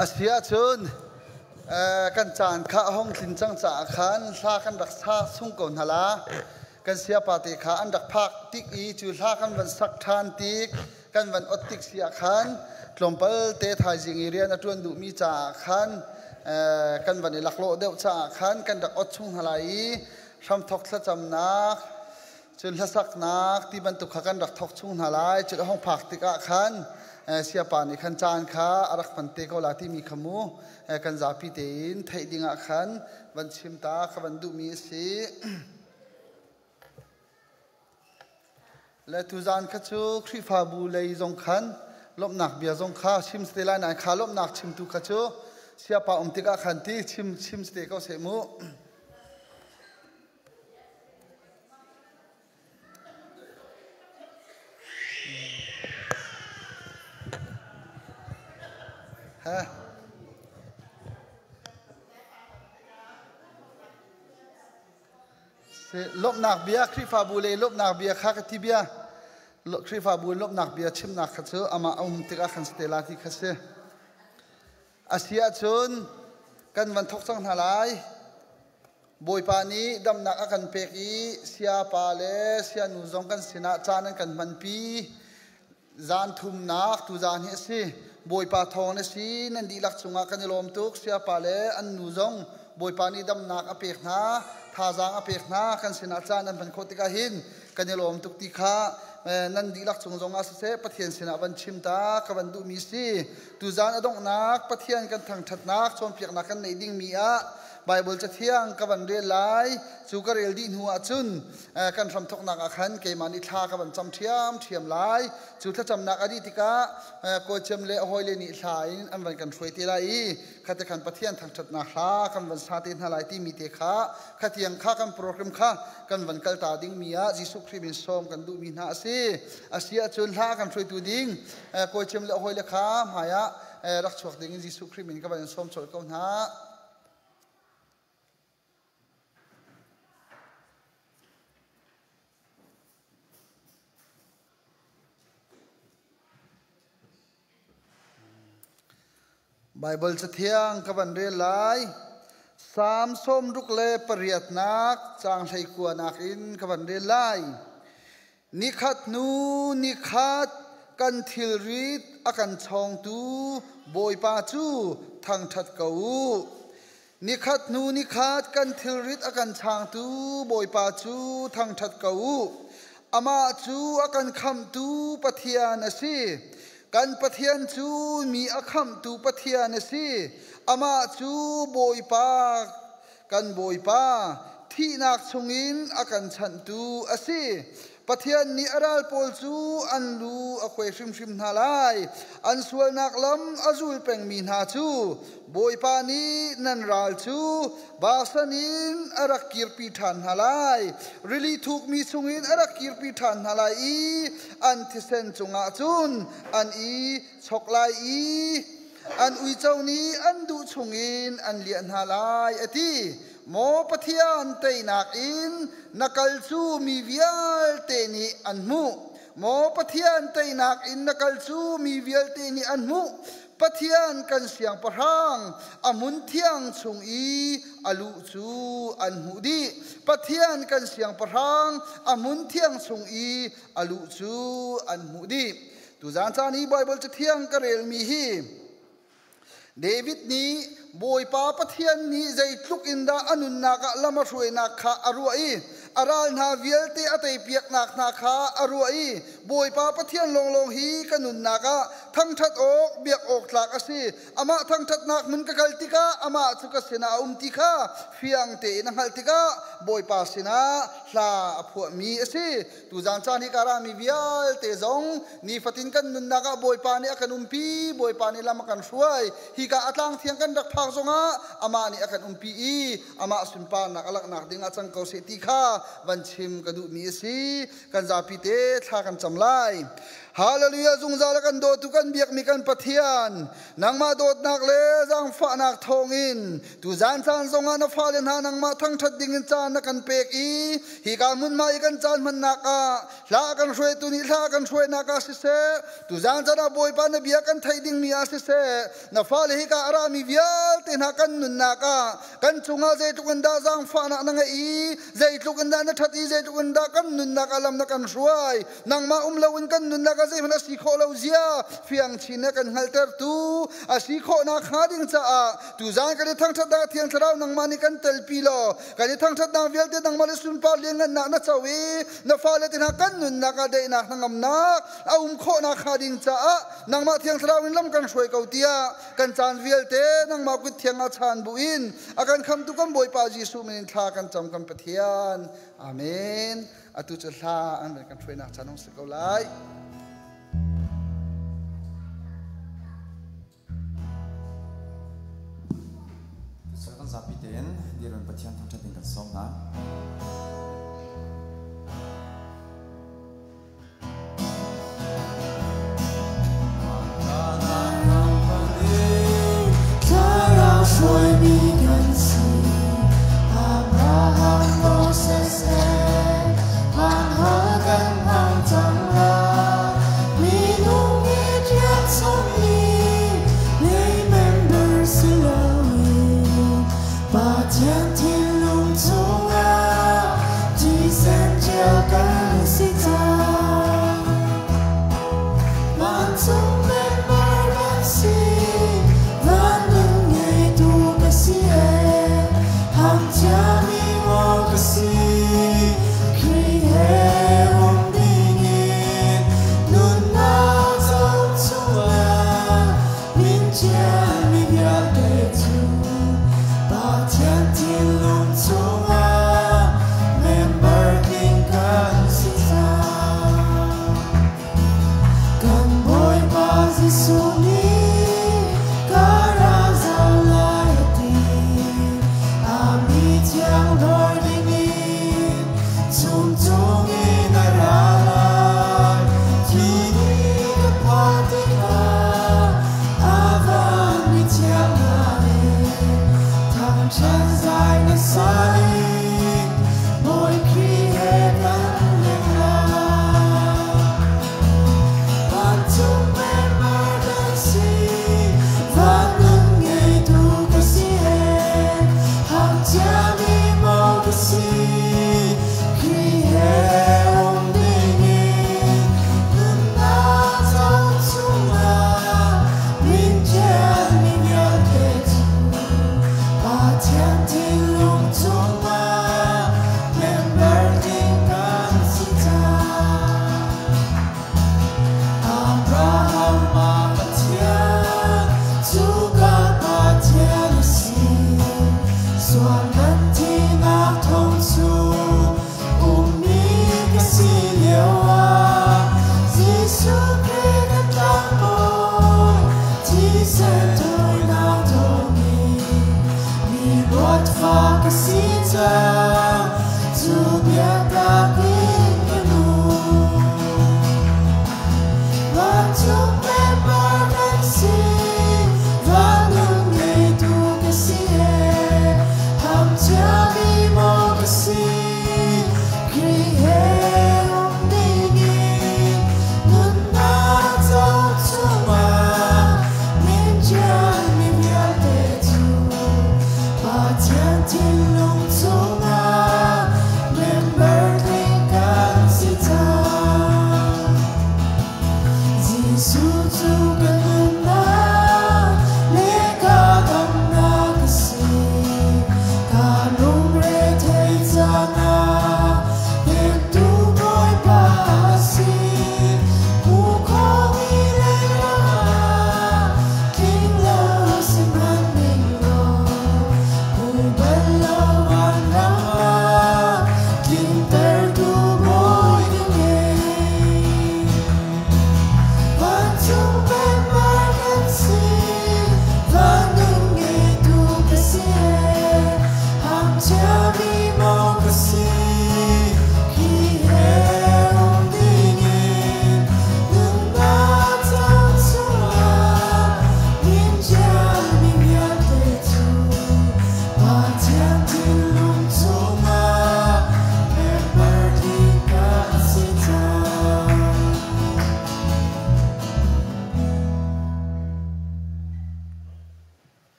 อาเซียชนกันจานข้าห้องสินจังจ่าขันลากันรักษาสุ่งก่อนฮะละกันเสียปฏิขาอันดักพักติกอีจุลากันวันสักทานติกกันวันอดติกเสียขันกลมเปิลเตทายจิงเรียนจวนดูมีจ่าขันกันวันนี้หลักโลเดียวจ่าขันกันดักอดชุ่งฮะละอีทำทกสะจำนักจุลสักนักที่บรรทุกกันดักทกชุ่งฮะละจุลห้องพักติกขันเสียปานิขันจานข้าอารักพันเตก็ลาที่มีขมูกันจาพิเตนไทยดิ่งขันวันชิมตาขวันดูมีสีและทุจานขจูคริฟาบูเลยจงขันลบหนักเบียจงข้าชิมสเตลานายข้าลบหนักชิมตุขจูเสียปาติกขันที่ชิมสเตก็เสมูลบหนักเบียคริฟาบูเลยลบหนักเบียข้ากติเบียคริฟาบูลบหนักเบียชิมหนักขัดเสืออามาติกาขันสเตลาที่ขัดเสืออาเซียชนกันวันทกสังหลายบอยปานี้ดำหนักกันเปกีเสียปาเลเสียนุจงกันสินะจานันกันมันปีจานทุมนักตุจานเฮสิบอยปาทองเนสินันดีลักษุงกันลมตุกเสียปาเลอันนุจงบอยปานี้ดำนักอเปกนาท่าจางอเปกนากันสินะจานันเป็นโคติกาหินกันลมตุกติขานันดีลักษุงจงอาศัยปะเทียนสินะวันชิมตากันดูมีสิตุจานอดงนักปะเทียนกันทางถัดนักชนเปียกนักกันในดิ่งมีอะไบเบิลจะเที่ยงกับเรียนไลสุกเรียลดินหัวจุนกันทำทกนักขันเกมันอิทากับจำเทียมไลสุดถ้าจำนักอดีติกะโกจำเลหอยเลนิทายอันวันกันช่วยตีไลขัดกันปะเทียนทางจัดนักข้ากันวันสาธิตหลายที่มีเตข้าขัดยังข้ากันโปรแกรมข้ากันวันกัลตาดิ่งมีอะจิสุคริมินส้มกันดูมีนาซีอาเซียจุนข้ากันช่วยตูดิ่งโกจำเลหอยเลข้าหายะรักชวกดิ่งจิสุคริมินกับวันส้มชดกันฮะไบเบิลจะเที่ยงกับเรียนไลสามส้มลุกเลปริยัตนักจางไทยกัวนักอินกับเรียนไลนิขัดนูนิขัดกันทิลริดอากันชองตูบอยปาจูทางทัดเกานิขัดนูนิขัดกันทิลริดอากันชางตูบอยปาจูทางทัดเกาอามาจูอากันคำตูปะเทียนสิกันปะเทียนจูมีอาคำตูปะเทียนสิอามาจูบอยปากันบอยปาที่นักชงอินอากันฉันตูอสิปะเทียนนี้อาราลโพลจูอันลูอควยชิมนาลายอันสวลนักลำอาจูลเป็งมีนาจูบอยปานี้นันรัลจูบาสนินอารักกิรปีทันนาลายริลีทุกมีชงอินอารักกิรปีทันนาลายอันที่เซนจงอาจุนอันชกลายอันอุยเจ้านี้อันดูชงอินอันเลียนนาลายอติโมปะเทียนเตนักอินนักลจูมีวิลเตนีอันมุโมปะเทียนเตนักอินนักลจูมีวิลเตนีอันมุปะเทียนกันเสียงประหังอามุนเทียงชงอาลูจูอันมุดีปะเทียนกันเสียงประหังอามุนเทียงชงอาลูจูอันมุดีตุจานจานี้ไบเบิลจะเทียงกระเรลมีฮีเดวิดนี้บอยป้าปะเทียนนี้ใจทุกอินดาอนุนักละมาช่วยนักข้าอรวยอาราลนาเวียลเตอเตยเปียกนักนาข้าอรวยบอยป้าปะเทียนลงฮีกันนุนนักทั้งทัดอกเบียกอกหลักสิอามาทั้งทัดนักมันกะกัลติกาอามาสุกสินาติกาเฟียงเตนังฮัลติกาบอยป้าสินาลาพวกมีสิตุจานจานิการามีเวียลเตจงนี่ฟัตินกันนุนนักบอยป้านี่กันปีบอยป้านี่ละมากันช่วยฮีกาอัตลังเทียงกันดักพักจงอามานี่กันปีอามาสุนปานักลักนักดิ่งอาจังเกาเสติข้า วันชิมกระดูมีสีกันจาพิเตทากันจำไลฮาเลลูยาจงจาละกันโดดทุกันเบียกมีกันปะเทียนนางมาโดดนักเลจังฟ้านักทองอินตุจานจานทรงานฟ้าเลนหานางมาทั้งทัดดิ่งจานนักกันเปกอีฮิการมุนมาอีกันจานมันนักอาลากันช่วยตุนิลากันช่วยนักอาสิเสตุจานจานบอยปานเบียกันไทยดิ่งมีอาสิเสนาฟ้าเลฮิกาอารามีเวียลตินหากันนุนนักอากันจุงอาเจตุกันดาจังฟ้านักนังอีเจตุกันดานัทัดอีเจตุกันดากันนุนนักอาลำนักกันช่วยนางมาลาวินกันนุนนักก็จะมันสีโคลาวเซียฟิอังชินกันฮัลเตอร์ตูอาสีโคนักขาดิ่งจ้าตูจานกันทั้งทัดดาเทียนสราวนางมานิกันเตลปีโลกันทั้งทัดดาเวลเดนางมาเลสุนปาเลียงกันนักชาวีนักฟ้าเลตินักกันนุนนักเดนักนางอำนักเอาโคนักขาดิ่งจ้านางมาเทียนสราวินลำกันช่วยเกาเตียกันจานเวลเดนางมากุดเทียงอาชานบุอินอาการคำตุกันบอยปาจิสุมินทากันจำกันปะเทียนอาเมนอาตุจะลาอันเป็นกันช่วยนักชานองสกาวไลZapiten, diron patian thang chating kan som na. Jesus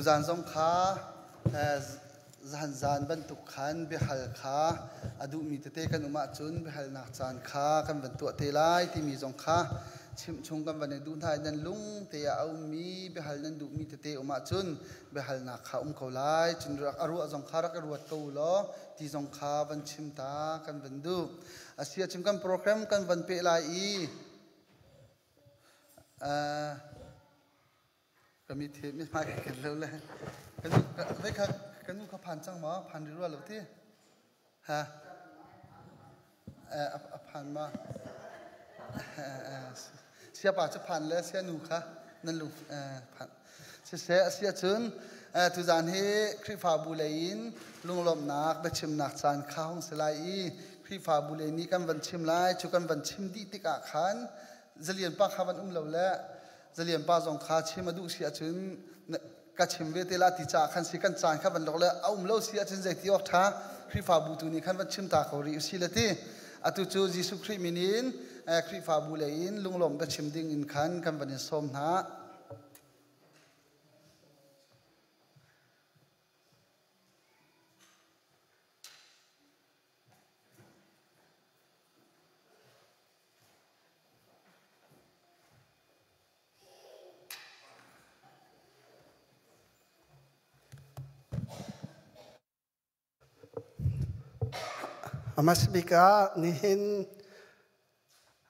จานทรงขาจานบรรทุกขันเบหัลขาอดุมีเตกันอุมาจุนเบหัลนักจานขากันบรรทุกเตลัยที่มีทรงขาชิมชงกันวันนี้ดูท้ายนั้นลุงเตียเอามีเบหัลนั้นดูมีเตอุมาจุนเบหัลนักขาเขาไล่จุนรักอรุณทรงขารักอรุณเกาล้อที่ทรงขาบันชิมตากันบันดูอาเซียชิมกันโปรแกรมกันวันเปลายก็มีเทปไม่มากันแล้วเลยกันไม่ค่ะกันนู่นเขาผ่านจังหวะผ่านรัวหรือที่ฮะผ่านมาเสียป่าจะผ่านแล้วเสียหนูค่ะนั่นลุงผ่านเสียจนทุจานเฮคริฟาบุเลยินลุงลมนักไปชิมนักจานข้าวของสลายคริฟาบุเลนี้กันวันชิมไล่ชุกันวันชิมดีติกาขันจะเลียนป้าข้าวันเราแล้วจะเลียนป้าจงข้าชิมมาดูเสียจนกัชิมเวทีลาติจ่าขันสิกันจานข้าวันเราแล้วเอาเราเสียจนใจที่ออกท่าคริฟาบุตุนี้ขันวันชิมตาเขาริอุสิเลติอตุจูจิสุคริมินินคริฟาบุเลยินลุงลมไปชิมดิ้งอินขันกันวันนี้ส้มนะอามาสบิกานิหิน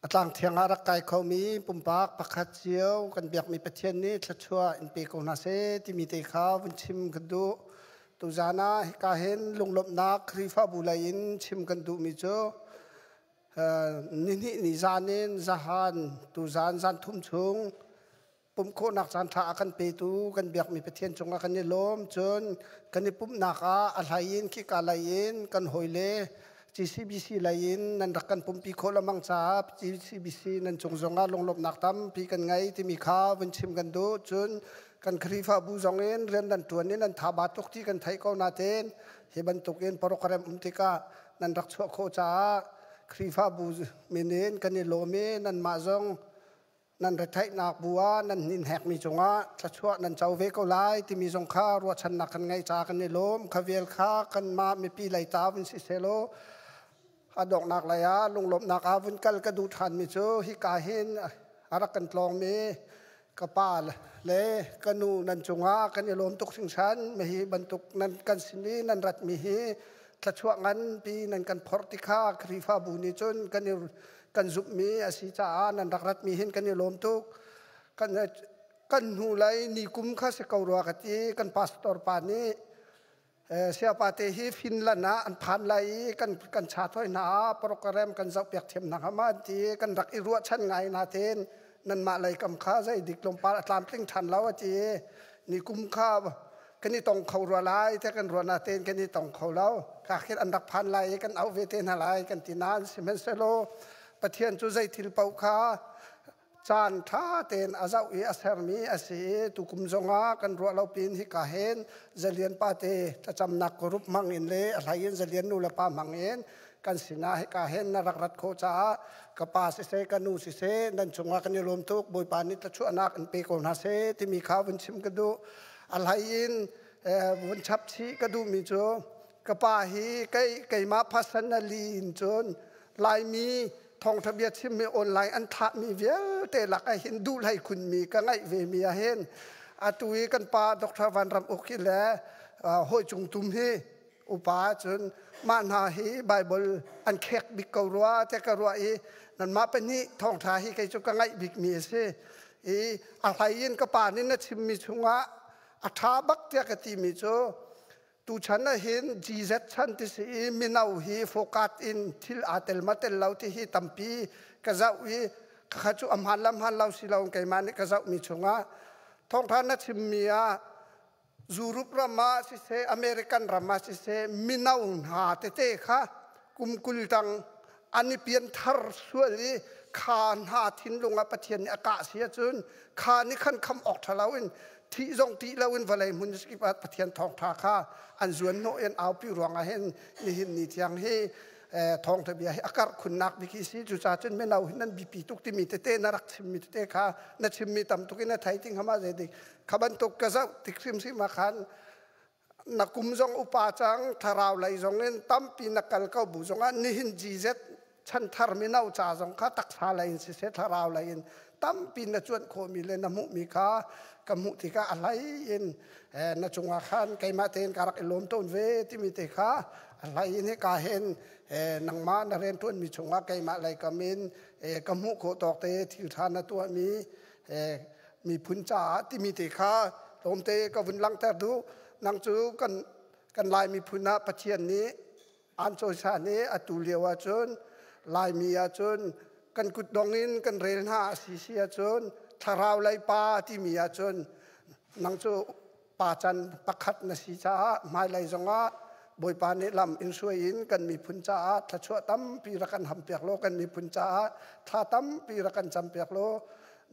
อัตลังเทียงอารักไก่เขามีปุ่มปากปักขัดเจียวกันเบียกมีประเทศนี้ชัดชัวอินปีกนาเซที่มีเตะข้าววันชิมกันดูตุจานาฮิกาเห็นลงลบนักคริฟาบุลายินชิมกันดูมิโจนิจานินจานตุจานทุ่มชงปุ่มโคนักจานท่ากันเปตูกันเบียกมีประเทศจงกันนี่ล้มจนกันนี่ปุ่มนักอะไรยินคิกอะไรยินกันหอยเล่ GCBC ลายินนั่นรักกันปุ่มปีโคละมังซา GCBC นั่นจงลงลบนักตั้มปีกันไงที่มีข้าววันชิมกันดูจนกันคริฟาบูจงเอ็นเรียนดันตัวนี้นั่นทาบาตุกที่กันไทยก็นาเทนเฮบันตุกเอ็นโปรแกรมติกานั่นรักชัวโคจ้าคริฟาบูมิเนนกันนี่โลเมนั่นมาจงนั่นไทยนักบัวนั่นนินแหกมีจงชัวชัวนั่นเจ้าเวกไลที่มีจงข้ารวดชันนักกันไงจ้ากันนี่ล้มขเวลข้ากันมามีปีไหลตาวันสิเซโลอดอกนักเลยลุงลบนักอาวุธกัลกระดูทันมิโซฮิกาเห็นอารักกันตลองเมกปาลเล่กันนูนันจงอากันยลมตุกสิงชันไม่ฮีบรรทุกนันกันสินีนันรัดมีฮีถ้าช่วงนั้นปีนันกันพอร์ติคาคริฟาบูนิจนกันจุบมีอาศิจานันรัดมีเห็นกันยลมตุกกันหูไลนิคุมข้าเสกรัวกติกันพาสตอร์ปานีเสียปาเตฮีฟินแลนด์อันผ่านไลกันชาตินาโปรแกรมกันจะเปียกเทียมนักมาดีกันรักอิรัวชันไงนาเทนนั่นมาเลยกำข้าใจดิกลมปาอัตลามติ้งทันแล้วจีนี่กุมข้ากันนี่ต้องเขารัวไลแต่กันรัวนาเทนกันนี่ต้องเขาแล้วข้าคิดอันรักผ่านไลกันเอาเวเทนอะไรกันตีนานสิเมนเซโลปะเทียนจุใจทิลเปาข้าจานท่าเต็นอาเจ้าอีอาเซอร์มีอาศีตุกุมจงอากันรัวเราปีนฮิกาเห็นจะเลียนปาเตจะจำนักกรุบมังอินเล่อะไรยินจะเลียนนูละปามังเอ็นกันสินาฮิกาเห็นนรักรัดโคจ้ากปาสิเซกันนูสิเซนั่นจงอากันยลมทุกบอยปานิตชั่วนักอันเปโกนาเซที่มีข้าววันชิมกันดูอะไรยินวันชับชีกันดูมิโจกปาฮีไก่มาพัฒนาลีนจนลายมีทองทะเบียนที่มีออนไลน์อันทะมีเวลแต่หลักไอเห็นดูไลคุณมีก็ไงเวมีเห็นอาตุยกันปาดรวันรำอกขี้แหล่ห้อยจุงตุมเฮอุปาจนมานาฮีไบเบิลอันแขกบิกกรัวแต่กรัวอีนั่นมาเป็นนี่ทองทาฮีไกจุกไงบิกมีเสอะไรยินก็ป่านี่นะชิมมีชงะอัฐาบักเตียกติมีโจตูฉันเห็นจีเซชันที่สีมินเอาฮีโฟกัสอินทิลอาเตลมาเตลเลาที่ฮีตัมปีกะเจ้าอีข้าจูอัมฮันลำฮันเลาสิเลาไกมานี่กะเจ้ามีชงะทองทานนัชิมมีอายูโรปรามาสิเซอเมริกันรามาสิเซมินเอาหาเตเตค่ะกุมกุลตังอันนี้เปลี่ยนทาร์สวยขานหาทิ้นลงอาปเทียนอากาศเสียจนขานี่ขันคำออกทะเลวินที่จงที่เลวินวลัยมุนสกิปัตปเทียนทองทาค่าอันส่วนโนเอ็นเอาพิรวงเห็นนี่หินนี่เทียงเฮ ทองทะเบียอากาศคุณนักบิกิซีจุจ่าจนไม่เอาหินนั้นบีปีตุกที่มีเตะนารักชิมมีเตะขานัดชิมมีตำตุกินไทยทิ้งขมาเจดิขบันตุกกระซับติกซิมซิมาขันนักกุมจงอุปาจังทาราวไหลจงเงินตั้มปีนักกัลเก้าบุจงอันนิหินจีเจ็ดฉันทารมินาอุจ่าจงข้าตักสาไหลอินสิเสทาราวไหลอินตั้มปีนัดจวนโคมีเลนมุมีข้ากมุติกาอะไรอินนัดจงอาขันไกมาเตนการักลมต้นเวที่มีเตขาอะไรอินให้กาเห็นนังมานเรียนต้นมีชงอาไกมาไหลกามินกมุโคตอกเตทิวทานตัวมีพุนจ่าที่มีเตขาลมเตกวุ่นลังแต่ดูนังจูกันลายมีพุนาปะเทียนนี้อันโจชานี้อตุเลียวจนลายมีอาจนกันกุดดองอินกันเรนหาสีเสียจนทาราวไลปาที่มีอาจนนังจูป่าจันปักขัดนสีจ้าไม่ไลจงอาบอยปานิลำอินสวยอินกันมีพุนจ่าถ้าชั่วตั้มปีรักันหำเปียกโลกันมีพุนจ่าถ้าตั้มปีรักันจำเปียกโล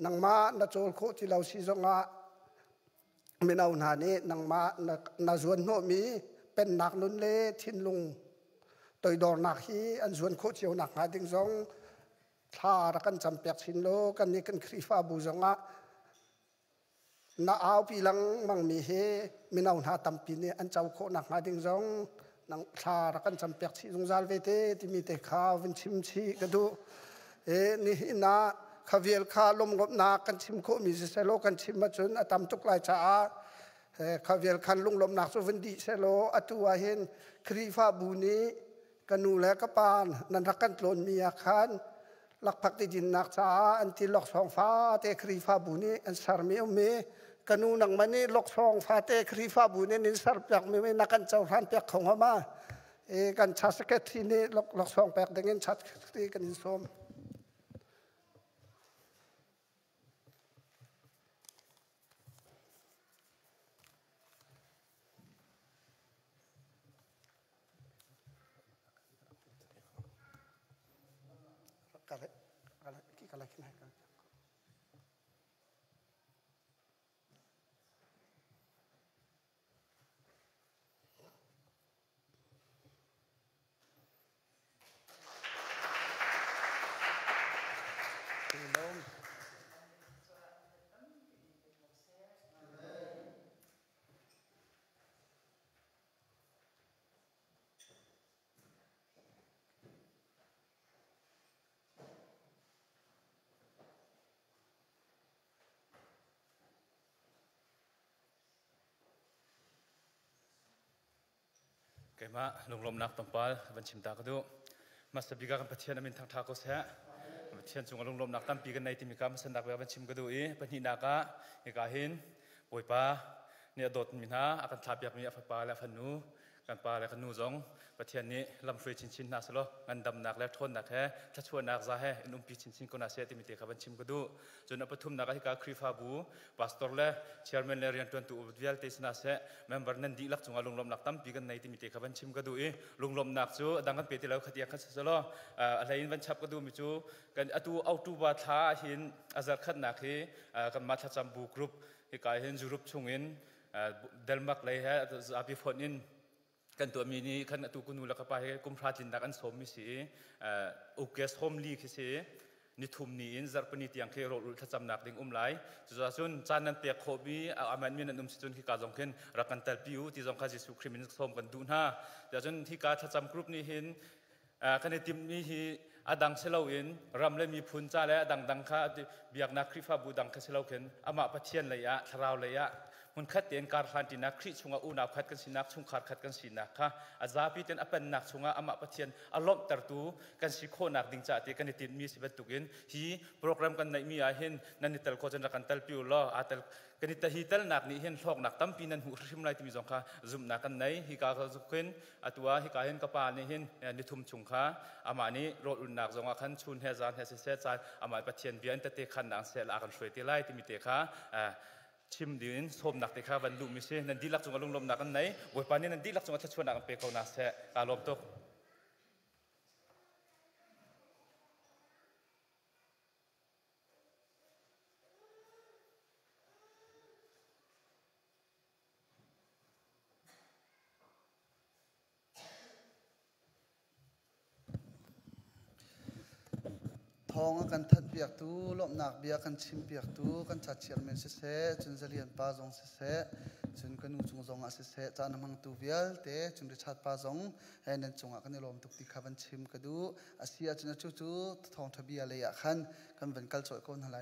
นังมาณโจลโคที่เราสีจงอาไม่เอาหนานี้นังมาณส่วนโนมีเป็นนักนุนเล่ทินลุงตัวดอกนักฮีอันส่วนโคเชียวนักหาดิ้งซองถ้ารักันจำเปียกสินโลกันนี่กันครีฟ้าบูจงะน้าเอาปีหลังมังมีเฮไม่เอาหนาตั้มปีนี้อันเจ้าโคนักหาดิ้งซองนังถ้ารักันจำเปียกสิจงจาลเวเตที่มีแต่ข้าววินชิมชีกันดูนี่นะขวิลคาลมกบนากันชิมโคมีเซโลกันชิมมาจนอตามตุกลายจ้าขวิลคันลุงลมนักสุวันดีเซโลอตัวเห็นครีฟ้าบูนี้กันนูและกปานนันรักกันโลนมีอาคารหลักพักติจินนักจ้าอันที่หลอกสองฟ้าเตครีฟ้าบูนี้อันสารมีอเมกันนูนังมันนี่หลอกสองฟ้าเตครีฟ้าบูนี้นิสารเปียกไม่นักกันเจ้าพันเปียกของเขามากันชัดสเก็ตที่นี่หลอกสองเปียกดังเงินชัดที่กันนิสมอะไรขึ้นให้กันเกี่ยมาลงลมนักตั้งปาวันชิมตากระดูมาสบิกากันปะเทียนมินทางทาโกเสียปะเทียนจงลงลมนักตั้งปีกันในที่มีการสันดักเววันชิมกระดูปะนีนักะอีกาหินปวยปาเนี่ยโดดมินหาอาการทับอยากมีอภัยปาและฟันนูกันปาและกันนูจงปะเทียนนี้ลำฟรีชินนาสโลงันดำนักและทนนักแค่ถ้าชวนนักจะให้นุ่มปีชินก็น่าเสียที่มีเตะวันชิมกระดูจนอปทุมนักที่การครีฟาบูพาสตอร์และเชียร์แมนเลเรียนตัวอุดวิลเตสนาเสียเมมเบอร์นั้นดีลักจงลงลมนักตั้มปีกันในที่มีเตะวันชิมกระดูลงลมนักจูดังกันเปิดแล้วขัดยังขัดสโลอะไรวันชับกระดูมิจูกันอตูเอาตูบาท้าหินอาจารย์ขัดนักที่กันมาทัดจำบูกรุ๊ปที่กายเห็นจูรุปชงอินเดลมักเลยฮะอาบิฟอนินกันตัวมีนี้ขันตัวกุนูแล้วก็ไปกุมพระจินดักอันสมมิสีอุกเกสโฮมลีคิสีนิทุมนี้อินจารปนิตยังเคโรลุทัศจำนักดิ่งไหลจุดส่วนจานนั้นเปียกโคบีอามันมีนันนุ่มสิจุนที่การจงเข็นรักกันเตลปิวที่จงข้าจิสุคริมินสมกันดูน่าแต่จนที่การทัศจำกรุ๊ปนี้เห็นกันในทีมนี้ที่อดังเซลวินรำเลยมีพุนจ้าและดังข้าเบียกนักคริฟาบูดังข้าเซลเข็นอามาปะเทียนเลยะทราวเลยะมันขัดเตียนการขันตินักคริชงอาอุนาขัดกันสินักชงขาดขัดกันสินักค่ะอาซาพิเตนอเป็นนักชงอามาปะเทียนอารมณ์ตรตูกันสิโคนักดิ่งจ่าเตกันในทีมมีสิบตุกินฮีโปรแกรมกันในมีอาเห็นนันนิตลโคจันรักันเตลปิวล้ออาเตลกันนิตฮีเตลนักนี่เห็นโลกนักตั้มปีนันหูริมไลที่มีสองค่ะซุ่มนักกันในฮีกาสุขินอัตัวฮีกาเห็นกระปานี่เห็นนิทุมชงค่ะอามานี้รถอุ่นนักจงอาขันชุนเฮซานเฮเซซานอามาปะเทียนเบียนเตขันนังเซลอากันช่วยตีไลที่มีเตค่ะชิมดินสมนักเตะข้าวันลุมิเช่นันดีลักจงอารมณ์ลมนักกันไหนวันปานนี้นันดีลักจงทัชชวนนักเปเขานาเสะการลมตก เ องกันทัดเปียกตูลมหนักเบียกันชิมเปียกตูกันจัดเชียร์เมนเสจนจะเลียนป้าจงเสจนกันนูจงจงอาเสจานมังตูเวียลเตจนริชาร์ดป้าจงเอ็นจงอากันในลมตุกติขับันชิมกระดูอาเซียจนจู่ทองทบีอะไรอ่ะขันกันเป็นกัลโจยคนอะไร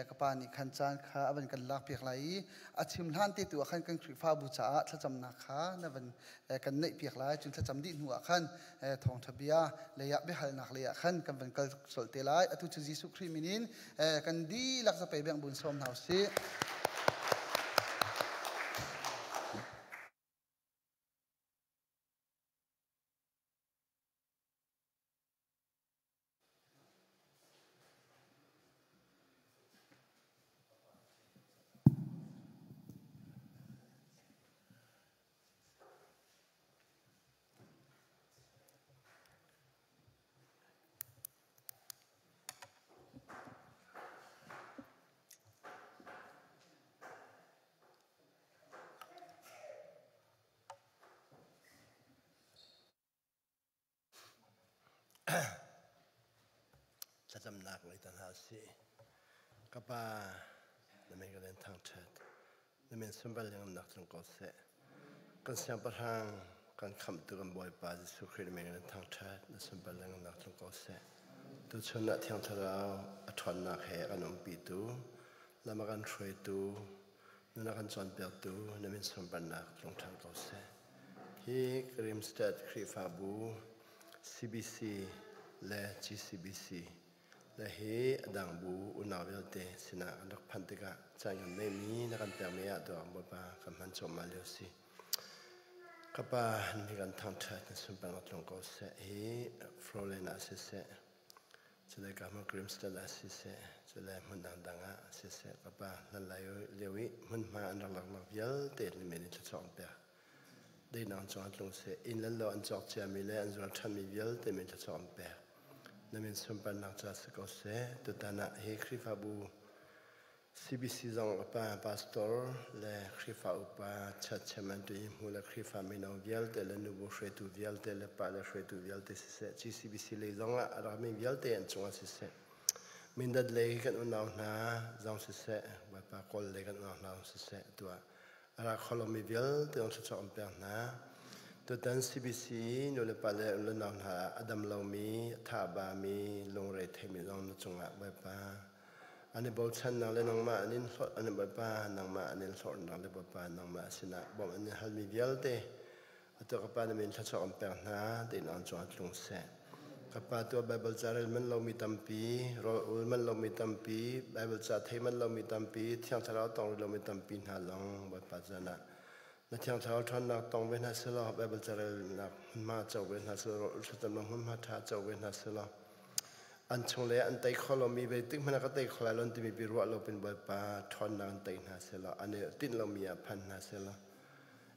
กปานิขันจานข้าเป็นกันลักเปียกไหลอาชิมล้านติตัวขันกันคริฟ้าบูชาถ้าจำนักข้านั่นเป็นกันในเปียกไหลจนถ้าจำดินหัวขันทองทบีเลยอะเบหัลนักเลยอะขันกันเป็นกัลโจยเตลัยตุจิสุครีมินินกันดีลักจะไปเบี่ยงบุญสมหาวซีจะจำนักเลยตั้งหาสิก็ป่านั่นไม่ก็เล่นทางเถิดนั่นเป็นสมบัติยังนักตรงก็เสะกันเสียงประทางกันคำตัวกันบ่อยป่าจะสุขีไม่ก็เล่นทางเถิดนั่นสมบัติยังนักตรงก็เสะตัวชนเที่ยงทะเลอัฐานนักแห่กันองปีตูแล้วมากันช่วยตูนั่นกันจอนเปียกตูนั่นเป็นสมบัตินักตรงทางก็เสะฮีกริมสเตดครีฟาบู CBC และ GCBCและเฮดังบูอุณาวิลเตสินะกันรักพันธิกะใจกันไม่มีนักการเปลี่ยนเมียตัวบ่ปากำมันจมมาเลียวสิกับป่ามีการทางเถิดในสุนทรตรงก็เสะเฮฟลอเรนอาเสะจะได้กับมากริมสเตลอาเสะจะได้มันดังอาเสะกับป่านั่นเลยเลียวิมันมาอันรักหลักเยอะเตะลิเมนิจะสองเปียได้นางจวนตรงเสะอินแล้วเราอันจอกเจียมีเลยอันจวนทำมีเยอะเตะมันจะสองเปียนั่นเป็นสมบัตินักจัดสกัดเสะตัวตานะเฮคริฟาบู CBC จงอุปาพาสตอร์และคริฟาอุปาชัดเจนตัวยิ่งมูลคริฟาไม่นองเวลเตลนูบุเฟตูเวลเตลปาเลเฟตูเวลเตสิเสะ GCBC เลยจงละอารามีเวลเตอันจงสิเสะมินดัดเลยกันอุณาวนาจงสิเสะว่าปากอลเลยกันอุณาวนาสิเสะตัวอาราคอลมีเวลเตอันสุดๆอันเปียนาตัวตัน CBC นูเลปาเลอุณาวนาอดัมลามีทาบามีลงเรทมีลงนจงละว่าปาอันนี้บอกฉันนั่งเล่นนั่งมาอันนี้สดอันนี้บ่ป้านั่งมาอันนี้สดนั่งเล่นบ่ป้านั่งมาสินะบอกอันนี้ฮัลมีเวลเตะตัวกับป้าเนี่ยมันชัดสอนแปลงนะเดินอ่านจวนลงเสะกับป้าตัวไบเบิลจาร์มันเรามีตั้มปีรออุลมันเรามีตั้มปีไบเบิลจาร์ไทยมันเรามีตั้มปีเที่ยงเช้าต้องเรามีตั้มปีหาลองบ่ป้าจะนะแล้วเที่ยงเช้าท่านนักต้องเว้นหาเสลอไบเบิลจาร์นักมาเจ้าเว้นหาเสลอสุดท้ายมันมาท่าเจ้าเว้นหาเสลออันชงเลยอันไตขอเรามีไปตึกมันก็ไตขอเราที่มีปีรัวเราเป็นบ่อยป่าทอนนังไตนาเสละอันนี้ติดเรามีพันนาเสละ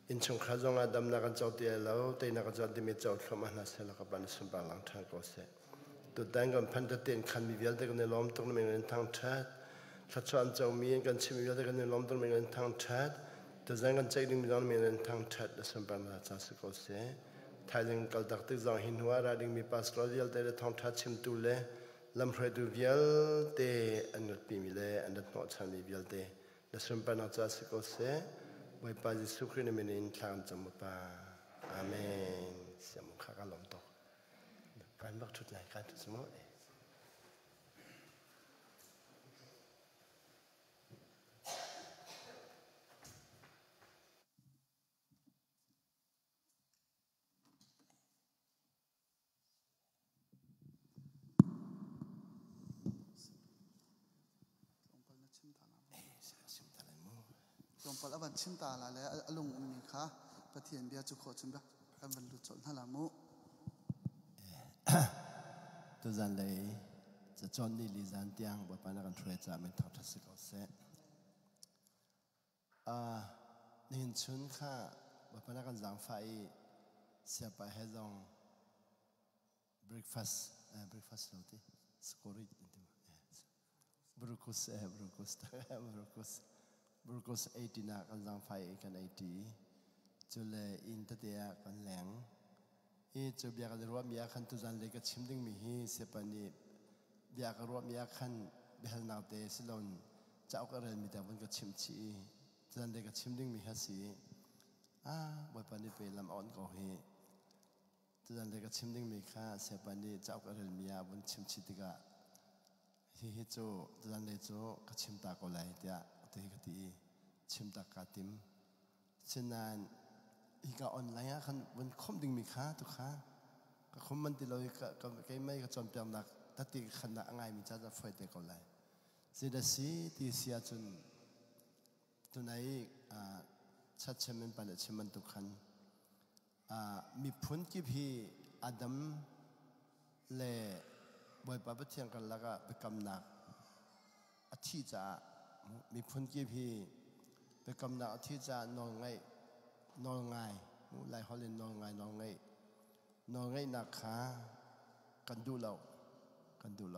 อินชงข้าจงอาดำนักเจ้าเตียเราไตนักเจ้าที่มีเจ้าขมานาเสละกับบันสมบัติหลังทางก็เสตัวแต่งกันพันจะเตียนขันมีเวลแต่กันในล้อมตรงนั้นเป็นทางชัดถ้าชวนเจ้ามีกันชิมมีเวลแต่กันในล้อมตรงนั้นเป็นทางชัดแต่ยังกันใจดึงมีล้อมเป็นทางชัดสมบัติหลังทางก็เสไทยยังกัลตักตึกจางหินหัวราดิงมีปัสโรเดียลแต่ทางทัดชิมตุเล่ลำเพลิดเวียลเตอันนั้นปีมิเลอันนั้นหนอชันมีเวียลเตและสมบัตินักจัดสกุลเสไว้ปาจิสุครินเมนินทางจมุปาอาเมนเสียมุขากลมตกการบักชุดไหนการทุกสมุติจงปลอบันชิมตาละแล้วอลุงมีค่ะประเทียนเบียจุโคจุนบักกันบรรลุจนทลามุตัวจันเลยจะจอนนี่ลิจันเตียงบ่ปานักทรวยจะเป็นทอทัศน์ก็เสนี่ชุนค่ะบ่ปานักจังไฟเสียไปให้จง breakfast เราที่สกอริบรูคุสบรูคุส80นักจังไฟกัน80จุเลยอินเตะกันแหลงจุดเบียกันรัวมีอาคันตุจันเลยก็ชิมดิ้งมีฮีเสปนี เบียกรวมเมียขันเบลนาเตสิลอนเจ้าก็เรียนมีแต่วันก็ชิมชีจันเด็กก็ชิมดิ้งมีฮัสีบ่อยปานนี้ไปลำอ่อนก็เฮจันเด็กก็ชิมดิ้งมีข้าเสียปานนี้เจ้าก็เรียนมีอาวันชิมชีติกะฮิโจจันเด็กโจก็ชิมตาก็ไหลเดียตัวฮิกตีชิมตากาติมเช่นนั้นอีกออนไลน์ขันวันคมดิ้งมีข้าทุกข้าก็คมมันติดเราก็ไม่ก็จอมเปียงหนักถ้าตีขนาดง่ายมีจ้าจะไฟเตะก็ไหลสิ่งที่ที่เสียจนตัวไหนชัดเจนเป็นเช่นมันทุกขันมีพ้นกี่พี่อาดัมเล่บ่อยปะเทียงกันแล้วก็ไปกำหนักอธิจามีพ้นกี่พี่ไปกำหนักอธิจานอนง่ายนอนง่ายหลายเขาเรียนนอนง่ายนอนง่ายนอนง่ายนักขากันดูเรากันดูเ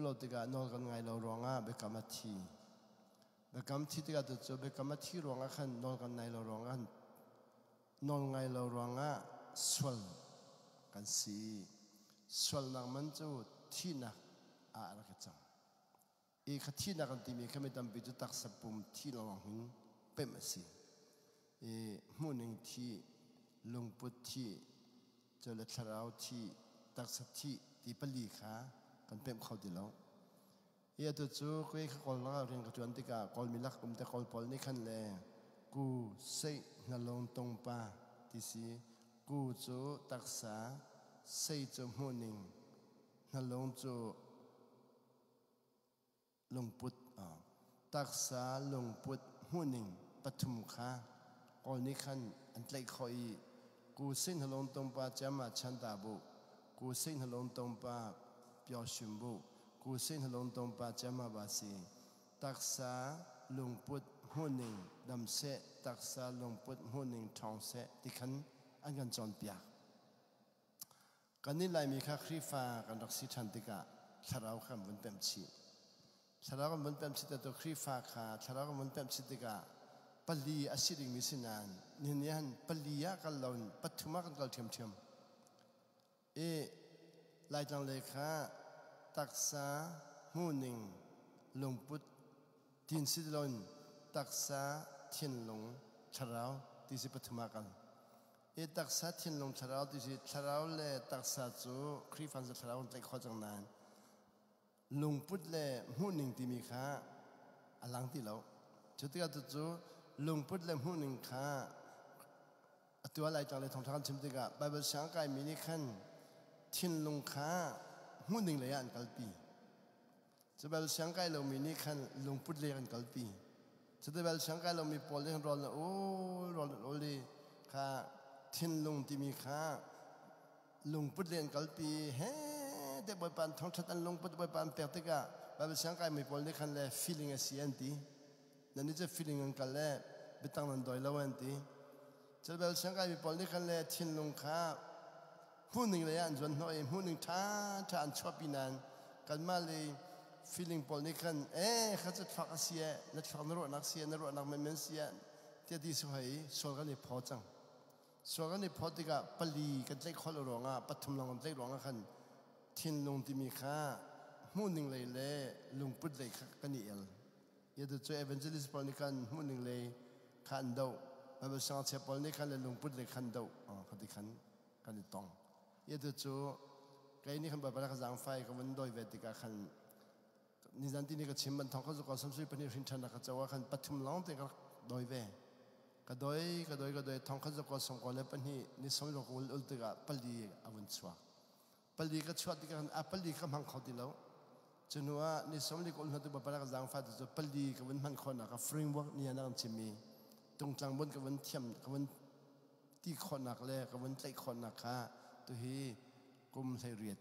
ราติกานอนกันไงเราร้องเบกามาทีเบกามทีติกาตัวเบกามาทีร้องขันนอนกันไงเราร้องนอนไงเราร้องสวลกันสีสวลนักมันจูที่นักอะไรกันจังอีกที่นักกันที่มีแค่ไม่ทำไปจุดตักสปุ่มที่เราหินเป็นมาสิมู่หนึ่งที่ลงพุทธิเจริญชราวที่ตักสัตที่ที่ปลีขากันเป็นเขาดีแล้วตัวจูคุยกับคนละเรื่องกับจวนติกาคนมีลักกุมแต่คนพอลนี่ขันแลกูเสยนลงตรงป่าที่สิกูจูตักษาเสยจูมู่หนึ่งนลงจูลงพุทธตักษาลงพุทธมู่หนึ่งปฐุมขาคนนี้ขันอันเล็กคอยกูเสยนลงตรงป่าจะมาชันตาบุกูเสยนลงตรงป่าเปียวชิมบุกูเส้นลงตรงป่าจามาบาสีตักษาลงพุทธหัวหนึ่งดำเสตักษาลงพุทธหัวหนึ่งทองเสที่ขันอันกันจอนเปียกกันนี้ลายมีค่าครีฟ้ากันรักษิทันติกะชะราวคำบนเต็มชีชะราวคำบนเต็มชีแต่ตัวครีฟ้าขาชะราวคำบนเต็มชีติกะปลีอาศิริมิสินานนี่เนี่ยปลียากันลอนปัทุมากันกัลเทียมเทียมลายจังเลยค่ะตักษามู่หนึ่งลงพุทธทินสิลนตักษาเทียนลงชราวที่สิปฐมากันตักษาเทียนลงชราวที่สิชราวเล่ตักษาจูครีฟันจะชราวใจข้อจังนานลงพุทธเล่มู่หนึ่งที่มีค่าอลังที่เราจุดที่เราจูลงพุทธเล่มู่หนึ่งค่าตัวลายจังเลยทองทางชิมติกะไบเบิลสังกัยมินิขันทินลงขาหุ่นหนึ่งเลยอันกัลปีจะเป็นสังกัยเรามีนี่ขันลงพุทธเลยอันกัลปีจะเป็นสังกัยเรามีพอลเลยรอลโอ้รอลโอเลยขาทินลงที่มีขาลงพุทธเลยอันกัลปีเฮ้แต่บ่อยปานท้องชัดอันลงพุทธบ่อยปานเปียกติกะเป็นสังกัยมีพอลเลยขันเลย feeling เสียนตีนั่นนี่จะ feeling อันกัลเลยไปตั้งนันดอยแล้วอันตีจะเป็นสังกัยมีพอลเลยขันเลยทินลงขาผู้หนึ่งเลยอันจวนน้อยผู้หนึ่งท่าอันชอบปีนั้นกันมาเลย feeling พอนี้กันเขาจะฟักเสียนักฟังนรกนักเสียนรกนักไม่เสียที่ที่สุดให้สวรรค์นี่พอจังสวรรค์นี่พอที่กับปลีกันใจคนร้องปฐุมลองกันใจร้องกันทินลงที่มีค่าผู้หนึ่งเลยลงพุทธเลยกันนี่เอลยาดูช่วย evangelist พอนี้กันผู้หนึ่งเลยขันดาวมาเป็นสังเกตพอนี้กันเลยลงพุทธเลยขันดาวขันที่ขันกันนี่ตองยาดูจูใครนี่ขันแบบอะไรก็จังไฟก็มันโดยเวทีก็ขันนี่จันทีนี่ก็ชิมมันทองก็จะก็สมสุยปนิรินชันก็จะว่าขันปัทุมล้องแต่ก็โดยเวก็โดยทองก็จะก็สมก็เลยปนินี่สมรก็อุลติก็ปลีอาวุธชัวปลีก็ชัวที่กันปลีก็มังเขาที่แล้วจนว่านี่สมรก็อุลติแบบอะไรก็จังไฟจะปลีก็มันคนนะก็เฟรมเวิร์กนี่นะกันชิมีตรงกลางบนก็มันเทียมก็มันที่คนนักเลยก็มันใจคนนักค่ะตัวฮีกุมใส่เรียด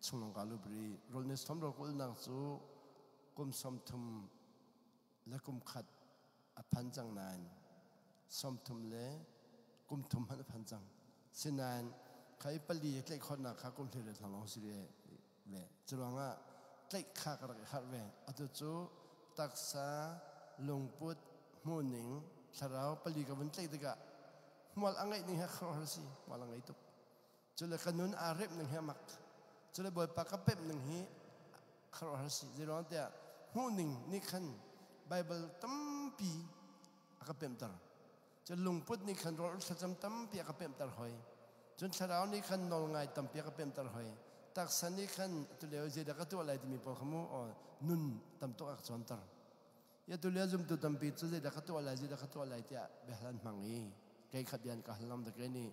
ช่วงกาลบรีโรลนิสทอมโรกุลนักสู้กุมสมทุมและกุมขัดอภันจังนานสมทุมเล่กุมทุมอภันจังสินานใครปลีใกล้คนนักค่ะกุมเทเรทางลองสิเร่เล่จะร้องว่าใกล้ข้ากระไรขัดเว่อัตุจูตักษาลงพุทธมู่หนิงสาราวปลีกับวันใกล้ติกะมัวอังไงนี่ฮะครอสิมัวอังไงตุจุลขนุนอาเรบหนึ่งเฮมักจ จะเลยบ่อยปากกระเป็บหนึ่งฮีคารอสิจะร้องแต่หูหนึ่งนี่ขันไบเบิลตั้มปีกระเป็บตร์จะลุงพุทธนี่ขันรอสัจตั้มปีกระเป็บตร์หอยจนชราวนี่ขันนอลไงตั้มปีกระเป็บตร์หอยตักสันนี่ขันตัวเลี้ยวเจดกตัวอะไรที่มีพอขโมอ๋อนุนตั้มตัวอักษรตร์ยาตัวเลี้ยจุ่มตัวตั้มปีจะเจดกตัวอะไรเจดกตัวอะไรที่เบลันมังอีใครขัดยันกับลำตะเกนี่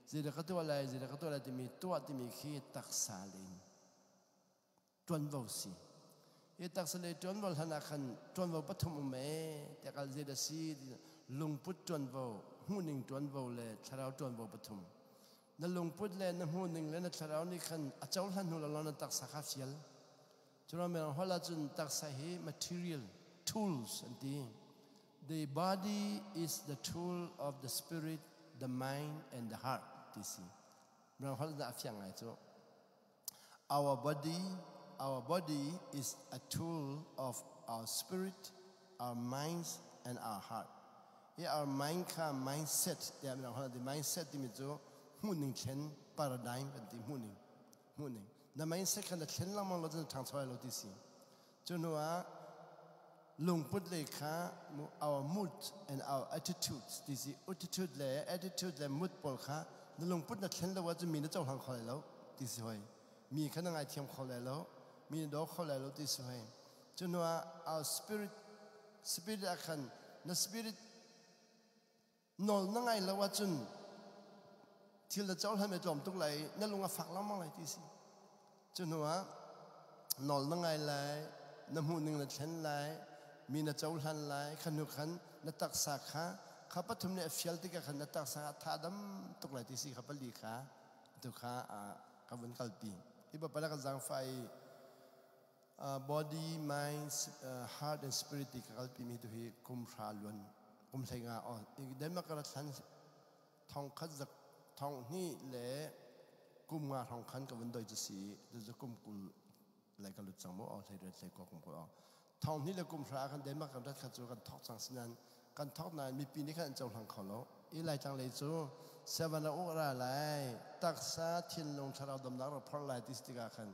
เจดกตัวอะไรเจดกตัวอะไรที่มีตัวที่มีขี้ตักสาลินจวนวสียตักสเลจวนวลธนาคันจวนวปฐมเมแต่การเจดสีลุงพุทธจวนวหูหนึ่งจวนวเลยชราวจวนวปฐมนั่นลุงพุทธเลยนั่นหูหนึ่งเลยนั่นชราวนี่คันอาจารย์ท่านหูละล้อนตักสักข้าวเชียลจนเราเมื่อหัวละจุนตักสาเห material tools อันที่ the body is the tool of the spirit the mind and the heart ที่สิเราหัวละจะอธิยังไงจ๊ะ Our body is a tool of our spirit, our minds, and our heart. Our mind ka mindset, the mindset di medyo huning chen paradigm and the huning. The mindset kan the chen lamang lo den transfer lo disi. Junua lungput le ka our mood and our attitudes. Disi attitude le mood pol ka. The lungput na chen lo wa ju mi na zhou hang khoi lo disi hoi. มีขนาดไอเทียมเขาแล้วมีดอกเขาแล้วที่สวยจนว่า our spirit อาคันนั่น spirit นอลนั่งไงแล้วว่าจนที่เราเจ้าให้ไม่จอมตุกไหลนั่นลงมาฝักแล้วมั้งไรที่สิจนว่านอลนั่งไงเลยน้ำหูหนึ่งนั่นเช่นไรมีนั่นเจ้าหันไรขันหุขันนั่นตักสาขาข้าพเจ้าเนี่ยเฟียลที่กันนั่นตักสาขาท่าดำตุกไหลที่สิข้าพลีขาตุกขาข้าวันกัลปีที่บอกไปแล้วก็จังไฟ body mind heart and spirit ที่กัลปีมีตัวที่คุมพาล้วนคุมใส่งาอ๋ออีกเดินมากระทันทองคัดจากทองนี่แหละกุมงาทองคันกับวันโดยจะสีจะกุมกุลอะไรกันหลุดจังโมอ๋อใส่เรือใส่กกุมกุลอ๋อทองนี่แหละกุมพากันเดินมากระทันขัดจูกันทอกจังสินันกันทอกนานมีปีนี้กันเจ้าหลังเขาแล้วอีไรจังเลยจูเสวนาอุระไรตักษาทินลงชาเราดำนักเราพอไรที่สติกาขัน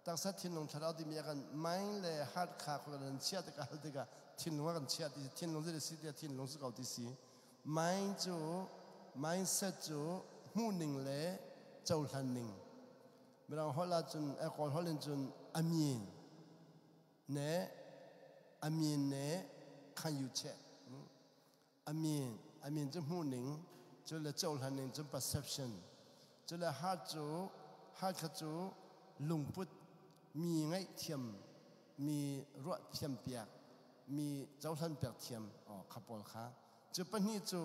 ตักษาทินลงชาเราที่มีกันไม่เลยฮัดขาคนนั้นเชียร์ตะการตะการทินลงกันเชียร์ที่ทินลงที่สิที่ทินลงสุขเอาที่สิไม่จูไม่เสร็จจูหูหนึ่งเลยเจ้าหันหนึ่งเมื่อเราหัวละจนกอลหัวเล่นจนอามีนเน่ขันอยู่เช่อามีนจนหูหนึ่งจนเลยเจ้าหันหนึ่งจน perception จนเลยฮาร์ดขจูลุงพุทธมีไงเทียมมีรวดเทียมเปียกมีเจ้าหันเปียกเทียมอ๋อขับปอลขาจะเป็นนี่จู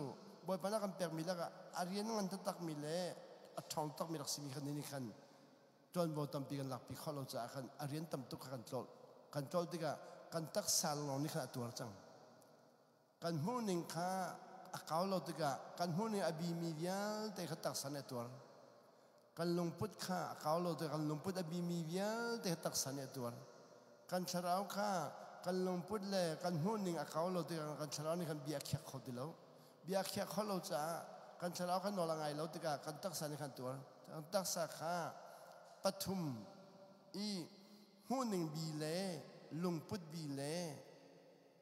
บ่อยปนักกันเปียกมีแล้วก็อารีนังกันตักมีเล่อัฐองตักมีหลักสิมีคันนี้คันจนบ่ตั้มปีกันหลักปีข้อเราจะคันอารีนตั้มตุกกันโจลที่กันตักสารลองนี่ขนาดตัวจังกันหูหนึ่งข้าเขาเราติกะกันหูนี่อบีมีเดียลแต่เขาตักสันในตัวกันลงพุทธข้าเขาเราติกันลงพุทธอบีมีเดียลแต่เขาตักสันในตัวกันชราวข้ากันลงพุทธเลยกันหูหนึ่งเขาเราติกันชราวนี่กันเบียร์แขกเขาติแล้วเบียร์แขกเขาเราจะกันชราวกันนอละไงเราติกะกันตักสันในขันตัวกันตักสักข้าปฐุมอีหูหนึ่งบีเล่ลงพุทธบีเล่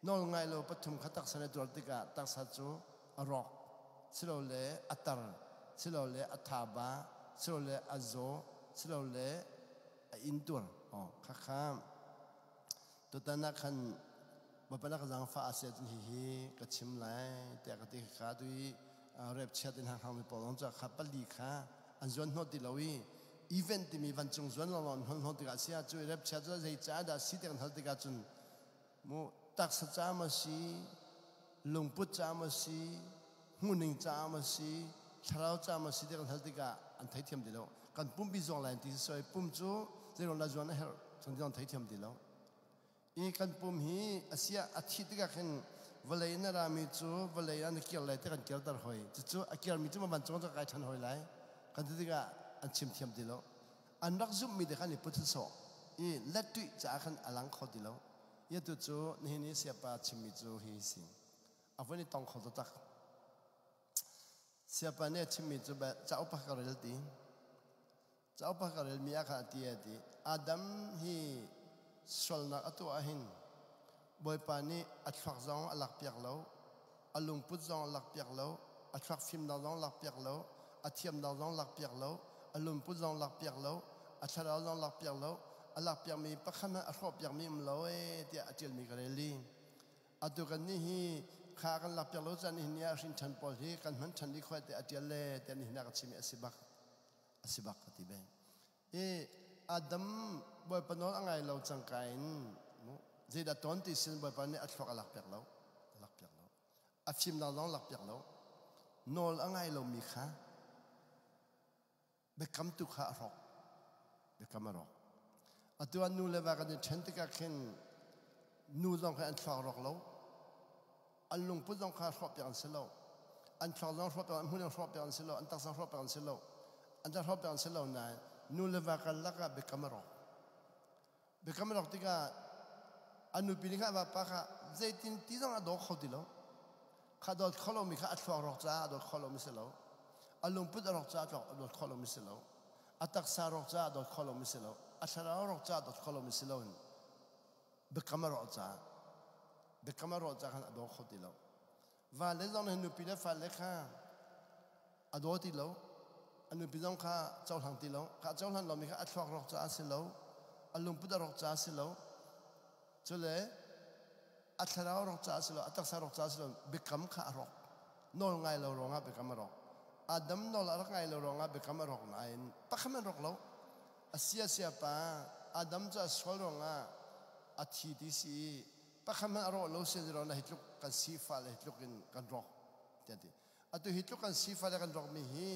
นอละไงเราปฐุมขันตักสันในตัวติกะตักสัจจูรอกสิโลเลอัตตร์สิโลเลอัฐาบาสิโลเลอัโซสิโลเลอินตัวอ๋อข้ามตัวตานักขันบ่เป็นนักจังฟ้าเสียจนฮีกระชิมไหลแต่กติกาด้วยเรียบเชียดินห่างๆมีปอลงจากขับปลีขาอันจวนโนติลาวีอีเวนต์ที่มีวันจงจวนเราหลอนโนติกาเสียจุยเรียบเชียจะใจจ้าดาสิเด็กหันติกาจุนมูตักษจามาสีลงพุทธจามาสีหูหนึ่งจามาสีชราวจามาสีเด็กหันติกาอันไทยเทียมดีแล้วกันปุ่มบิจงแลนที่สวยปุ่มจูเรื่องละจวนเฮลสังเกตไทยเทียมดีแล้วอีกันปุ่มฮีอาเซียอาทิตย์ก็เห็นวลัยนารามิจูวลัยอันเกี่ยวอะไรที่กันเกี่ยวตลอดหอยจู่ๆเกี่ยวมิจูมาบรรจงจะกลายทันหอยไหลกันที่ก็อันชิมเทียมดีแล้วอันรักซุ่มมีเด็กอันนี้พุทธโสอีเล็ดตุยจะอันอลังขอดีแล้วยัดจู่ๆนี่เสียปาชิมมิจูฮีสิอาวันนี้ต้องขอตักเสียปาเนี่ยชิมมิจูแบบจะอุปการะดี cháu pa cái rel mía khá tiệt đi Adam hi sol na atu ahin boy pani atfak zong alak piak lo alung put zong alak piak lo atfak phim na zong alak piak lo athiam na zong alak piak lo alung put zong alak piak lo athara zong alak piak lo alak piak mi pakhana arho piak mi mlo ti atil mi kareli atu kan ni hi kha kan lak piak lo chan hi nia shin chan pol hi kan man chan di khoi te atil le te ni na ka chimi asibak ti ben Adam boy panol angai lo changkain zeda ton ti sin boy pan ni athlok alak piak lo afim na long lak piak lo nol angai lo mi kha bekam tu kha rok bekam rok atu anu le ba kan chen ti ka khen nu zong kha athlok rok lo alung pu zong kha rok piak an selo an thlok zong rok piak an hun rok piak an selo an tak sang rok piak an selo an tak rok piak an selo na nu le ba kan la ka bekam rok ti ka anu pilinga ba pa kha zaitin ti zong a do khodi lo kha do kholo mi kha athlok rok cha do kholo mi selo alung put rok cha do kholo mi selo atak sa rok cha do kholo mi selo athara rok cha do kholo mi selo bekam rok cha khan do khodi lo va le zong nu pile fa le kha ado ti lo anu pizong kha chaw thang ti lo kha chaw han lo mi kha athlok rok cha selo alung put rok cha selo chule athara rok cha selo atak sa rok cha selo bekam kha rok nol ngai lo ronga bekam rok Adam nol arak ngai lo ronga bekam rok nain pakhamen rok lo asia pa Adam cha sol ronga athi ti si pakhamen ro lo se ro na hitluk kan si fa le hitluk in kan rok ti atu hitluk kan si fa le kan rok mi hi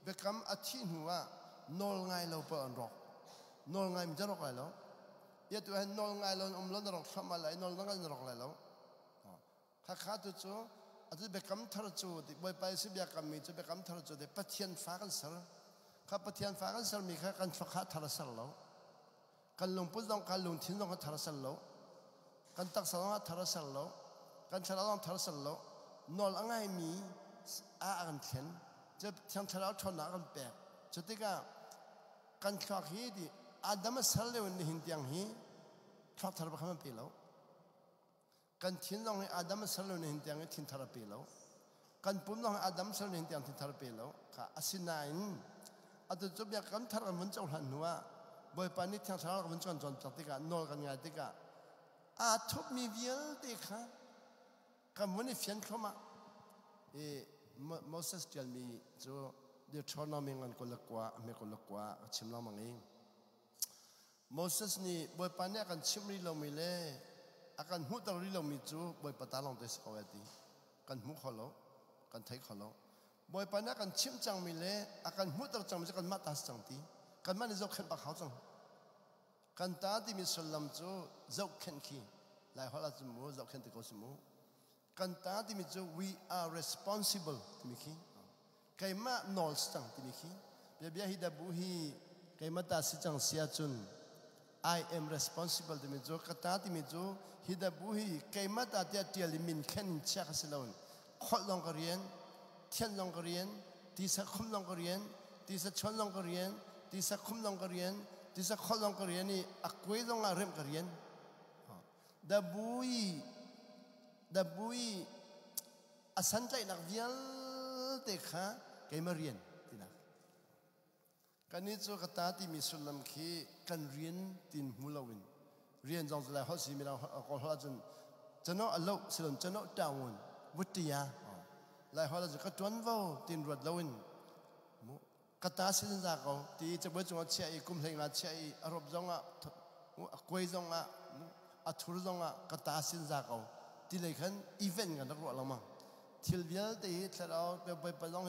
bekam athi huwa nol ngai lo pa an rok nol ngai mi rok lai lo ya tu han nol ngai lo lo rok sama lai nol ngai rok lai lo kha tu chu atu bekam thar chu ti boy pai si bia kam mi chu bekam thar chu de pathian fa kan sar kha pathian fa kan sar mi kha kan kha thar sar lo kan lung pu dong kan lung thin dong thar sar lo kan tak sa dong thar sar lo kan chara dong thar sar lo nol angai mi a an thlen je thiam chara thon na kan pe chu ti ka kan khak hi di Adam sar le ni hin tiang hi khak thar ba kham pe lo kan thin dong Adam sar le ni hin tiang thin thar pe lo kan pum dong Adam sar le ni tiang thin thar pe lo kha asinain atu chu bia kan thar kan mun chaw han nuwa boy pani thiang chara kan mun chon ti ka nol kan ngai ti ka a thup mi vial ti kha kan mun ni fian khoma Moses tell me so Deuteronomy ngan ko lakwa me ko lakwa chimla mangi Moses ni boy pani akan chimri lo mi le akan hu tar ri lo mi chu boy patalong te skawati kan hu kholo kan thai kholo boy pani akan chim chang mi le akan hu tar chang mi kan ma tas chang ti kan man zo khen pa khau chang kan ta ti mi sallam chu zo khen ki lai hola chu mu zo khen te ko su mu kan ta ti mi chu we are responsible ti mi ki kai ma nol stang ti mi ki bia hi da bu hi kai ma ta si chang sia chun I am responsible ti mi chu ka ta ti mi chu hi da bu hi kai ma ta tia tia li min khen cha ka silon khol long ka rian thian long ka rian ti sa khum long ka rian ti sa chon long ka rian ti sa khum long ka rian ti sa khol long ka rian ni akwai long a rem ka rian da bui asan chai nak vial te kha kai ma rian ti na kan ni chu kata ti mi sulam khi kan rian tin mulawin rian jong la ho si mi na ko ha chun chano alo silon chano tawun wutia lai ho la ka tuan vo tin ruat lawin mu kata sin za ko ti che bo chung che I kum hlenga che I arop jong a kwai jong a athur jong a kata sin za ko ti le khan event kan ro la ma thil vial te thla pe pa jong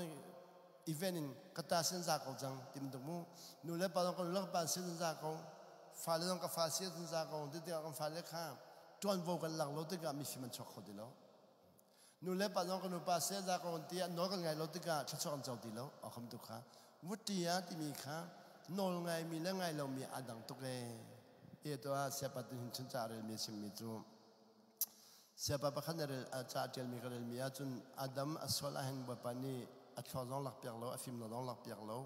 event in kata sin za ko jang tim du mu nu le pa jong ko lo pa sin za ko fa le jong ka fa sin za ko ti te ka fa le kha tuan vo kan lak lo te ka mi siman chok khodi lo nu le pa jong ko nu pa se za ko ti no ka ngai lo te ka chok chok chok ti lo a kham tu kha wutia ti mi kha nol ngai mi le ngai lo mi adang tu ke e to a se pa tin chun cha re mi sim mi chu se pa pa khan re cha tel mi kal mi a chun Adam aswala hen ba pani a thozong lak piak lo a fim no dong lak piak lo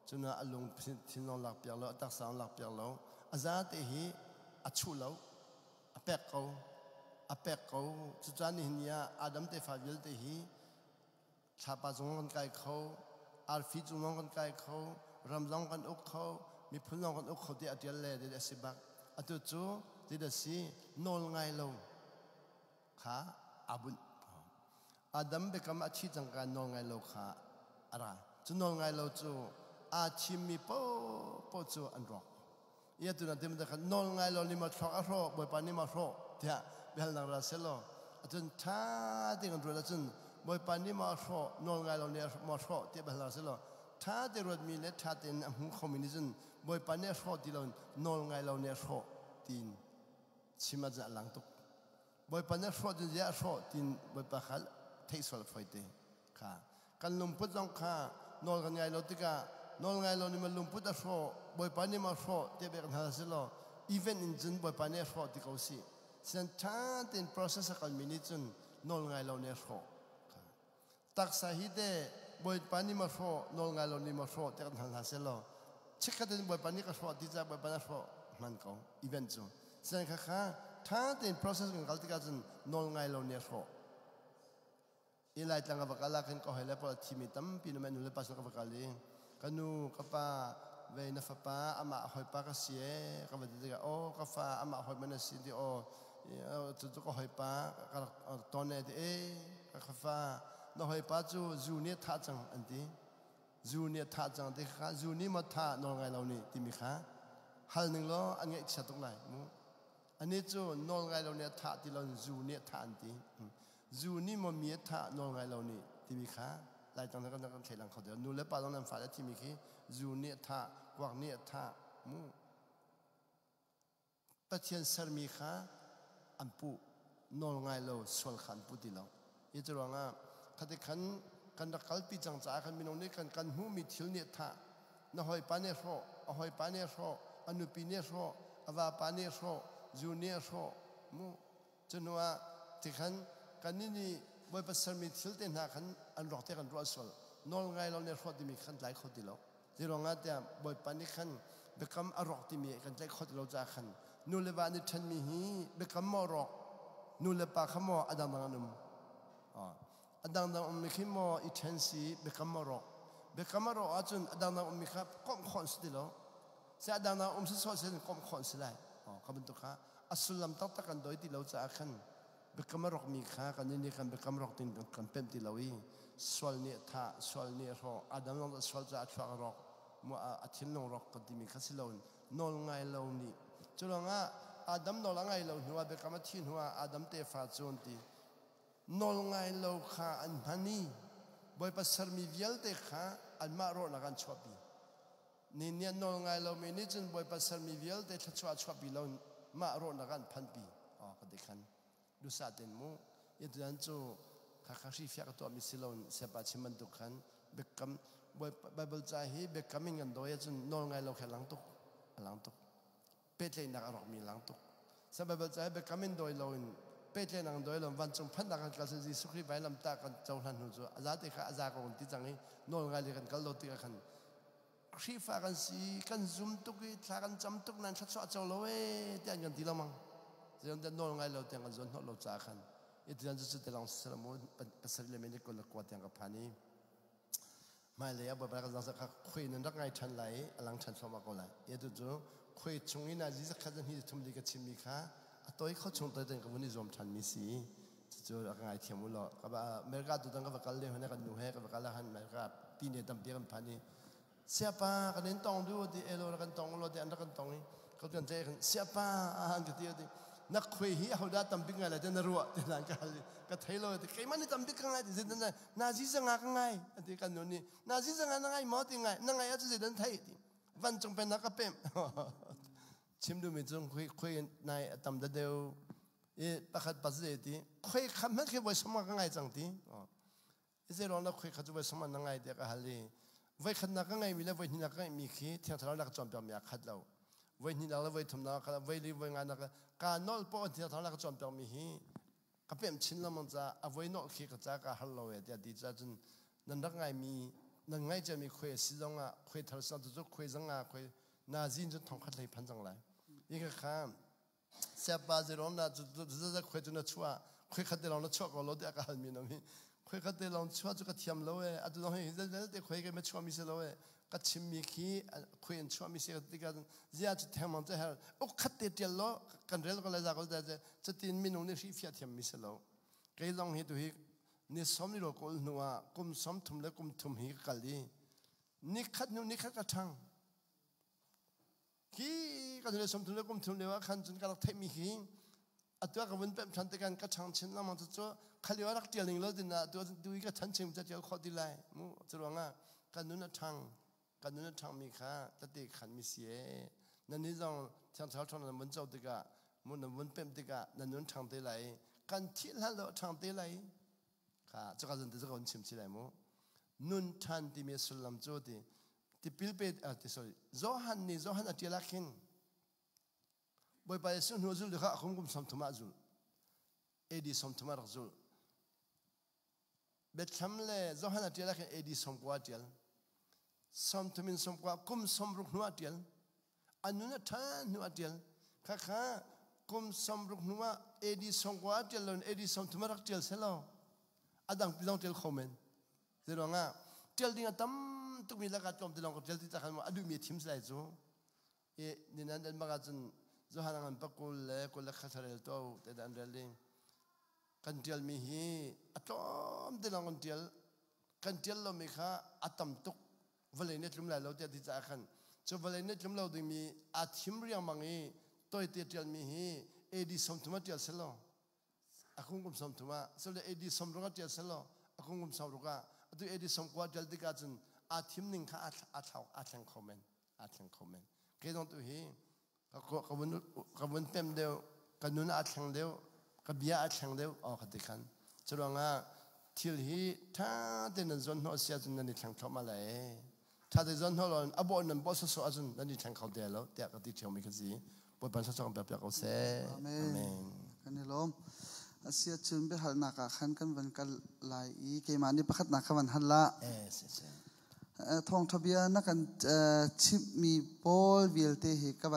จุนอารมณ์ที่นอนหลับเปียกแล้วตักสาวหลับเปียกแล้วอาจารย์ที่ฮีอัชูแล้วอเปกเขาจุดนี้เนี่ยอาดัมเตฟาวิลที่ฮีชาปาจงกันไกเขาอาร์ฟิจงกันไกเขารำลองกันอกเขามีพลองกันอกเขาที่อัดยันเล่ที่เดสิบักอัตุจูที่เดสินอลไงเราข้าอาบุญอาดัมเบกำอาชีจังการนอลไงเราข้าอะไรจุนอลไงเราจูอาชิมีโปจูอันรอกยาตุนันเต็มแต่กันนอลไงเรานี่มาทอกอารอกบ่อยปานนี่มาทอกเถอะเบลนังราเซลอาจารย์ท่าที่กันรู้แล้วจุนบ่อยปานนี่มาทอกนอลไงเราเนี่ยมาทอกที่เบลนังราเซลท่าที่รถมีเล็ดท่าที่อันหุ่นคอมมิวนิสต์บ่อยปานเนี่ยทอกที่เรานอลไงเราเนี่ยทอกที่ชิมาจะหลังตุกบ่อยปานเนี่ยทอกที่จะทอกที่บ่อยปานเขาเทสวลไฟเตะค่ะกันลุมพุทธองค์นอลกันไงเราติกานอลไงเรานี่มันลุมพุทธโชบ่อยปานนี่มาโชเดี๋ยวเบกันหาสิโลอีเวนต์อินจินบ่อยปานเนี่ยโชที่เขาสิฉันท่าที่ process กันมินิจุนนอลไงเราเนี่ยโชตักสาหิเดบ่อยปานนี่มาโชนอลไงเรานี่มาโชเดี๋ยวกันหาสิโลเช็คกันบ่อยปานนี่ก็โชที่จะบ่อยปานนี่โชมันเขาอีเวนต์จุนฉันค่ะท่าที่ process กันกันที่กันจุนนอลไงเราเนี่ยโชอีไลท์ลังกับกันละกันก็ให้แล้วพอทีมิตัมปีนมันนู่นเลยปัสกับกันเลยกันนู่กับป้าเวนฟ้าป้าอามาหอยป้าก็เสียกับวันที่ก็โอ้กับฟ้าอามาหอยมันสิที่โอ้จุดก็หอยป้าก็ตอนนี้กับฟ้าน้องหอยป้าจูเนี่ยท่าจังอันที่จูเนี่ยท่าจังที่ข้าจูนี่มาท่านองไงเรานี่ที่มีข้าฮัลหนึ่งล้ออันนี้ชัดตรงไหนมูอันนี้จูนองไงเราเนี่ยท่าที่เราจูเนี่ยท่าอันที่จูนี่มันมีท่านองไงเรานี่ที่มีข้าหลายตอนนั้นก็ต้องใช้หลังเขาเดียวนู่นเลยป้าต้องนำฝ่ายที่มีขี้จูเนี่ยท่ากวางเนี่ยท่ามูปัจจัยสรมีข้าอันปูนองไงเราสวลขันปูติเรายี่ตัวงาขัดกันรักคัลปีจังจ้ากันมีน้องนี่กันหูมีทิลเนี่ยท่าน้าหอยปานเนี่ยโซ่หอยปานเนี่ยโซ่อนุปีเนี่ยโซ่อวาปานเนี่ยโซ่จูเนี่ยโซ่มูจนว่าที่กันนี่บ่อยภาษามีทิลเต็นหาขันอันรอกเตกันรัวสวลนอลไงเราเนี่ยโซ่ที่มีขันหลายคนที่เราที่เรางาแต่บ่อยปานนี่ขันเบคำอรอกที่มีกันหลายคนที่เราจ้าขันนู่นเลยว่านี่ฉันมีฮีเบคำมอรอกนู่นเลยปากขมออดังดังนุ่มดังมีขี้มออิเทนซีเบคำมารอกอาจจะดังมีข้าก้มขอนสิแล้วเสียดังสิสอดเสียก้มขอนสิเลยขบันตุข้าอัศลัมตักตะกันโดยที่เราจะขันเบคำมารอกมีข้ากันนี่กันเบคำมารอกตินกันเป็นที่เราอีสวลเนี่ยท่าสวลเนี่ยรอกดังสวลจะช่วยรอกมัวอาทิตย์ลงรอกกันที่มีข้าสิเรานอลไงเรานี่จุลงาดัมนอลไงเราหัวเบคำที่หัวดัมเตฟาจวนที่นอลไงเราข้าอันพันนี้บ่อยภาษามีเวลเตข้าอันมาโรนักันชวบีนี่เนี่ยนอลไงเราไม่นิจันบ่อยภาษามีเวลเตชวบีเรามาโรนักันพันปีก็ได้ขันดูสาเต็นมูยันดันจูข้าชีฟิกตัวมิสิลอนเสพาชิมันตุขันเบคำบ่อยไบเบิลใจฮีเบคำมิงันโดยจันนอลไงเราแค่หลังตุเป็ดเลยนักอรอกมีหลังตุสบายเบิลใจเบคำมินโดยเราเป็ดเลยนังโดยเราวันจงพันนักการการสื่อสุขีไปลำตากันเจ้าทันหูจูอาจารย์ที่ข้าอาจารย์คนที่จังนี้นอลไงเลยกันกัลโลติกันครีฟ้ากันสีกันซุ่มตุกิทากันจำตุกนั้นชัดชัดเจ้าเราเตียนกันทีละมั้งเดี๋ยวโน้ลไงเราเตียนกันจนเราจ้ากันอีเดียนจะสุดที่เราสละมุนเป็นสิ่งที่ไม่ได้กลัวกวาดเตียนกับพานี้ไม่เลยบ่อยๆกันจะสักคุยนั่นรักไงฉันไหลหลังฉันสมัครก็ไหลอีตัวจูคุยชงอินาจิสักขนาดนี้ทุ่มดีกับชิมิค่ะตัวเขาชงตัวเองกับวันนี้รวมฉันมีสีจู่ๆรักไงเทียมมุลล์กับเมริกาตัวตั้งกับกัลเลหันกันหนูเฮกับกัลเลหันเมริกาปีนี้ตั้งเดียกันพานี้siapa kan entong dulu di elo kan tong lo di anda kan tong ni kau kan saya kan siapa gitu dia nak kue hi aku dah tamping ngai dia naruak dia nak kali kat hello dia kau mana tamping ngai dia dia nazi sangat ngai dia kan ni nazi sangat ngai mau tinggal ngai aja dia dan thai van jong pen nak kapem chim du mi jong kue nai tam dah deu pakat pas dia kue kamet kue boleh semua ngai jang ti isi orang nak kue kaju boleh semua ngai dia kahaliไว้ขณะก็ไงมีแล้วไว้ที่นักก็มีขี้เที่ยวทะเลาะนักจอมเปียกมีอาคัดเราไว้ที่นักแล้วไว้ทำนักไว้รีไว้งานนักการนอลปอนที่ทะเลาะนักจอมเปียกมีขี้ก็เป็นชิ้นละมันจะเอาไว้นอลขี้ก็จะการฮัลโหลเดียดีจะจนนั่นนักไงมี นั่งไงจะมีคุยสิจังอ่ะคุยทะเลสันตุคุยจังอ่ะคุยนาจินจนทองขัดเลยพันจังไรยิ่งข้ามเสียบาจิรอนนะจะคุยจนชัวคุยขัดเดี๋ยวเราชัวก็ลดอากาศมีน้ำมีคุยขัดเดี๋ยวเราชัวจะกระเทียมเลยอ่ะตัวน้องเห็นเดี๋ยวคุยกันไม่ชัวมีเสียเลยก็ชิมมีขี้คุยอันชัวมีเสียติกันเจ้าจะแทงมันจะเห็นโอ้ขัดเดี๋ยวล้อกันเรื่องก็เลยจะตีนมีน้องเนี่ยชีฟิตเทียมมีเสียแล้วก็ลองเห็นตัวนี้นี่สมนี่เราก็นัวกุมสมทุ่มแล้วกุมทุ่มหิกัลลีนี่ขัดนู่นนี่ขัดกระชังขี้ก็เลยสมทุ่มแล้วกุมทุ่มเลยว่าขันจนกระทั่งมีขี้ตัวกับวันเป็นฉันแต่การกระชังเช่นนั้นมันจะจ่อขลีว่ารักเดียวหนึ่งแล้วดินะตัวดูอีกฉันเชื่อจะเจอข้อดีไรมูจะร้องอ่ะกันนู่นทางมีค่าแต่ตีขันมีเสียนั่นนี่ต้องทางชาวชนนั้นมันเจ้าติกะมูนั้นมันเป็นติกะนั่นนู่นทางเตลัยกันที่ละเราทางเตลัยค่ะจะกันจะกันชิมชิลายมูนุ่นทันที่มีสุลัมโจดีที่พิลเปตที่sorryโจฮันอติลักขินบ่อยไปสุนหัวจุลค่ะคุ้มสมทุมาจุลเอดีสมทุมารักจุลเบ็ดทำเลยโจฮันอติลักขินเอดีสมกว่าเดียลสมทุมินสมกว่ากุมสมรุกนัวเดียลอันนู้นท่านนัวเดียลค่ะกุมสมรุกนัวเอดีสมกว่าเดียลแล้วเอดีสมทุมารักเดียลเสร็จแล้วอาดังพิลองเดียลคอมเมนต์เดี๋ยวงั้นเดียลดิ้งตั้มตุกมีลักษณะจอมเดียลก็เดียลที่จะขันมาอดูมีทีมสไลด์จูนี่นั่นเดินมากันจะหางันปักกุลเล่กุลเล็กขัดเรลโต้แต่ดันเรลลิงกันเดียลมีฮีอัตอมเดียลกันเดียลเรามีค่าอัตมตุกวลัยเน็ตลุมไหลเราเดียที่จะขันจะวลัยเน็ตลุมเราดึงมีอาทิมเรียงมังฮีตัวเดียลมีฮีเอดีสมทุมาเดียลเสร็จแล้วอาคุงกุมสมทุมาส่วนเอดีสมรุกเดียลเสร็จแล้วอาคุงกุมสมรุกตัวเอดีสมกว่าเดียลที่กันจนอาทิมหนึ่งค่าอาทังคอมเมนต์เกี่ยงตัวฮีกับวันเต็มเดียวกับนุ่นอาชังเดียวกับเบียอาชังเดียวออกติกันจะร้องอ่ะที่ฮีถ้าเดินจนหัวเสียจนนั่นนี่ชังเข้ามาเลยถ้าเดินจนหัวเราอับวันนั้นบอสสวจนนั่นนี่ชังเข้าเดียวแล้วแต่ก็ติดเชื่อมีกันสิบทบาทสักแบบเอาเสอาเมนกันนี่ล้มเสียจุนไปหันนักขันกันวันกันลายอีเกมานี่ประคัดนักวันหันละทองทะเบียนนักกันชิปมีโพลวิลเตหิกัน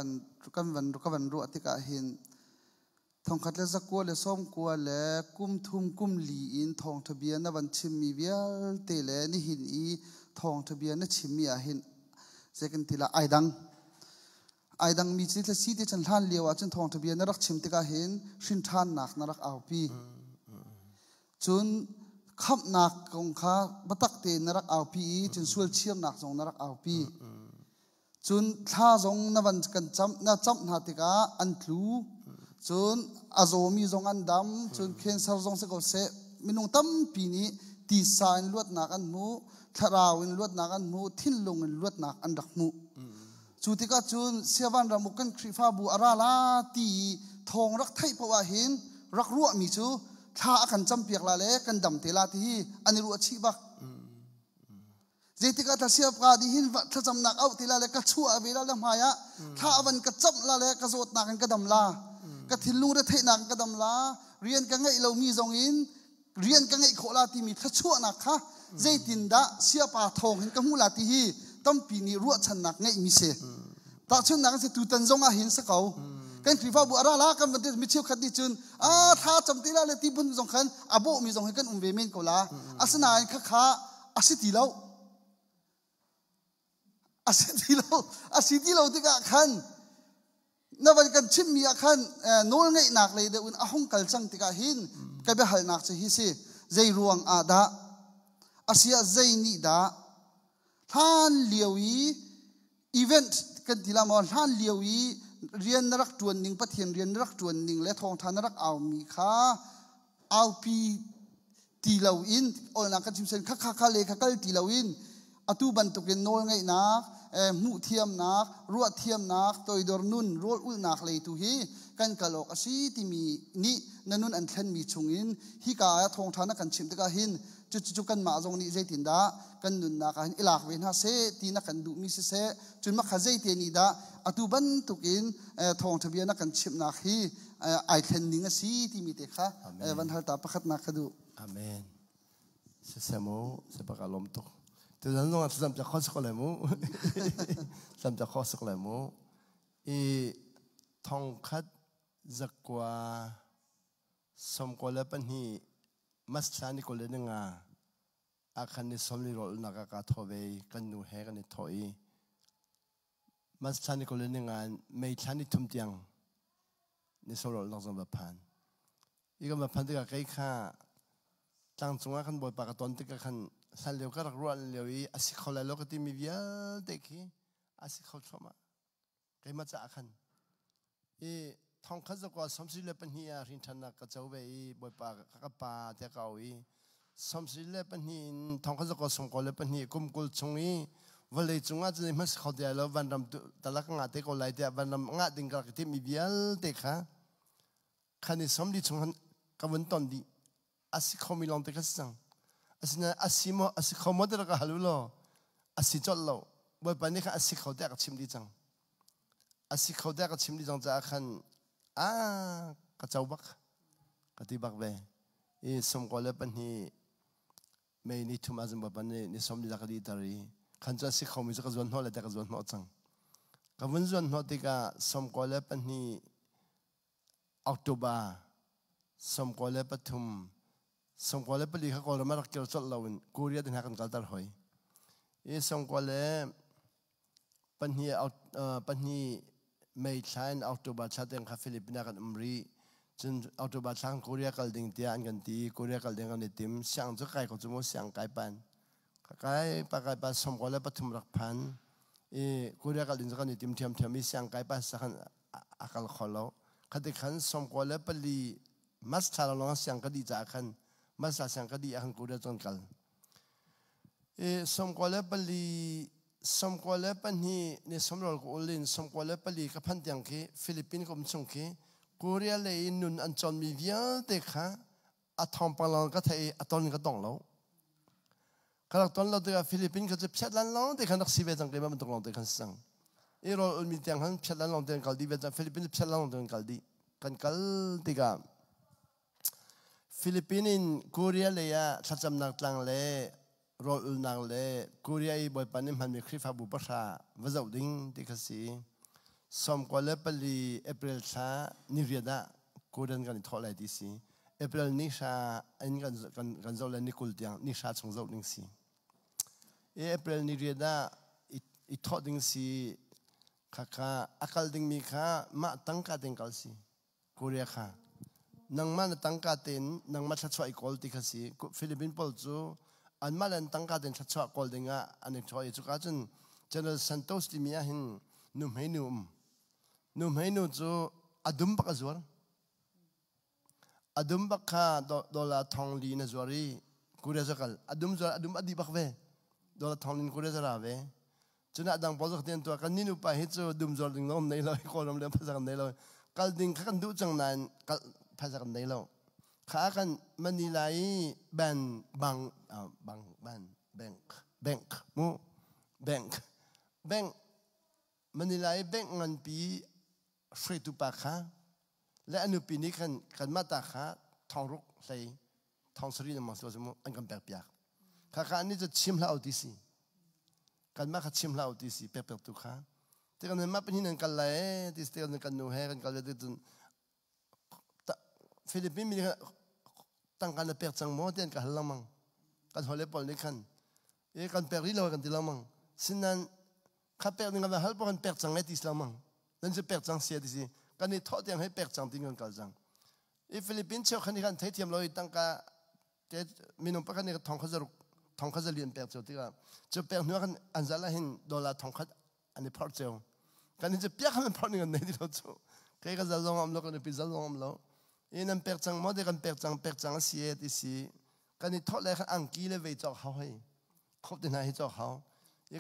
วันรัวติกาหินทองขัดเลสกัวเลส้มกัวเลกุมทุมกุมลีอินทองทะเบียนนักวันชิมมีวิลเตเลนี่หินอีทองทะเบียนนักชิมมีอาหินเซกันทีละไอดังมีจิตละสีที่ฉันท่านเลี้ยวจนทองทะเบียนนักชิมติกาหินชินท่านนักนักเอาปีจนขับนักกงข้าบัตักเตนรักเอาปีจนส่วนเชี่ยมนักจงนรักเอาปีจนท่าจงนวันกันจำนาติกาอันทลูจนอาโซมีจงอันดำจนเคนซาจงสกอเซมินุงตั้มปีนี้ตีสายลวดนักอันมูทาราวินลวดนักอันมูทิ้นลงลวดนักอันดักมูจุติกาจนเสียวันรามุกันคริฟาบูอาราลาตีทองรักไทยพวาหินรักรัวมีจูถ้ากันจำเปียกละเล็กันดำเทลาที่อันนี้รู้ชีบักเจติกาถ้าเสียบกาดีหินถ้าจำนักเอาทีละเล็กก็ชั่วเวลาละมายะถ้าวันก็จำละเล็กก็โจดนักกันก็ดำลาก็ทิ้งลุงได้เทนักก็ดำลาเรียนกันไงเรามีจงอินเรียนกันไงโคลาที่มีถ้าชั่วนักค่ะเจตินดาเสียปาทองเห็นกับมูลาที่ตั้มปีนี้รู้ชันนักไงมีเสแต่ชั่วนักเสตุตันจงอาหินสักเขากันคริฟาบุอาราลากันวันเดียวมิเชียวขัดดิจุนถ้าจำตีละเลยที่บุญสงขันอาโบมีสงขันกันเวเมนก็ละอาสนายข้าอาศิติเลาที่กะขันนับวันกันชิมมีขันโน้นไงหนักเลยเดี๋ยวอาหงกัลจังที่กะหินก็ไปหายหนักจะฮิสิใจรวงอาดาอาเซียใจนิดาท่านเลียวีอีเวนต์กันที่ละมันท่านเลียวีเรียนรักจวนหนึ่งปะเทียนเรียนรักจวนหนึ่งและทองทานรักเอามีค่าเอาปีตีเหลาอินโอ้นักจิมเซนข้าเลยข้าเลยตีเหลาอินอตุบันตุกินโน้ไงนักมุเทียมนักรัวเทียมนักตัวดอร์นุนรัวอุลนักเลยตุฮีกันกะโลกอาศัยที่มีนี่นันนุนอันเทนมีชงอินฮิกาทองทานกันชิมตะกาหินจุกันมาจงนี่ใจตินดากันนุนนักหินอิลากเวนฮาเซตีนักกันดูมิเซจุนมักฮาใจเตนีดาอตุบันตุกินทองทะเบียนนักกันชิมนักฮีไอเทนนิ่งสีที่มีเตค่ะวันฮัลตาประคัตนักดูอาเมนเสมอเสปากาลมตุก แต่นั้นลงสามจะข้อสักเลยมูสามจะข้อสักเลยมูทองคัดจักว่าสมกอลปันฮีมัสชานิกอลนึงอาคันนิสมลิโรลนักกาทเวกันนูเฮกันนิทอยมัสชานิกอลนึงไม่ชานิทุมเตียงนิสมโรลนักสมบัติพันอีกมาพันที่กับใครข้าจังจงอาคันบอยปากตอนที่กับคันสันเลียวก็รักรัวเลียวอาศิเขาเลยโลกที่มีวิญญาณเด็กที่อาศิเขาชอบมาใครมาจากคันทองคัดก็สมศิลป์เฮียรินทันนักเจ้าเวบอยปากกับป่าเจ้าเก่าสมศิลป์เฮียทองคัดก็สมกอลเป็นเฮียกุมกุลชงวันเลยจงอาจะไม่สเขาเดียวแล้ววันรำตะลักงาเตก็ไล่เดียวันรำงาดิ่งกระที่มีวิญญาณเด็กค่ะคันนี้สมดีชงกับวันตอนดีอาศิเขามีลองเด็กสั่งอาศิเขาหมดแล้วก็ฮัลโหลอาศิจอดเราบอยปานนี้ค่ะอาศิเขาเด็กชิมดีจังอาศิเขาเด็กชิมดีจังจะคันกระเจ้าบักกติบักเวสมกอลปันฮีไม่นิทุมาจนบปันนี้นิสมดีจักดีตารีขันจะสิเขามีจักรจวนหัวเลยจักรจวนหัวจังกับวันจวนหัวที่กาสมกอลปันฮีออกตุบาสมกอลปฐุมสมกอลปลีเขากอลมารักเกี่ยวกับเราวินกูเรียนหากันกัลตาหอยสมกอลปันฮีปันฮีไม่ใช่อัตโตบาชาติงคาฟิลิปปินากันรีจนอัตโตบาชาติกูเรียกกันดิ่งเตียนกันตีกูเรียกกันดิ่งกันติมเสียงจะไกลก็จะมั่วเสียงไกลปันไกลปากไกลปันสมกอลปฐุมรักพันกูเรียกกันดิ่งกันติมเทียมมีเสียงไกลปันสักอาการขอเราขัดขันสมกอลปลีมัสชาลลองเสียงก็ดีจากขันมัสเสียงก็ดีอาขันกูเรียกจนกันสมกอลปลีสมกอลปันฮีในสมรภูมิลินสมกอลปลีกับพันธุ์ยังคีฟิลิปปินส์ก็มีชงคีกูเรียเลยนุนอันจอนมีเวียเด็กฮะอัฐองปังลองก็ไทยอัฐองก็ต้องเราขณะตอนเราเด็กฟิลิปปินส์ก็จะพิจารณาเด็กนักสิเวจังเกมมันต้องลองเด็กกันสังเรามีเตียงหันพิจารณาลองเด็กกันดีเวจังฟิลิปปินส์พิจารณาลองเด็กกันดีกันกัลติกาฟิลิปปินส์กูเรียเลยอะชัดจำนักตังเลยรออุลนังเล่กูเรียบอยปานิมันมีคริฟาบุปผาว่าจะดิ้งที่กษีสมกอลปลีเอพริลชานิเรียดากูเดินกันทอลายดีสิเอพริลนิชาอันกันจะเล่นนิคุลเตียงนิชาชงจะดิ้งสิเอพริลนิเรียดาอีทอดิ้งสิข้าข้าอักลดิ้งมีข้ามาตั้งกาดิ้งกัลสิกูเรียข้านังมันตั้งกาเต็นนังมาชัดช่วยกอลที่กษีฟิลิปปินส์พอลจูอันมาเล่นตั้งการเดินชัดชัดกอลเด้งอ่ะอันนี้ช่วยจุกาจนเจเนอเรลซันโตสที่มีอ่ะหินนุ่มให้นุ่มจูอดุมบักจวรอดุมบักข้าดอลลาร์ทองลีนจวรีกูเรียกสักกันอดุมจวรอดุมอดีบักเวดอลลาร์ทองลีนกูเรียกจะราเวจนอดังพอสักเดือนตัวกันนี่นุ่มไปให้จูดุมจวรดึงน้องในเราให้คนเราเลี้ยงภาษากันในเรากัลดิ่งขันดูจังนั้นกัลภาษากันในเราข้ากันมันนี่ไหลแบนบังแบงค์มูแบงค์มันนี่ไหลแบงค์เงินปีฟรีตุปากข้าและอนุปีนี้กันมาตาข้าทองรุกใส่ทองสรีนมังสวิรัติอันกันแปลกข้าอันนี้จะชิมเหล้าดีสิกันมาขัดชิมเหล้าดีสิแปลกตุข้าแต่กันมาเป็นที่นั่นกันเลยที่สเตกันกันนูเฮกันกันเลยที่จนฟิลิปปินส์มีตั้งการเปิดจังหวะเดียนกันละมังกันหัวเล็บบอลนี่กันกันเปิดรีโลกันที่ละมังสินั้นข้าเปิดนี่กันฮัลบอลเปิดจังไงที่ละมังนั่นจะเปิดจังเสียที่สิกันนี่ทอดยังให้เปิดจังที่กันกันจังฟิลิปปินส์เชื่อคันนี้กันไทยเทียมเราตั้งการมีนุ่มปะกันนี่ทองเขาจะเรียนเปิดเจ้าที่กันจะเปิดเนื้อกันอันจะละเห็นดอลลาร์ทองเขาอันนี้พอร์ตเจ้ากันนี่จะเปียกมันพอร์ตนี่กันในที่เราเจ้าใครก็จะลงอมโลกันนี่พิจารณาอมโลนั่นเปิดจังโมเดลกันเปิดจังเสียที่สิกันนี่ทอดเลยกันอังกีเลยไปจ่อเขาให้ครบเดินให้จ่อเขา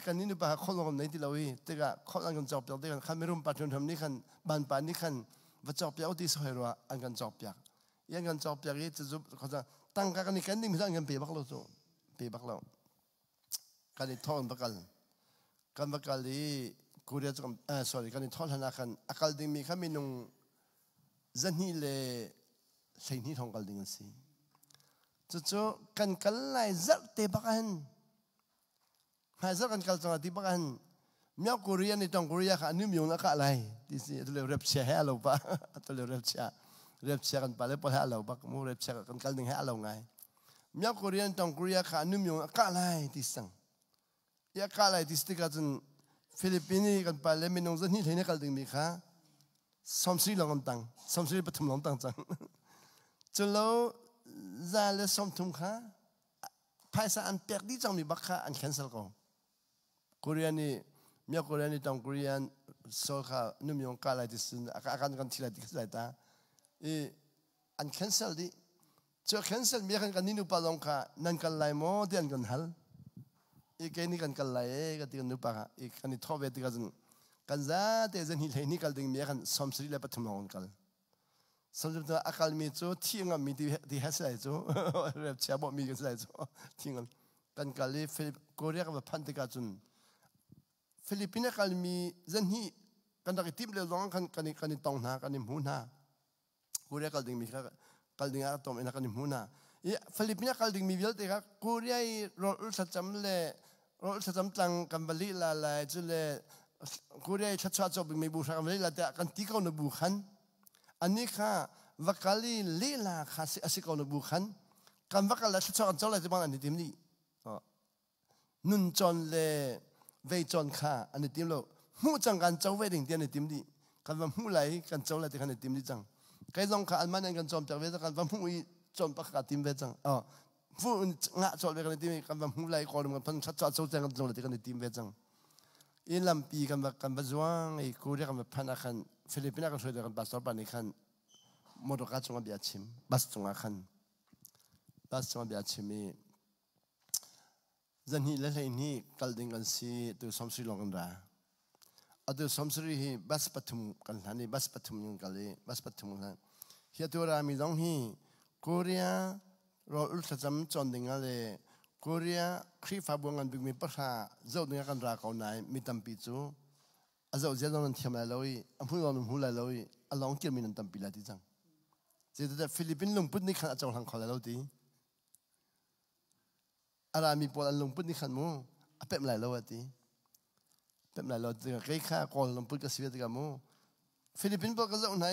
กันนี่นึกว่าคนลงในที่เราแต่ก็คนอันกันจ่อเปียกเดียวกันข้าไม่รู้ปัจจุบันนี้กันบานปานนี้กันว่าจ่อเปียกที่สวยรัวอันกันจ่อเปียกยังกันจ่อเปียกจะจุดเขาจะตั้งกันนี่กันนี่ไม่ต้องกันเปียกเราจู่เปียกเรากันนี่ทอดบักกันนี่กูเรียกกันsorryกันนี่ทอดธนาคารอักลดิ่งมีข้ามีนุ่งจันนี่เลยใช่นี่ทองกัลดิ่งสิจู่กันไล่จัดเตะบักกัน หายสักกันกัลจังที่บ้านเมียกุเรียนในตองกุเรียค่ะนุ่มยงนักอะไรที่สิตัวเรียบเชียให้เราปะตัวเรียบเชียกันไปเลยพอให้เราปะมูเรียบเชียกันกัลดึงให้เราไงเมียกุเรียนตองกุเรียค่ะนุ่มยงนักอะไรที่สั่งยากอะไรที่สติกันฟิลิปปินีกันไปเลยไม่น้องจะนี่ที่นี่กัลดึงมีค่ะสมศรีลองตังสมศรีปฐมลองตังจังจะแล้วจะเลยสมทุมค่ะภายสารอันเปียกดีจังมีบักค่ะอันแคนเซิลก็กุเรียนนี่เมียกุเรียนนี่ตองกุเรียนโซค่ะนุ่มยงกาอะไรที่สุดอาการกันที่ไรที่สุดตาอันแคนเซิลดิจะแคนเซิลมีกันนี่นุปลงค่ะนั่นกันไล่โมเดียนกันฮัลอีกนี่กันไล่กันที่นุปะอีกนี่ท้อเวทีกันซาเตจันหิเลนี่กันดึงมีกันสมศรีเลปฐมลงกันสมศรีตัวอาการมีโจที่งามีที่เฮสไลโจเรียบเชียบอกมีกันไลโจที่กันกันเลยฟิลิปโคเรียกับพันธิกาจุนฟิลิปปินส์กันมีจันหิกันตะกี้ทีมเรือร้องกันตองนากันหูนาโคเรียกันดึงมีกันดึงอาตอมเองกันหูนาฟิลิปปินส์กันดึงมีเวลเตะโคเรียรออุลสัจำเลยรออุลสัจำตังกันบลีลาลายจุเลยกูได้ชัดชัดจบมีบุษกันเลยละแต่กันที่เขาหนบุขันอันนี้ค่ะวักลีเลี้ยละค่ะสิเขาหนบุขันกันวักละชัดชัดกันเจ้าเลยจะบ้านอันนี้ทีมนี้นุนจอนเลยเวจอนค่ะอันนี้ทีมเราหูจังกันเจ้าเวดิ่งเดียนในทีมนี้กันว่าหูไหลกันเจ้าเลยที่กันในทีมนี้จังใครต้องค่ะอันมันกันจอมจากเวจังกันว่าหูจอนประกาศทีมเวจังผู้งะจอดเวกันในทีมกันว่าหูไหลก่อนมันพันชัดชัดเจ้าจังกันเจ้าเลยที่กันในทีมเวจังอินลำปีกันแบบจวงไอ้กูเรียกกันแบบพันอาคันฟิลิปปินส์กันช่วยกันบัสตอร์ปานิคันมอดกัดจงอาบิอาชิมบัสจงอาคันบัสจงอาบิอาชิมีจันฮีเล่นนี่กัลดิงกันซีตัวสมศรีลงกันได้ตัวสมศรีฮีบัสปฐุมกันทันนี่บัสปฐุมยังกันเลยบัสปฐุมกันเฮียตัวรามีลงฮีกูเรียรออุลตจำจนดิ่งอะไรกูเรียครีฟ้าบวงกันบิมีปัญหาเจ้าเนี่ยกันรักเอาไหนมีตั้มปีจูเจ้าเจ้าต้องทำอะไรเลยอันพูดว่ามันพูดอะไรเลยอันลองเกี่ยวมีตั้มปีละที่จังเจ้าแต่ฟิลิปปินส์ลงปุ่นนี่ขันเจ้าทางเขาแล้วดีอะไรมีปอลลงปุ่นนี่ขันมูเป็ดอะไรแล้วดีเป็ดอะไรแล้วที่ใครข้ากอลลงปุ่นก็เสียดีกันมูฟิลิปปินส์บอกกันเจ้าไหน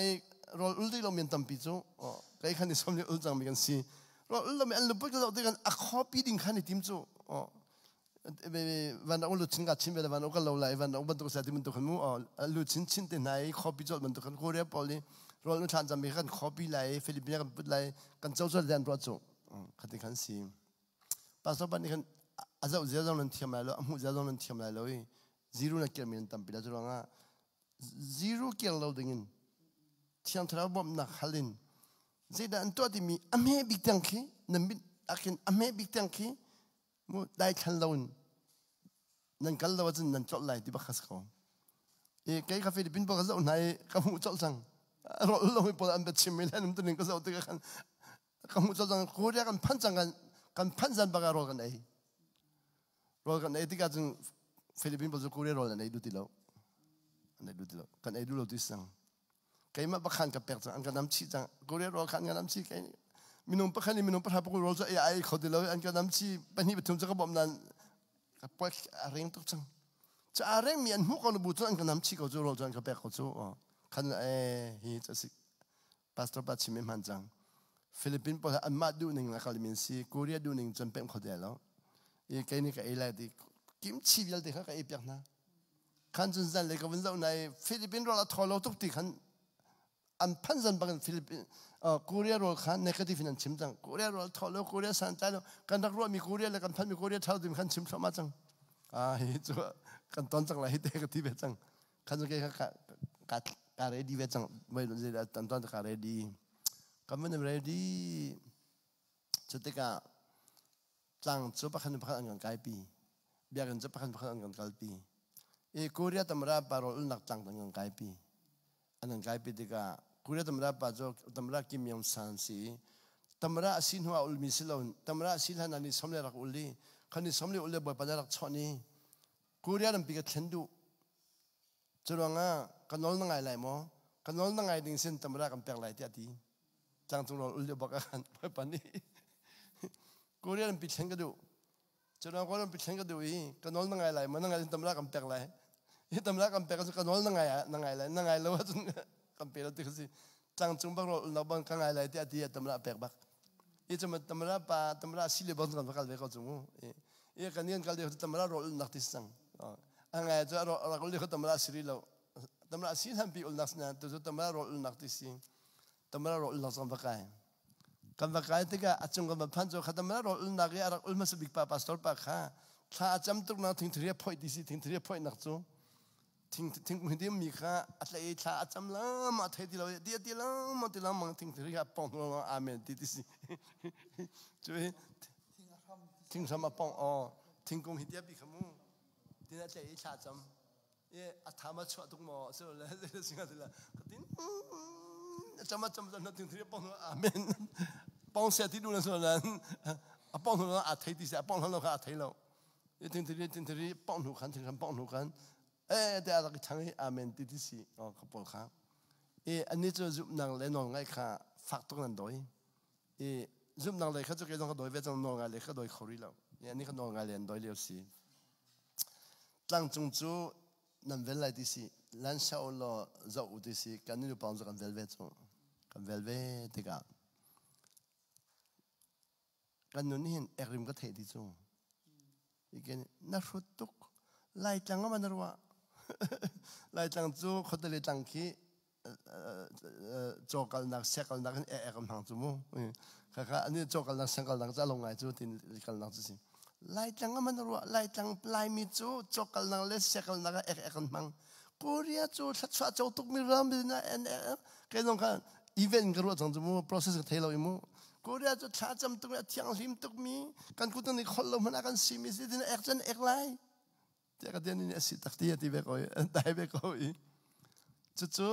รออุลที่เรามีตั้มปีจูใครขันที่สมเด็จอุลจังมีกันสิเราไม่อันลุบก็เราด้วยกันอักขอปีดิ่งขันในทีมจู่วันนั้นเราชิงกับชิมไปแล้ววันนั้นก็เราไล่วันนั้นบันทึกเสร็จมันตุกันมู่ลุชินเต็นไหนขอปีจอดบันทึกกันโคเรียพอลีเราเราชันจำมีกันขอปีไล่ฟิลิปปินส์กันพูดไล่กันเจ้าเรียนรู้จู่ขัดขันสิปัสสาวะนี่กันอาจจะเจ้าเราเทียมอะไรแล้วมุ่งเจ้าเราเทียมอะไรเลย0นักเกี่ยวมีตั้มปีแล้วจู่ว่า0เกี่ยวเราดิ่งเทียมทราบบ่มนักฮัลินZeda antua di mi ame bigtangki nambit akin ame bigtangki mu dai khanlaun nan kallawazin nan chollai di bakhas ko kai ka Philippine ba ka nai ka mu chol sang lo mi pol ambet chimilan um tunin ka sa utika kan ka mu chol sang korea kan phanchang kan phanjan ba ka rol kan ai tika jung Philippine ba korea rol kan ai du tilo kan ai du lo tisang kaya mapakhan ka pekta ang kanam chi jang korea ro khan kanam chi kay minum pakhan minum pa hapo ro sa ai khodilo ang kanam chi pani betum sa bom nan ka pek areng tok chang cha areng mian hu ko bu ang kanam chi ko zo ro jang ka pek ko zo khan hi cha si pastor pa chi mem han jang philippine pa amma du ning na kalimin si korea du ning jon pem khodelo e kay ni ka ila di kimchi vial de ka e pek na khan jun zan le ka wen zo nai philippine ro la tholo tok ti khanอันพันสันบังฟิลิปปินส์กูเรียโรขันในคดีฟินันชิมจังกูเรียโรทอลกูเรียสันใจแล้วกันรักรู้มีกูเรียแล้วกันพันมีกูเรียเท่าดิมขันชิมสมาจังเฮ้ยจัวกันตอนจังไรเด็กที่เวจังขันจะแค่การเรดีเวจังไม่รู้จะตอนการเรดีก็ไม่ได้เรดีจุดที่ก็จังจุดพักขันพักขันกันไกลปีเบียกันจุดพักขันพักขันกันไกลปีกูเรียตำราปารอลนักจังตั้งกันไกลปีอันนั้นไกลปีที่ก็กูเรียกตำราป่าโจตำรากิมยองซันซีตำราสินหัวอุลมิสิลอนตำราสินหันนี่สมเลรักอุลีคันนี้สมเลอุลีบ่อยปัญญารักชนี่กูเรียกมันปีกับเชนดูจรวงกันนอลนั่งไงไหลมั้งกันนอลนั่งไงดิ่งเส้นตำรากันแปลงไหลที่อาทิจังจงนอลอุลีบอกกันบ่อยปันนี้กูเรียกมันปีเชนก็ดูจ Chuna ko ron pitchen ka dui kanol na ngai lai man ngai tamra kam pek lai I tamra kam pek so kanol na ngai lo chun kam pe ti si chang chung bak ro na bang ka ngai lai ti ati tamra pek bak I chuma tamra pa tamra sile bon kan bakal be ko chung I kanien kal de tamra ro nak ti sang angai jo ro ra ko le ko tamra sri lo tamra sin han pi ul nas na to tamra ro nak ti si tamra ro nak sang bakai kan bakai ti ka achung kan phan jo khatamra ro nak ya ra ul mas big pa pastor pa kha tha cham tuk na thing thria phoi ti si thing thria phoi nak chu thing mi mi kha atla e tha cham la ma thai ti lo ti la ma ti la ma thing thria pong lo amen ti si chu thing sama pong thing kong hitia bi khamu ti na te e tha cham e athama chu tuk mo so la singa la tin chama na thing thria pong amen pong se ti du na so la a pong lo a thai ti sa pong lo kha thai lo e thing thria pong nu khan thing khan pong nu khan te ala ki changi amen ti ti si kapol kha e ani chu zup nang le no ngai kha fak tok nan doi e zup nang le kha chu ke dong doi ve chang no ngai le kha doi khori lo e ani kha no ngai le doi le si tlang chung chu nan vel lai ti si lan sha o lo zo u ti si kan ni pang zo kan vel ve chu kan vel ve ti ka kan nu ni hin erim ka the ti chu igen na shut tuk lai chang ma na ro lai chang chu khotale chang ki chokal nak sekal nak ekam hang chu mu kha ani chokal nak sekal nak cha lo ngai chu tin likal nak chu si lai chang ma na ro lai chang lai mi chu chokal nak le sekal nak ekam hang korea chu thachwa chu tuk mi ram na ke nong kha event garo chang chu mu process ka thelo mu korea chu cha cham tuk thiang lim tuk mi kan ku tang ni khol lo man kan si mi si din ek jan ek lai Teka dia ni asyik tak dia tiba kau, dah tiba kau ini. Cucu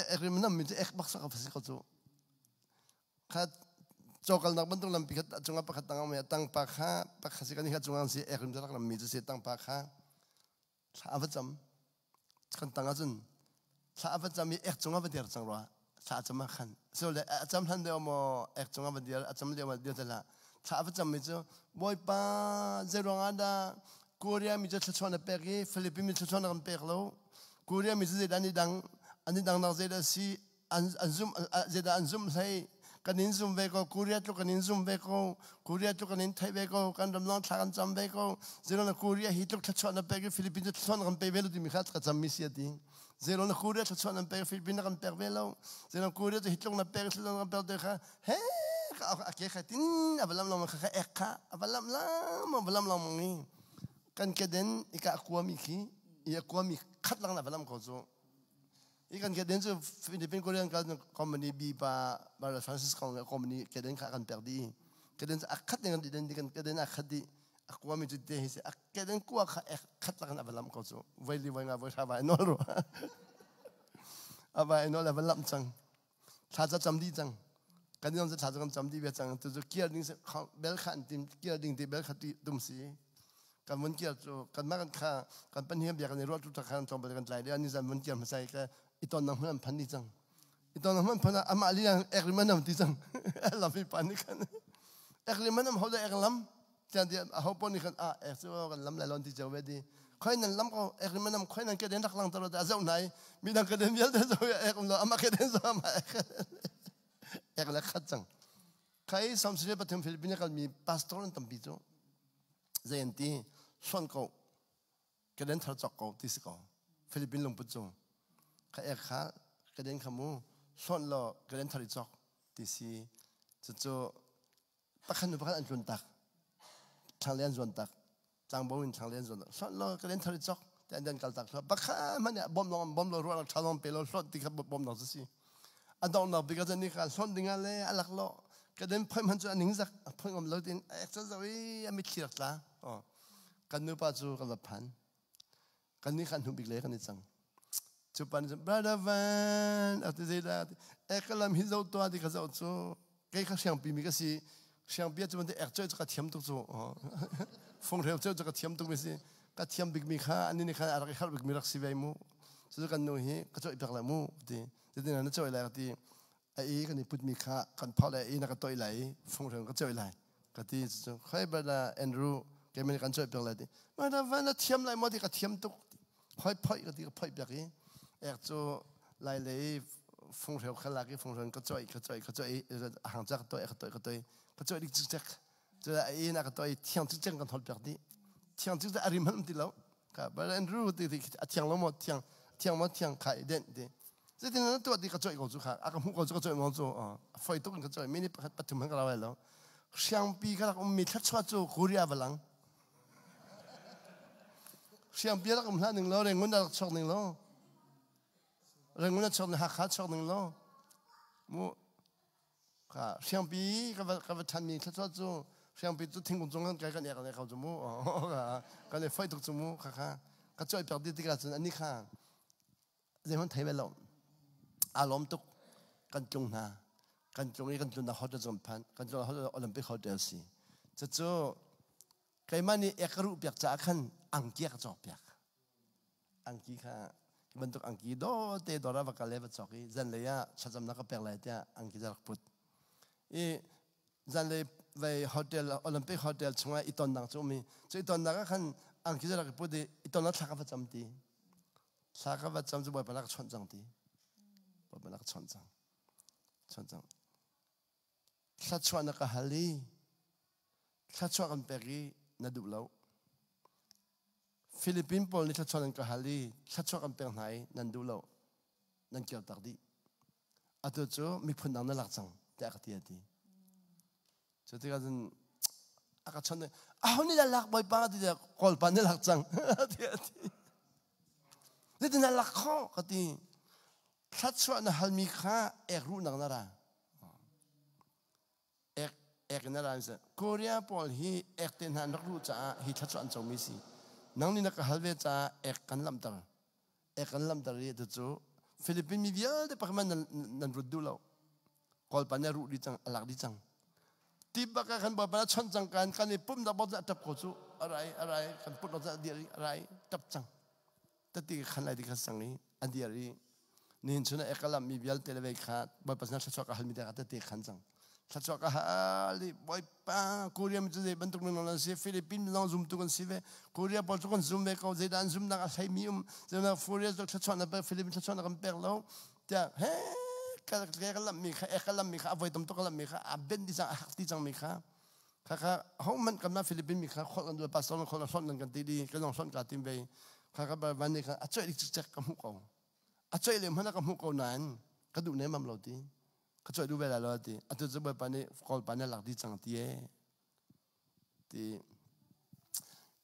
ekrimnam itu baksa apa sih kau tu? Kat cokal nak bentuk lampi kat cunga pakai tangan me tang pakha sih kan ikat cunga si ekrim jarak lampi itu si tang pakha. Apa jam? Kan tangan jun. Apa jam ini cunga berdiar cangwa. Jam makan. So jam hande omo cunga berdiar jam dia telah. Apa jam itu? Boy pa zero ada. Korea mi je chona pegi Philippines mi chona kan peglo Korea mi je ani dang nak zeda si anzum sai kanin zum veko Korea tu kanin zum veko Korea tu kanin thai veko kan ram long thakan cham veko zero na Korea hitlok chona pegi Philippines chona kan pevelo di mi khat ka cham misiati zero na Korea chona pegi Philippines kan pevelo zero na Korea tu hitlok na pegi chona kan pevelo kha he ka khatin abalam lam kha ekha abalam lam ngi kan keden ika akwa miki ia akwa mi khat lang na balam ko zo ikan keden zo Philippine Korean kan company bi pa Francis kan company keden kan perdi keden akat dengan diden keden akhadi akwa mi jite hise keden ku khat lang na balam ko zo wali wanga bo sabai no ro aba ino la balam chang chaja chamdi chang kan yong chaja chamdi be chang to zo kia ding bel khan tim kia ding de bel khati tum si kan mun kia tu kan makan kha kan penhiam biar kan ro tu ta kan tom kan lai dia ni zan mun kia masai ka iton nang man pan ni chang iton nang man pan ama ali yang ekrimanam ti chang lam mi pan ni kan ekrimanam hoda eklam jan dia hopon ni kan so kan lam la lon ti jaw di khoi nan lam ko ekrimanam khoi nan ke den dak lang taro da zau nai mi dan ke den bial da zo ekum la ama ke den zo ama ekla khat chang kai samsre pathum Philippines kal mi pastor tam pi jo zainti son ko keden thar chok ko tis ko Philippines lung pucho kha ekha keden khamu son lo keden thar chok tisi chu pakhan an jun tak changlen jun tak changbawin changlen jun son lo keden thar chok dan kal tak pakha man bom lo ro chalom pelo slot ti kha bom no si adong no because ni kha son dingale alak lo keden phoi man chu aning zak phoi ngom lo tin extra zawi amit khirk la kan nu pa chu kan phan kan ni khan hu big le kan ni chang chu pan brother van at the that ekalam hizo to adi ka zo chu ke kha siang pi mi ka si siang pi chu de ek choi ka thiam tu chu phong reu chu ka thiam tu mi si ka thiam big mi kha ani ni kha ar khal big mi rak si vai mu chu kan nu hi ka choi pek la mu ti de na choi la ti ai kan ni put mi kha kan phau la i na ka toi lai phong reu ka choi lai ka ti chu khoi ba da Andrew มันกันช่วยเปล่าดิมันวันเทียมไรมาที่ก็เทียมตุกพ่อยก็ที่ก็พ่อยแบบนี้จู่ไล่เลยฟงเรียวขลักฟงเรียวก็จ่อยห่างจากตัวก็จ่อยดิจิจักจะไอ้นักตัวเที่ยงจิจังกันทอดแบบนี้เที่ยงจิจักอาริมันติแล้วครับบางอันรู้ที่เที่ยงแล้วหมดเที่ยงมาเที่ยงขายเด่นดิจะที่นั้นตัวที่ก็จ่อยก็จู่ค่ะอาการหูก็จ่อยมองจู่ไฟตุกก็จ่อยไม่นี่ปัจจุบันก็เราแล้วเชียงปีก็เรามีทัศน์จู่คุริยาบลังเชียงปีเราก็มาหนึ่งแล้วเรื่องเงินเราชอบหนึ่งแล้วเรื่องเงินเราชอบหนึ่งหักขาชอบหนึ่งแล้วมูค่ะเชียงปีก็ทันมีทัศน์จู่เชียงปีจู่ทิ้งกุญแจกันกันเนี่ยกันเขาจู่มูกันเลยไฟตุกจู่มูค่ะก็จ่อยแบบนี้ที่กันอันนี้ค่ะเรื่องมันไทยไปแล้วอารมณ์ตุกกันจงหน้ากันจงนี้กันจงหน้าเขาจะจมพันกันจงเขาจะโอลิมปิกเขาเดือดสิจะจู่ใครมันนี่เอกรูปอยากจะขันอังกีก็จบอยากอังกีค่ะบรรทุกอังกีโดเตดอราบักเลวจอกอีจันเลยอะชัดจำนักก็เปล่าเลยอะอังกีจะรักพุทธอีจันเลยไปโฮเทลโอลิมปิกโฮเทลช่วงอีตอนนักจู่มีจู่อีตอนนักก็ขันอังกีจะรักพุทธอีตอนนักชักกับจำตีชักกับจำจู่บ่อยเป็นนักชนจังตีบ่อยเป็นนักชนจังชัดชวนนักฮัลลีชัดชวนกันเปรีนัดดูแล้วฟิลิปปินส์พอลนี่ชัดชวนกันฮัลลีชัดชวนกันเปรีไหนนัดดูแล้วนั่นเกี่ยวตักดีอัตโตมีผลดังนั่นหลักจังแต่อากาศดีจะที่กันอากาศชนเนี่ยนี่จะหลักบ่อยป้าที่จะกอลปันนี่หลักจังนี่จะหลักข้อก็ที่ชัดชวนฮัลมีค่ารู้นักนาราเอกนั่นแหละสิเกาหลีพอลฮีเอกเต็นหันรักรู้จ้าฮีชัดชวนจงมีสินังนี่นักฮัลเวจ้าเอกกันลำตาเรียดจู่ฟิลิปปินส์มีเยอะแต่ปัจจุบันนั่นรู้ดูแล้วกอลปันเนี่ยรู้ดีจังหลักดีจังที่บักกันบอกว่าชนจังกันนี่ปุ่มดับบอลจะจับโคจูอะไรกันปุ่มเราจะเดียร์อะไรจับจังแต่ที่ขันอะไรที่ขันสังนี้อันเดียร์นี่ชนเอกลัมมีเยอะแต่ละเวกขาดบอกภาษาชัดชวนกับฮัลมีแต่แต่ที่ขันจังชัดชวนกับฮัลบ่อยป้าเกาหลีมันจะบรรทุกนั่นสิฟิลิปปินส์นั่งซูมตุกันสิเวเกาหลีพอทุกคนซูมเวเขาจะดันซูมนักใช้มีจะนักฟูเรียสชัดชวนนักฟิลิปปินส์ชัดชวนนักเปร์แล้วจะเฮ้กันเอกลัมมีค่ะเอกลัมมีค่ะอวัยตมตุกลัมมีค่ะอับเบนดิจังหักดิจังมีค่ะค่ะเขามันกำลังฟิลิปปินส์มีค่ะคนกันด้วยภาษาคนละชนกันดีๆก็ต้องชนกันทีมเวค่ะแบบวันนี้ค่ะอาจจะอีกจะกำหุกเอาอาจจะเลี้ยงมันกำหุกเอานั้นก็ดูเนี่ยมันเราดีก็ช่วยดูเวลาเราดีอาจจะแบบนี้กอลปันเนี่ยหลักดีจังที่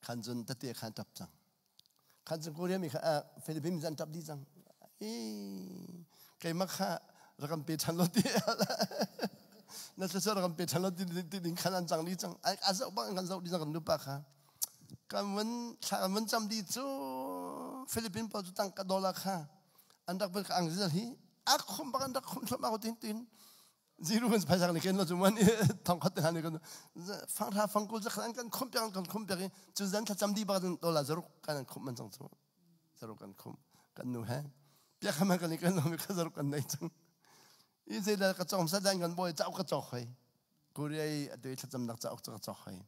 ขันจนตัดที่ขันจับจังขันจนกูเรียนมีค่ะฟิลิปปินส์มีจับดีจังใครมาค่ะเรากำเป็นชันรถดีนั่นจะเรากำเป็นชันรถดีดิ้งขันจังดีจังอาจจะบ้างกันจะดีจังกันดูปะค่ะกันมันจำดีจู่ฟิลิปปินส์พอจะตั้งกัน$ค่ะอันดับเป็นอังกฤษที่aku bahkan tak sama aku tintin zero kan pasang ni kan lo cuma ni tangkat ni kan fang kul zakran kan kompiang cuzan tak jamdi bahkan $1 zaruk kan kom man tu zaruk kan nu ha pia kama kan kan lo mi kan zaruk kan nai chang i zai da ka chom sa dan kan boy chau ka chok hai korea adoi tak jam nak chau ka chok hai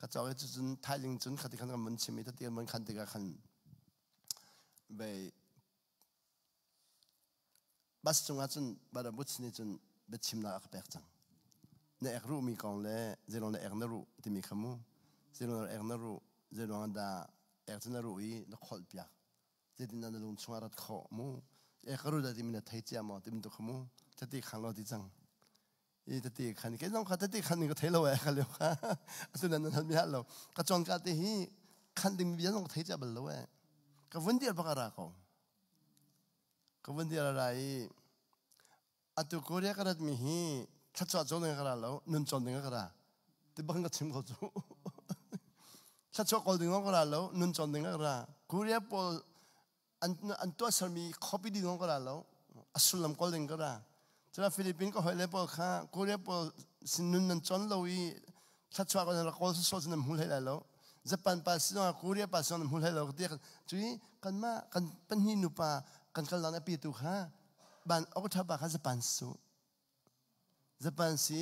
ka chok chun thailing chun khati kan man chimi ta ti man khan ti ka khan bai bas chunga chun bara buchni chun bechimna ak pekchang ne ekru mi kong le zero le ernaru ti mi khamu zero ernaru zero anda ernaru I na khol pya zedin na lung chunga rat kho mu ekru da ti mi na thai cha mo ti mi to khamu tati khanglo ti chang I tati khan ke long kha tati khan ni ko thailo wa kha le kha asu na na mi ha lo ka chong ka ti hi khan ding bi long thai cha bal lo wa ka vun dir ba ka ra ko 그분 디라라이 아또 코리아 가rat 미히 차차 조는 가라로 눈 쫀는 가라 대방가 침거죠 차차 골딩 가라로 눈 쫀는 가라 코리아 볼 안또 설미 커피디 는 가라로 아술람 골딩 가라 제가 필리핀 거 할래 볼카 코리아 볼 신눈는 쫀로이 차차가 나라 골스 소스는 물해라로 자판 파스노 코리아 파스노 물해라로 그때 주의 간마 간 빤히누파กันกันแล้วนะปีตุค่ะบ้านออกทับบ้านจะปันสูจะปันสี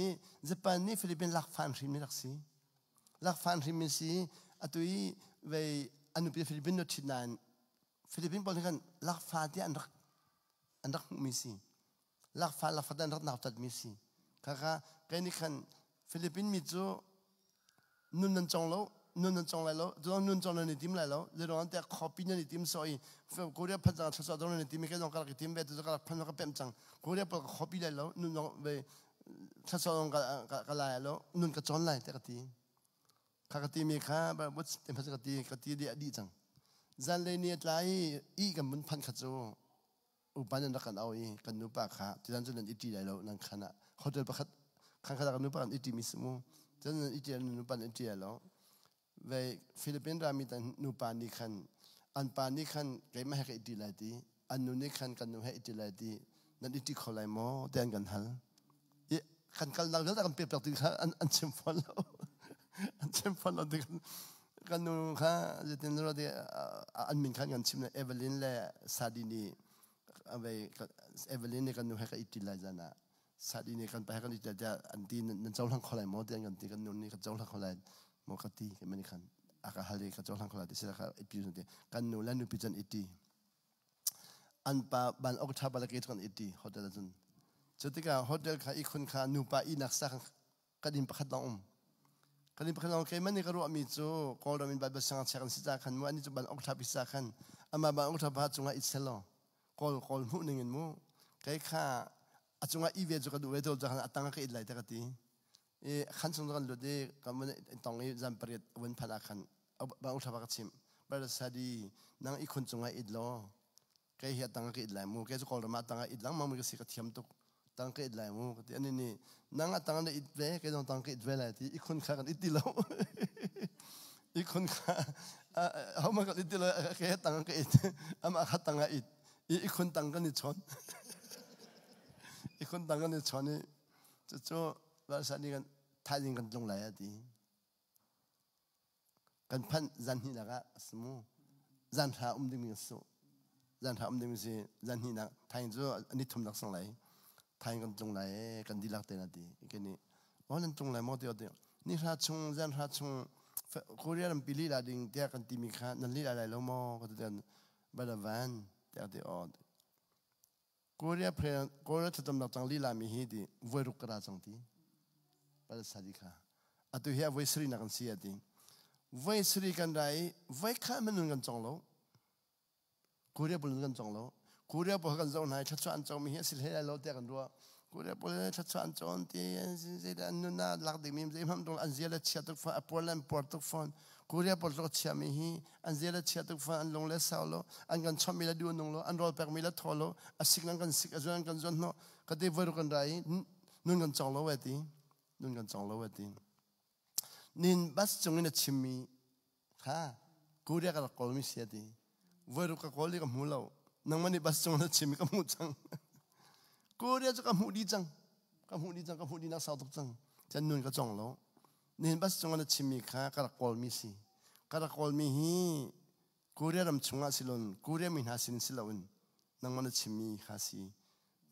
จะปันนี่ฟิลิปปินส์ลักฟันริมนี่ลักสีลักฟันริมสี ตุยเวอนุปีฟิลิปปินส์นทินานฟิลิปปินส์บอกกันลักฟ้าที่อันรักมิสิลักฟ้าดันรักหนาวตัดมิสิค่ะแค่นี้คันฟิลิปปินส์มีจูนุ่นนั่นจงแล้วตัวนุ่นจงแล้วในทีมแล้วเรื่องนั้นแต่ขอปีนในทีมสอยกูเรียกพันจังทศวรรษในทีมไม่แค่ต้องการทีมเวทต้องการพันก็เป็นจังกูเรียกพอขอปีแล้วนุ่นน้องเวทศวรรษก็ลายแล้วนุ่นก็จนลายแต่กตีข้ากตีมีข้าแบบวัดเต็มพันกตีดีจังจันเลยเนี่ยลายอีกับมันพันขจรอุปนิสัยกันเอาอีกันนุปะข้าที่นั่นจนนั้นอิติได้แล้วนั่งขณะเขาเดินประคัดข้างขณะกันนุปะกันอิติมิสมุจนนั้นอิตินุปะอิติแล้วเวฟิลิปปินส์รามีแต่นุปานิคันอันปานิคันเกี่ยไม่ให้อิติเลยดีอันนุนิคันกันนุให้อิติเลยดีนั่นอิติขอไลโมเดินกันฮัลขันกันเราแล้วกันเปรียบจากที่ข้าอันเชื่อมฟันเราที่กันนูข้าจะเป็นเราที่อันมินขันกันชิมเนี่ยเอเวลินและซาดินีเอาไปเอเวลินเนี่ยกันนูให้กับอิติเลยจ้ะนะซาดินีกันไปให้กันอิติเลยอันที่นั่นเจ้าหลังขอไลโมเดินกันที่กันนูนี่กันเจ้าหลังขอไลโมกติกันไม่ได้ขันอากาศฮาลีกันเจ้าหลังขอไลที่เสียข้าอิตินั่นที่กันนูและนูพิจันอิติอันปะบันออกทับบาลกิจกันอิติโฮเทลจุนจุดที่ก็โฮเทลข้าอีกคนข้านูปาอีนักสักกันดินประคัดลองกันดินประคัดลองเคยมันนี่ก็รู้ว่ามีจูก็เรามีบัตรประชาชนสิจ้าขันมั่วนี่จูบันออกทับพิษาขันอามาบันออกทับพัดจงอาอิสระก็มุ่งหนึ่งเงินมู่เคยข้าจงอาอีเวจูก็ดูเวทูจะขันอัตังก็อิดไหลแต่ก็ตีขันสงกันลุดีก็มันตรงนี้จำเปรียบวันพนักขันบันออกทับก็ชิมบัดสาดีนั่งอีกคนจงอาอิดล้อเคยเห็นตังก็อิดไหลมู่เคยจูก็เรามาตังก็อิดหลังมันมีก็สิกระเทียมตุกตั้งเกิดอะไรมู่ก็ที่อันนี้นั่งตั้งในอิดเวก็ต้องตั้งเกิดเวลาที่อีกคนข้ากันอิดตีเราอีกคนข้าเขามากันอิดตีเราแค่ตั้งเกิดอามาขัดตั้งอิดอีกคนตั้งกันในช้อนอีกคนตั้งกันในช้อนนี่จะโจ้ว่าสันนิกันท้ายยิงกันตรงไหนอ่ะทีกันพันจันทีนักอ่ะสมูจันทราดิมิสุจันทราดิมิสุจันทีนักท้ายยิงโจ้อันนี้ทุ่มนักสังไหลทายกันตรงไหนกันดีลักเตนัดดีแค่นี้วันนั้นตรงไหนมอเดียวเดียวนี่ราชงจันราชงโคเรียนปีลีลาดิ่งเดียกันตีมีค่านั่นลีอะไรแล้วมอก็จะเดินบาดวันเดียวเดียวโคเรียจะทำนักจังลีลามีฮีดีวัยรุกกระจังทีบาดสาดิค่ะอัตุเฮียวัยสรีนักกันเสียดีวัยสรีกันไรวัยข้ามันนุ่งกันจังโลโคเรียบุญกันจังโลกูเรียกพวกกันจงไหนชัดชวนจงมีเหตุสิเหตุอะไรเราเตะกันด้วยกูเรียกพวกชัดชวนจงที่อันนู้นน่ะหลักเด็กมีมันมันตรงอันเสียละเชียตุกฟันอัปโปลันปอร์ตุกฟันกูเรียกพวกเราเชียมีฮีอันเสียละเชียตุกฟันอันลงเลสเอาโลอันกันชอบมีละดูนงโลอันรอลแปกมีละทอโลอันสิกนั่งกันสิกอันจวนกันจวนโนก็ที่วัยรุ่นกันไรนุ่นกันจงโลเวทีนุ่นกันจงโลเวทีนินบัสจงนี่ชิมีค่ะกูเรียกกันกอลมิเสียทีวัยรุ่นกันกอลลี่กับมูโลนั่งมันนี่บัสจงนั่นชิมิกับมูจังกูเรียกกับมูดีจังกับมูดีนักสาวตุกจังจะนุ่นกับจงแล้วนี่บัสจงนั่นชิมิค่ะกับกอลมิสิกับกอลมิฮีกูเรียกรำชงอาศิลนกูเรียกมินหาสินสิลาวินนั่งมันชิมิหาสิ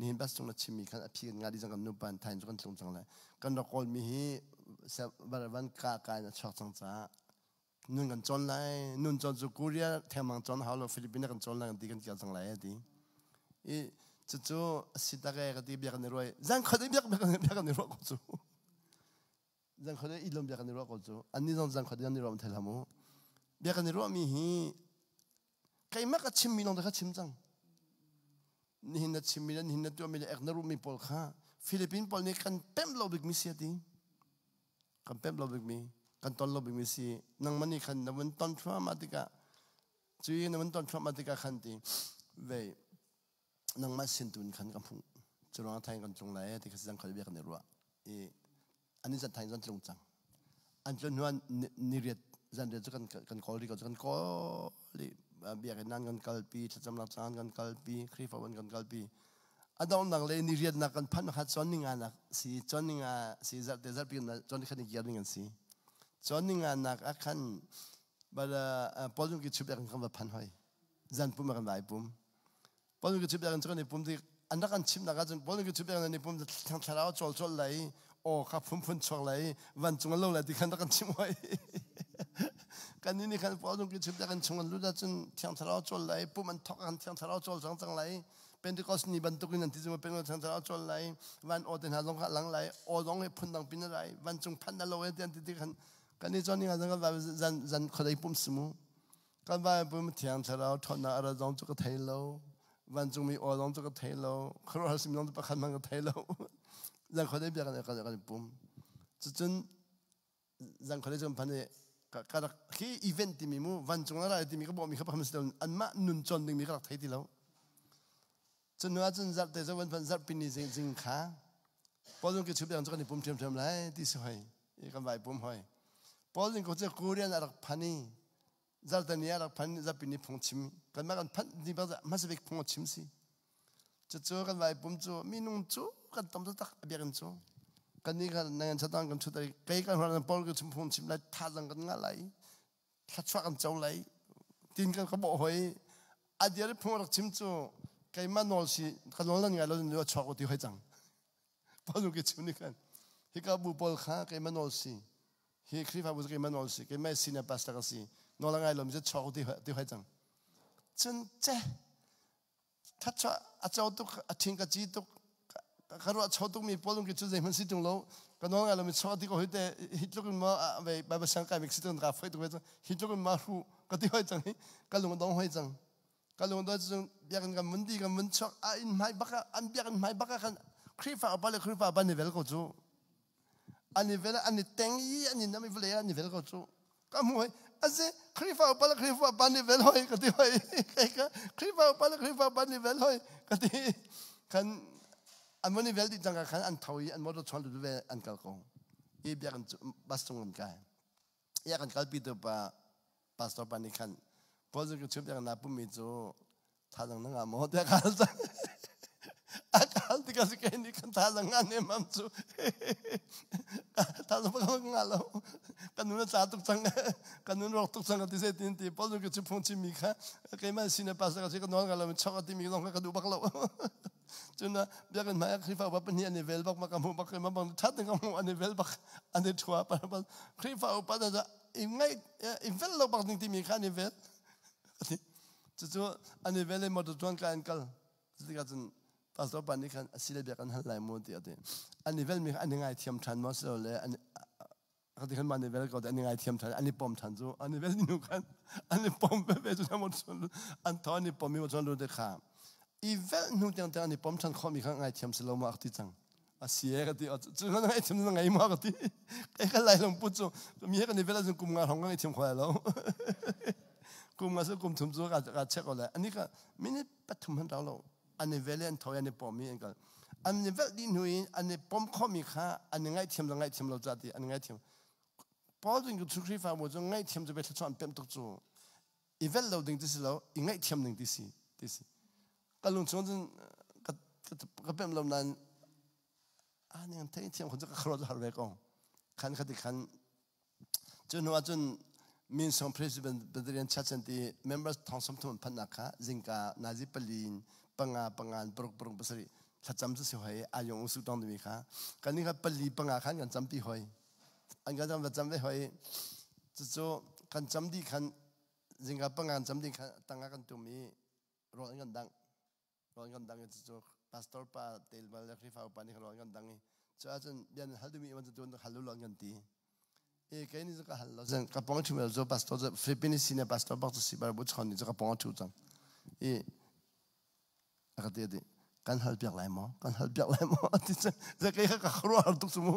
นี่บัสจงนั่นชิมิค่ะพี่กันงานดีจังกับนุบันไทยจุกันจงจังเลยกันกอลมิฮีเสบาร์วันกากายนักชอบจังจ้านุ่นกันจนเลยนุ่นจนจูกูเรียเทมังจนฮาโลฟิลิปปินส์กันจนเลยกันตีกันเกี่ยวจังเลยดีอีจู่สิตาเกะกันตีเบียกันในรวยจังเขาได้เบียกันในรวยก็จู่จังเขาได้อิลมเบียกันในรวยก็จู่อันนี้จังเขาได้ในรวยมันเทลามูเบียกันในรวยมีฮีใครมักจะชิมมีน้องแต่เขาชิมจังนี่หินชิมมีแล้วหินตัวมีเอกนรูมีปอลข้าฟิลิปปินส์ปอลนี่กันเต็มโลบิกมิเซียดีกันเต็มโลบิกมีกันตอนเราเป็นมิสีนังมันนี่ขันนับวันตอนทรามาติกาจุยนับวันตอนทรามาติกาขันตีเว้ยนังมาสินตุนขันกับผู้จุลไทยกันจงไหลที่เขาสั่งเขาเรียกกันในรัวอันนี้จะไทยจันทรงจังอันจนวันนิเรียจันเรียกกันกอลีกันกอลีเบียกันนั่งกันกัลปีจะจำหลักจานกันกัลปีครีฟวันกันกัลปีอันนั้นนังเลยนิเรียนักกันพันหัดจอนนิงานักสีจอนนิงาสีจัดเดจัดปีนจอนนี่ขันอีกอย่างนึงกันสีจอนนิงานักอาคันบาร์พอลุงกิจชุบอย่างกันแบบพันหอยจันปุ่มกันไหวปุ่มพอลุงกิจชุบอย่างกันในปุ่มที่อันนั้นกันชิมนักจันพอลุงกิจชุบอย่างในปุ่มทางชาลาวโจลเลยโอ้ครับพุ่มชงเลยวันจงเล่าเลยที่ขันนักกันชิมไว้ กันนี่กันพอต้องกิจการชงกันรู้ได้จนเที่ยงทะเลาะจนไหลปุ๊บมันทอกกันเที่ยงทะเลาะจนจังไหลเป็นที่ก็สนิบันตุกินันที่จะมาเป็นวันเที่ยงทะเลาะจนไหลวันอดเดินหาลงหลังไหลอดลงให้พุ่นดังปีนไหลวันจงพันนั่นเราเองที่กันนี่จนนี่กันก็ว่าจันคนใดปุ่มสมุกันว่าปุ่มเที่ยงทะเลาะทนน่าอะไรจงจุกเทโลวันจงมีอดลงจุกเทโลครัวหาสิมลงจะประคันมันก็เทโลจันคนใดเบียกันกันปุ่มจนจันคนใดจงพันเนี่ยก็คืออีเวนต์ที่มีมูวันจงอะไรที่มีก็บอกมีเขาพามาสิอันมานุนจนดึงมีก็รักไทยที่เราจนว่าจนจัดแต่จะวันพันจัดปีนี้จริงค่ะพอจงกิจชุบอย่างจงนี่ปุ่มเชื่อมไรที่สวยอีกคำใบปุ่มหอยพอจงก็จะกูเรียนรักพันนี่จัดแต่เนี่ยรักพันจัดปีนี้พงชิมกันมากันพันที่บ้านมาสเปกพงชิมสิจะโจกันใบปุ่มโจมีนุ่งโจกันต้มตักเบียกันโจกันนี่กันในงานชะตากันชุดอะไรใครกันหัวนั้นพอก็ชิมพงชิมไรท่าจังกันง่ายทัดชักกันเจ้าไรตีนกันเขาบอกเฮ้ยอาเดียร์พงรักชิมโจใครมานอนสิกันนอนแล้วไงเราจะชักกันที่ห้อยจังพอดูกิจชิมนี่กันฮิกับบุปผาข้าใครมานอนสิฮิคริฟาบุษใครมานอนสิใครไม่สิเนี่ยปัสตากันสินอนแล้วไงเราจะชักกันที่ห้อยจังจนเจ้ทัดชักอาเจ้าตุกอาทิ้งกันจีตุกคารวะชาวตุกมีพอลงกิจใจมันสิตรงเรากันน้องเราไม่ชอบที่เขาเห็นแต่ฮิตลุกมาแบบสังกัดมิกซ์ตรงกราฟตรงนั้นฮิตลุกมาหูก็ที่ห้อยจังนี่กันลงต้องห้อยจังกันลงต้องจึงเบียกันกันมันดีกันมันชอบอินไม่บักอันเบียกันไม่บักกันคริฟ้าอับเลยคริฟ้าอับนี่เวลก็จูอันนี้เวลอันนี้เต็งยี่อันนี้น้ำมีเวลอันนี้เวลก็จูก็มวยอันนี้คริฟ้าอับเลยคริฟ้าอับนี่เวลห้อยก็ที่ห้อยคริฟ้าอับเลยคริฟ้าอับนี่เวลห้อยก็ที่กันอันวันนี้เวลที่จังกันอันทวีอันมดชวนดูเวอันกัลกงอีเบียกันบัสตรงกันกันอยากกันกัลปีตัวป้าปัสตอปานิคันพอจะก็ชุบอย่างนับปุ่มมิจูท่าจังนั่งอ่ะมดอยากกันจังอาการที่กันสิแค่นี้กันท่าจังงานเนี่ยมั่งจูท่าจังพวกเขางานเรากันนู้นจ่าตุกจังกันนู้นรอกตุกจังกันที่เซตินที่พอจะก็ชุบพงชิมิค่ะใครมาสิเนี่ยปัสตอกันสิกันนอนกันเราชอบกันที่มีน้องกันดูบักเราจนนะเบียกันมาคริฟ้าว่าเป็นอันนี้เวลบักมากำมือบักมาบังทัดถึงกำมืออันนี้เวลบักอันนี้ทัวร์ไปคริฟ้าอุปาจะอีไงอีเวลเราบักนึงที่มีค่านี้เวลจู่ๆอันนี้เวลมาดูจวนกันกันที่กันปัสสาวะนี่กันสิเลเบียกันหันไหลมุดที่อันนี้เวลมีอันนี้ไงเทียมทันมาสิเราเลยอันเขาที่เขามาอันนี้เวลก็อันนี้ไงเทียมทันอันนี้ปอมทันจู่อันนี้เวลนี่นูกันอันนี้ปอมเวลจู่ทั้งหมดส่วนอันท้อนี่ปอมมีหมดส่วนรู้ได้ข่าวอีเวนต์นู่นจังแต่อันนี้ผมฉันข้อมีข้างไงเทียมสโลมาอักติจังอาเสียกันที่จู่ๆนั่นไงเทียมนั่นไงมากันที่ไอ้กันไหลลงปุ๊บจู่มีกันนี่เวลาจึงกุมงานของกันไอ้เทียมควายแล้วกุมงานซึ่งกุมทุ่มจู่ก็เช็คเอาเลยอันนี้ก็มินิปัทุมหันเราแล้วอันนี้เวลาทอยอันนี้ผมมีเองกันอันนี้เวลาที่หนุ่ยอันนี้ผมข้อมีข้าอันนี้ไงเทียมไงเทียมเราจัดที่อันนี้ไงเทียมพอจึงก็ทุกทีฟ้าว่าจึงไงเทียมจะเป็นชอนเป็นตุกจู่อีเวลเราดึงที่สิเราอีไงเทียมดึงที่สิก็ลุงชวนจนก็เป็นลมนั้นอันนี้อันที่เที่ยงคนจะขลุ่ยหาเรื่องขันขัดขันจนว่าจนมีสองประธานเป็นเรียนชัดเจนที่ members ท้องสมทุนพันนักค่ะจิงกานาจิปลีนปังานปรุงภาษาชัดจำจะเสียหายอายุอุสุตังดีค่ะกันนี้ก็ปลีปังขันกันจำที่หอยอันก็จำได้หอยจู่ๆกันจำที่ขันจิงกาปังจำที่ขันตั้งกันตัวมีร้อนกันดังจู่ๆพาสตอร์ป้าเตลมาเรียกที่ฟ้าปานี่ร้อนกันดังจู่อาจารย์ยันฮัลดูมีมันจะโดนฮัลลูร้อนกันตีแค่นี้จะก็ฮัลเราจังกับปองชูเมลจู่พาสตอร์จะฟิลิปปินส์สิเนี่ยพาสตอร์บักจะสิบาร์บุชคนนี้จะกับปองชูจังอะไรที่ดีกันฮัลเปียกไหลมั้งกันฮัลเปียกไหลมั้งที่จะแค่ก็ขลุ่ยฮัลทุกสมุ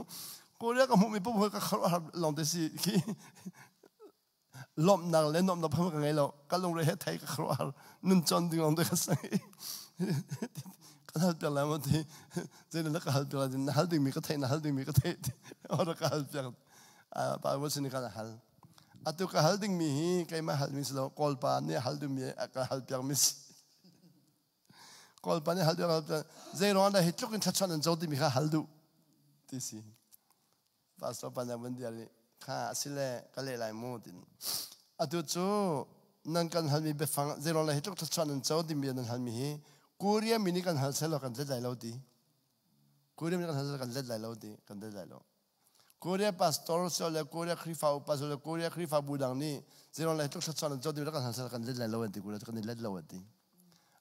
กูเรียกกับมุมีปุ๊บก็ขลุ่ยฮัลลองเดสิที่ลมนักเล่นลมนักพังกันไงเราก็ลงเรือไทยก็ขลุ่ยฮัลนุ่นจอนดึงลงด้วยกันสิกันฮัลเปียกไหลมั้งที่เจนแล้วก็ฮัลเปียกไหลฮัลดึงมีก็ไทยนะฮัลดึงมีก็ไทยเอาละก็ฮัลเปียกป่าวสินี่กันฮัลอัตุก็ฮัลดึงมีใครมาฮัลมิสแล้วกอลปานเนี่ยฮัลดึงมีก็ฮัลเปียกมิสกอลปานเนี่ยฮัลเปียกเจรอนได้ฮิตลุกินชัดชันจอดีมีค่ะฮัลดูที่สิภาษาปานมันเดียร์ข้าสิเลก็เลยหลายมูดินอัตุจูนั่นกันฮัลมีเบฟังเจรอนได้ฮิตลุกชัดชันจอดีมีนั่นฮัลมีกูเรียมินิกันฮัลเซลกันเจ็ดไหลเราดีกูเรียมินิกันฮัลเซลกันเจ็ดไหลเราดีกันเจ็ดไหลเรา Korea pastor soalnya Korea krifa upas soalnya Korea krifa budang ni zero lah itu sesuatu jadi mereka hasil kan led lawan ti Korea kan led lawan ti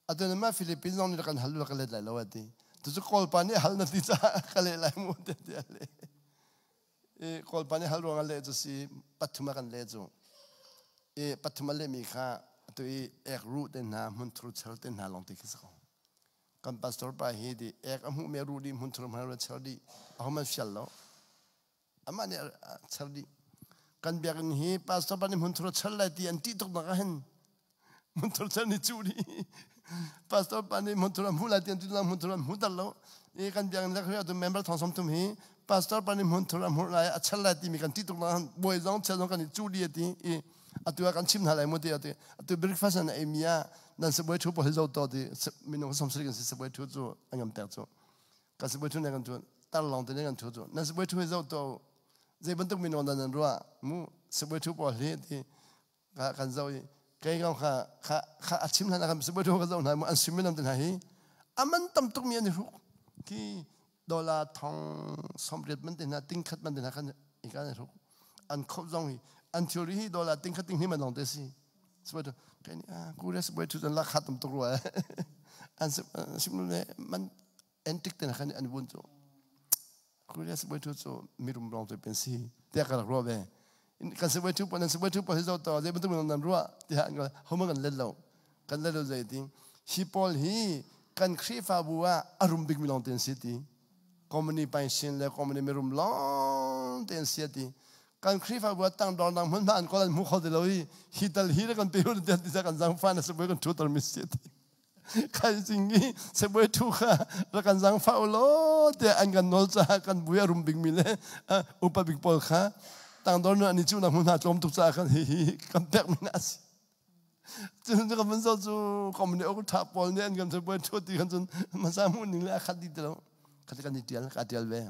atau nama Filipina orang kan halu kan led lawan ti tu kolpa ni hal nanti cah kali lah muda dia le kolpa ni hal orang le tu si patuma kan le tu patuma le mika tu root den na muntru cel den na long ti kisah kan pastor pahi di amu meru di muntru malu cel di aku masih lo Amani cerdi kan biarkan hi pastor pani muntro cerla ti anti tok nagahen muntro cerni curi pastor pani muntro mula ti anti tok muntro mudallo kan biarkan lakria tu member thongsom tum hi pastor pani muntro mula cerla ti mi kan ti tok nagahen boy zong cerong kan curi ti atu akan chim halai mo ti atu breakfast na emia nan seboi thu po zo to ti minong som sri kan seboi thu zo angam ter zo ka seboi thu na kan tu tar long te kan thu zo nan seboi thu zo to Jadi bentuk minum dan dua, mu sebuah tu boleh di kan zau, kaya kau acim lah kan sebuah tu kan zau, namu ansim minum dan hari, aman tam tuk mian itu, ki dolar thong sombret menden na tingkat menden kan ikan itu, an kau zau hi, an teori dolar tingkat tinggi mana desi, sebuah tu, kaya ni kuda sebuah tu dan lakat tam tuk luar, an sebenarnya man antik dan kan an buntu. Kuliah sebuah tu so mirum rong tu pensi dia kalau robe kan sebuah tu pun hizau tahu dia betul betul rua dia angkat homo kan lelau jadi hipol hi kan krifa bua arum big milong tensiti komuni pension le komuni mirum long tensiti kan krifa bua tang dong dong mun ban kolan mukhol deloi hital hira kan peor dia tidak kan zang fan sebuah kan total misiti Kai singi sebuah tuha rakan zang faulo dia angkan nol cah kan buaya rumbing mile upa big polka tang dono ani cu nak munat lom tu cah kan hihi kan pek minasi jadi kan mensal tu komuni aku tak pol ni angkan sebuah tuh di kan tu masa mu ni lah kat di dalam katakan katial be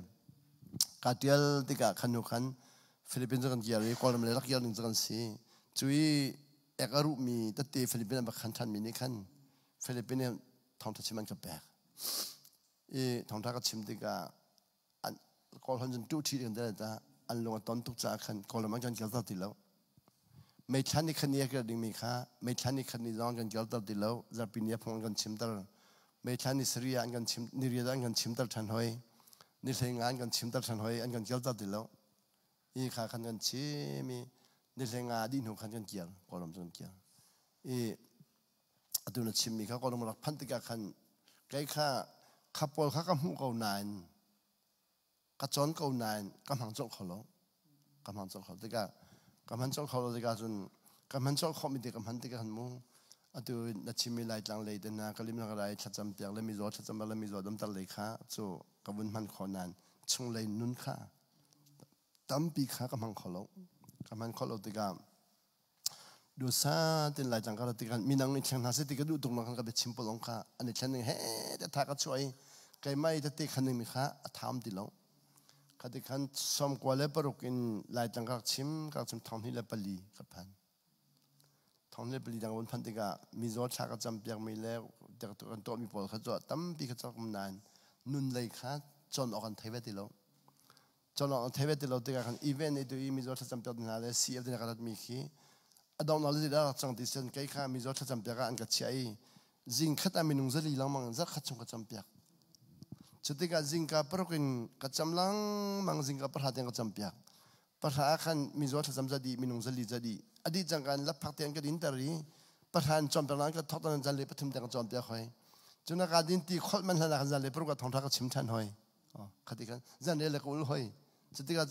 katial tiga kanukan Filipina kan kiari kalau melelak kiari kan si cui ekaru mi tete Filipina bakhantan mini kan Filipina thong tachiman ka bag thong ta ka chimdiga an kol hanjun tu thi den da an long ton tuk cha khan kol man kan gelta dilo me thani khani ka ding mi kha me thani khani zong kan gelta dilo zapinia phong kan chimdar me thani sriya an kan chim niriya an kan chimdar than hoi ni thenga an kan chimdar than hoi an kan gelta dilo i kha khan kan chimi ni thenga di nu khan kan kial kolom jon kial Aduna chimmi kau kalau mulak pantika kan kaya kapol kakamu kau nain kajon kau nain kamang jok kalau tiga kamang jok kalau tiga jun kamang jok kau miti kamang tiga kan mu adu na chimmi lai lang lai dena kalim lang rai chacam tiang lemi zo dam tal lai kha so kabun man kau nan chung lai nun kha tampi kha kamang kalau tiga dosa tin lai jang kalau tiga minang ni chang nasi tiga du tung makan kabe cimpol ongka ane chang ni he dia tak cuai kai mai tete khan ni kha atham dilong kati khan som kwale parukin lai jang kak chim thong ni le pali kapan thong ni pali jang un phan tiga mizo chaka jam piak mi le dak to kan to mi pol kha zo tam pi kha chak nan nun lai kha chon okan thebe dilong chon okan thebe dilong tiga khan event itu mizo cham piak na le cf din karat mi khi Adang nalai dah cang disen kaya kami jauh cakap piaga angkat ciai, zingkat amin nungzali lang mang zak kacung kacam piak. Ketika zingka perukin kacam lang mang zingka perhatian kacam piak. Perhatian mizo cakap jadi minungzali jadi. Adi jangan lepak tiang kedin teri perhatian cakap lang kat thotan jali petum tiang kacam piak hoi. Juna kadin ti khol man lah jali peruk kat thong thak cimtan hoi. Ketika jali lekul hoi. Ketika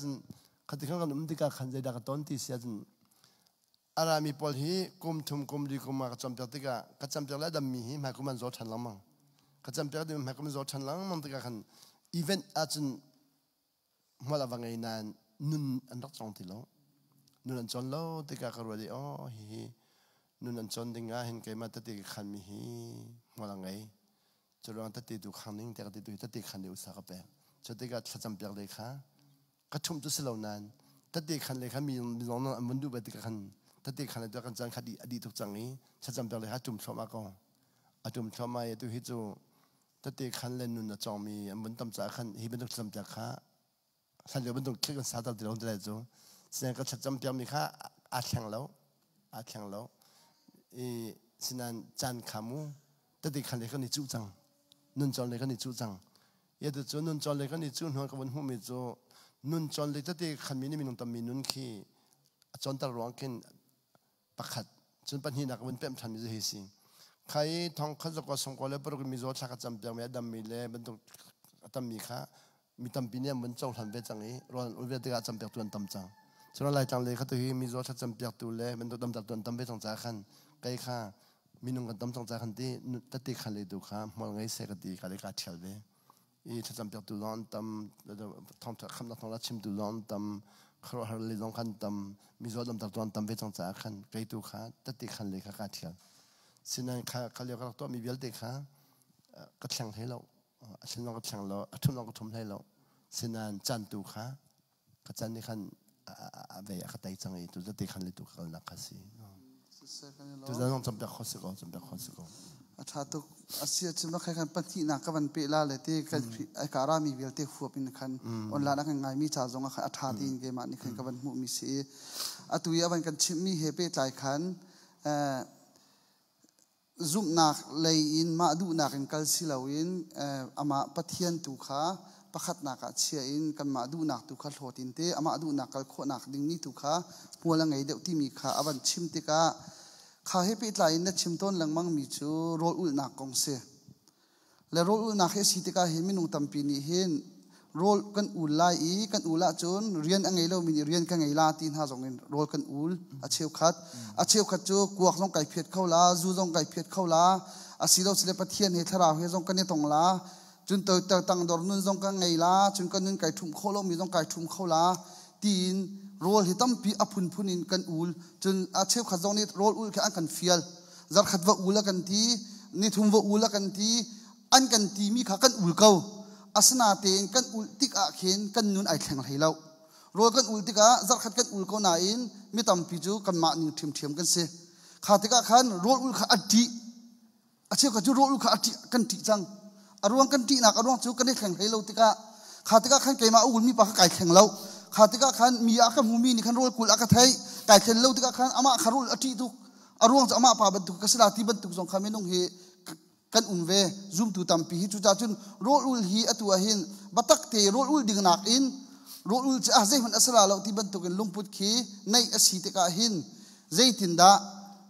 kan umtika kan jadi kat tonti siajen. Arami pol hi kum di kuma kacam tiga kacam tiga ada mihi makuman zot han lamang kacam tiga di makuman zot han lamang tiga kan event ajen mula bangai nan nun anak cong tilo nun an cong lo tiga karwadi oh hi nun an cong tinga hin kay mata tiga kan mihi mula ngai Jorang tadi tu khaning tiga tu tadi kan dia usaha apa so tiga kacam tiga lekha kacum tu selaunan tadi kan lekha mi zona mundu tiga kan Tadi kan itu akan jangan di tu jangi, sejam dah lehat jum sama kau, jum sama itu hiju. Tadi kan lenun na jami, mentam jangan hiben tu sejam jaga, สันเดียวมันต้องคิดกันสาตัดที่เราจะได้จูเสียงก็ชัดจำเปียมีค่าอาแข่งแล้วสินันจันขามูแต่ที่ขันเลยก็นี่จูจังนุ่นจอนเลยก็นี่จูจังยาตัวจูนุ่นจอนเลยก็นี่จูหัวกับวันหูมีจูนุ่นจอนเลยแต่ที่ขันมีนี่มีนุ่งตำมีนุ่นขี้จอนตะร้องกินประคัดจนปัญหาหนักวันเต็มทันมีจะเฮสิใครท้องข้าจะก็ส่งก็เลยปรากฏมีโจทย์ชักจำเปียมีดำมีเลยมันต้องตำมีค่ามีตำปีเนี่ยมันจ้องทันเวจังนี้รอนอุเวติกาจำเปียตัวตำจังส่วนอะไรจังเลยเขาตัวที่มีโจทย์ชักจำเปียตัวเลยมันต้องตำจากตัวตำเวจังจากขันใกล้ค่ามีนุ่งกันตำจังจากขันที่ตัดตีขันเลยดูค่ามองไงเสกตีกันเลยการเฉลยอีชักจำเปียตัวร้อนตำท้องคำนักท้องรัชชิมตัวร้อนตำครอฮาร์ลีลองขันตำมีโจทย์ตำจากตัวตำเวจังจากขันใกล้ตัวค่าตัดตีขันเลยการเฉลสินันข้าเรียกว่าตัวมีเวลเด็กค่ะก็แข่งให้เราฉันลองก็แข่งเราทุนลองก็ทุ่มให้เราสินันจันตูค่ะก็จันนี่ขันเวียก็ไต่จังไงตัวจะตีขันเลยตัวกันนักสิตัวจะต้องจำเป็นข้อสิกถ้าตุกอาเซียนเราใครกันปฏินักกันเปล่าเลยที่กันไอ้การามีเวลเตะฟัวเป็นขันออนไลน์นักงานมีจ่าจงขันอัฐาตีนเกมันนี่ขันกันมุมีสีตุยวันกันชิมมีเฮเปตหลายขันซุ่มนักเลยอินมาดูนักกันกัลซิลาวินอามาปะเทียนตุขาประคัดนักเชียอินกันมาดูนักตุขาโหตินเตอามาดูนักกัลโคนักดิ่งนี้ตุขาหัวละไงเดี๋ยวที่มีขาอวันชิมติกาข้าให้ปิดไหลนัดชิมต้นหลังมังมีจูโรอุลนักกงเสและโรอุลนักเฮสิติกาเห็นมินุงตัมปีนี้เห็นโรลกันอุลไลกันอุลละจนเรียนอังไงเรามีเรียนกันไงลาตีนหาสองเงินโรลกันอุลอาเชียวขัดจูกวกต้องไก่เพียดเข้าลาจูต้องไก่เพียดเข้าลาอาศิเราสิเลปเทียนเหตุราเหตุต้องกันเนี่ยตรงลาจนเติร์ตังดอร์นุนต้องกันไงลาจนกันนุนไก่ทุ่มเข้าลมีต้องไก่ทุ่มเข้าลาตีนโรลที่ตั้มปีอภุนพุนินกันอุลจนอาเชียวขัดตรงนี้โรลอุลแค่อันกันเฟียลจัดขัดว่าอุลกันทีนี่ทุ่มว่าอุลกันทีอันกันทีมีขากันอุลเก่าอาสนาเตนกันอุลติกาเข็นกันนุนไอแข่งให้เราโรยกันอุลติกาจัดขัดกันอุลก็น่าอินไม่ตำปิจูกันมาหนึ่งเทียมกันเสียขาติกาขันโรยอุลขาอัดทีอาเชื่อกันจูโรยอุลขาอัดทีกันติจังอารวงกันตินักอารวงจูกันได้แข่งให้เราติกาขาติกาขันเกมาอุลมีปากไก่แข่งเราขาติกาขันมีอาคันมูมีนี่ขันโรยกุลอาคันไทยไก่แข่งเราติกาขันอามาขารุลอัดทีตุกอารวงจะอามาป่าบรรทุกกษณะที่บรรทุกสงครามไม่น้องเฮกันเวซุ่มตูตัมปีฮิจุจ่าจุนโรอุลฮีอตัวหินบัตักเตโรอุลดิ่งนักอินโรอุลจะอาเซมันอัสลาเราที่บรรทุกลุงพุทธีในอาศิติกาหินเจตินดา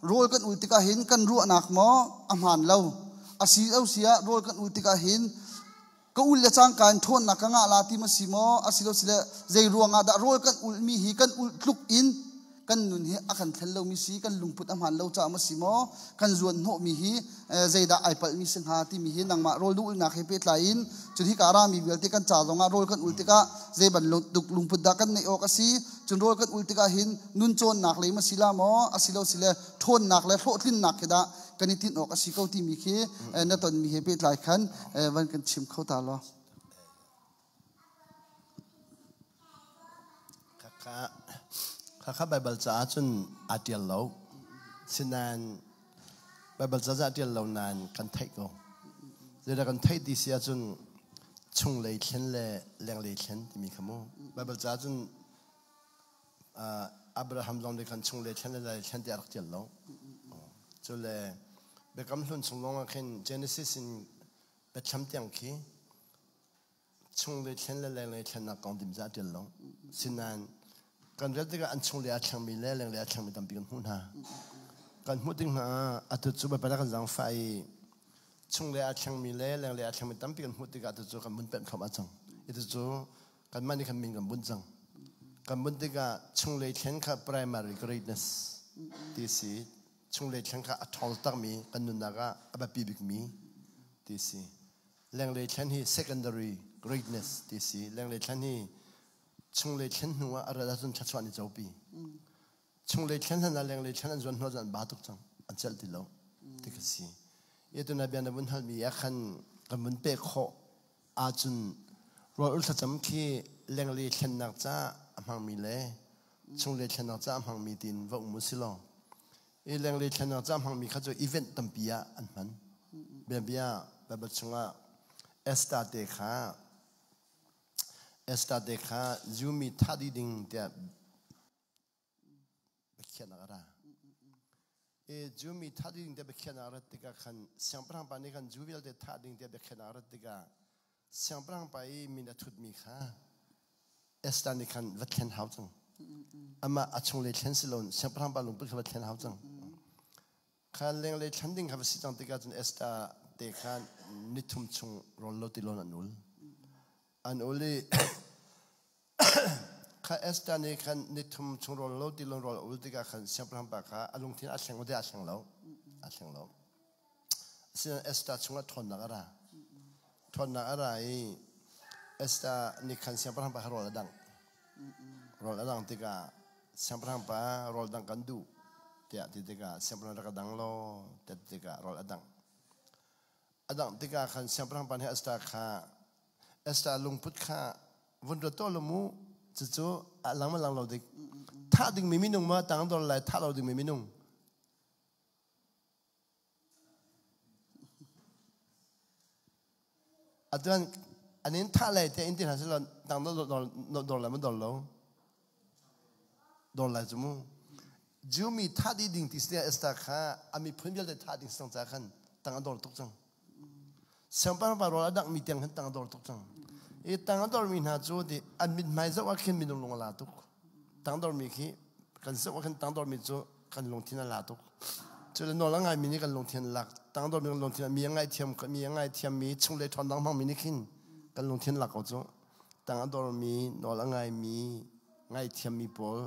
โรลกันอุลติกาหินกันรัวนักหมออามันเราอาศิเอาเสียโรลกันอุลติกาหินก็อุลจะจ้างการทนนักงาลาติมาสิโมอาศิเราเสียเจรัวงาดาโรลกันอุลมีฮีกันอุลลุกอินกันนุนเฮอาคันเทลเรามีสีกันลุงพุทธอามันเราจะมาสิโมกันจวนโหมีฮีเจดาไอปัลมีสิงหาที่มีฮีนังมาโรลดูอุลนักเฮเปตไลน์จุดที่การามีเวลติกันจ่าตรงอาโรลกันอุลติกาเจบันลุงพุทธกันในโอกาสีจุดโรลกันอุลติกาหินนุนโจนนักเลยมาสิลาโมอาศิเราสิเลทนนักและโทษทิ้นนักเดากันนิทินโอกาสีเขาที่มีฮีนั่นตอนมีเฮเปตไลน์ขันวันกันชิมเข้าตาล้อข้าไบเบิลจ้าจนอาเดียลเราสินันไบเบิลจ้าอาเดียลเรานานกันไทยก็เรื่องกันไทยดีเสียจนชงเลยเช่นเลยแรงเลยเช่นที่มีคำว่าไบเบิลจ้าจนอับราฮัมลองเลยกันชงเลยเช่นเลยเช่นที่อาเดียลเราจนเลยเบกำลุนชงลงกัน Genesis เป็นช้ำเตียงคีชงเลยเช่นเลยแรงเลยเช่นนักกองดิมจ้าอาเดียลเราสินันกันเรื่องที่กันชงเลียช่างมีเล่แรงเลียช่างมีตำปีกันหุ่นหากันหุ่นดิ้งหาอัตุจูบไปแล้วกันจังไฟชงเลียช่างมีเล่แรงเลียช่างมีตำปีกันหุ่นดิ้งอัตุจูกันบุญเป็นคำอาจังอัตุจูกันมันนี่กันมินกันบุญจังกันบุญดิ้งกันชงเลียเช่นค่ะ primary greatness ที่สี่ชงเลียเช่นค่ะอัตโนตักมีกันนุนนักะอับปีบิกมีที่สี่แรงเลียเช่นที่ secondary greatness ที่สี่แรงเลียเช่นที่ชงเลยเช่นหัวอะไรดัชนชัดชวนในเจ้าปีชงเลยเช่นนั้นแรงเลยเช่นนั้นจวนหัวจวนบาตุกจังอันเจลติโลที่กษียัตุนับยานับุญฮัลมีอาคันกับบุญเปกโคอาจุนรออุลจำที่แรงเลยเช่นนักจ้าอำหังมีเล่ชงเลยเช่นนักจ้าอำหังมีดินว่าอุมุสิโลแรงเลยเช่นนักจ้าอำหังมีข้าจะอีเวนต์ตั้มปียะอันมันเบียแบบชงะเอสตาเตค่า esta dekha jumi thadi ding dia bekhenagara e jumi thadi ding dia bekhenagara tika khan samprang pani khan jubil de thading dia bekhenagara tika samprang pai mina thut mi kha esta ni khan vathen haujang ama achung le thlen silon samprang ba lung pu kha thlen haujang khan leng le thanding kha sitang tika chun esta dekha nithum chung rollo tilon anul anuli ka esta ni kan nithum chung rollo tilon rol ultika khan samprang ba kha alung thin asleng ode asleng lo sin esta chunga thon nagara I esta ni kan samprang ba rol adang tika samprang ba rol dang kandu tia tika samprang ra dang lo tika rol adang tika kan samprang ba ni esta lungput kha vundro tolomu chu alang lo dik tha ding mi minung ma tang dor lai tha lo ding mi minung atuan anin tha lai te intin hasilo tang dor la ma dor lo dor lai jumu jumi tha di ding tistia esta kha ami phunjal de tha ding sang cha khan tang dor tok chang sampan ba ro adak mi tiang tang dor tok chang e tang dor mi na chu di admit mai za wa khin mi long la tuk tang dor mi khi kan sa wa khan tang dor mi chu kan long thin la tuk chu le no la ngai mi ni kan long thin lak tang dor mi long thin mi ngai thiam mi chung le thon dang mang mi ni khin kan long thin lak ko chu tang dor mi no la ngai thiam mi pol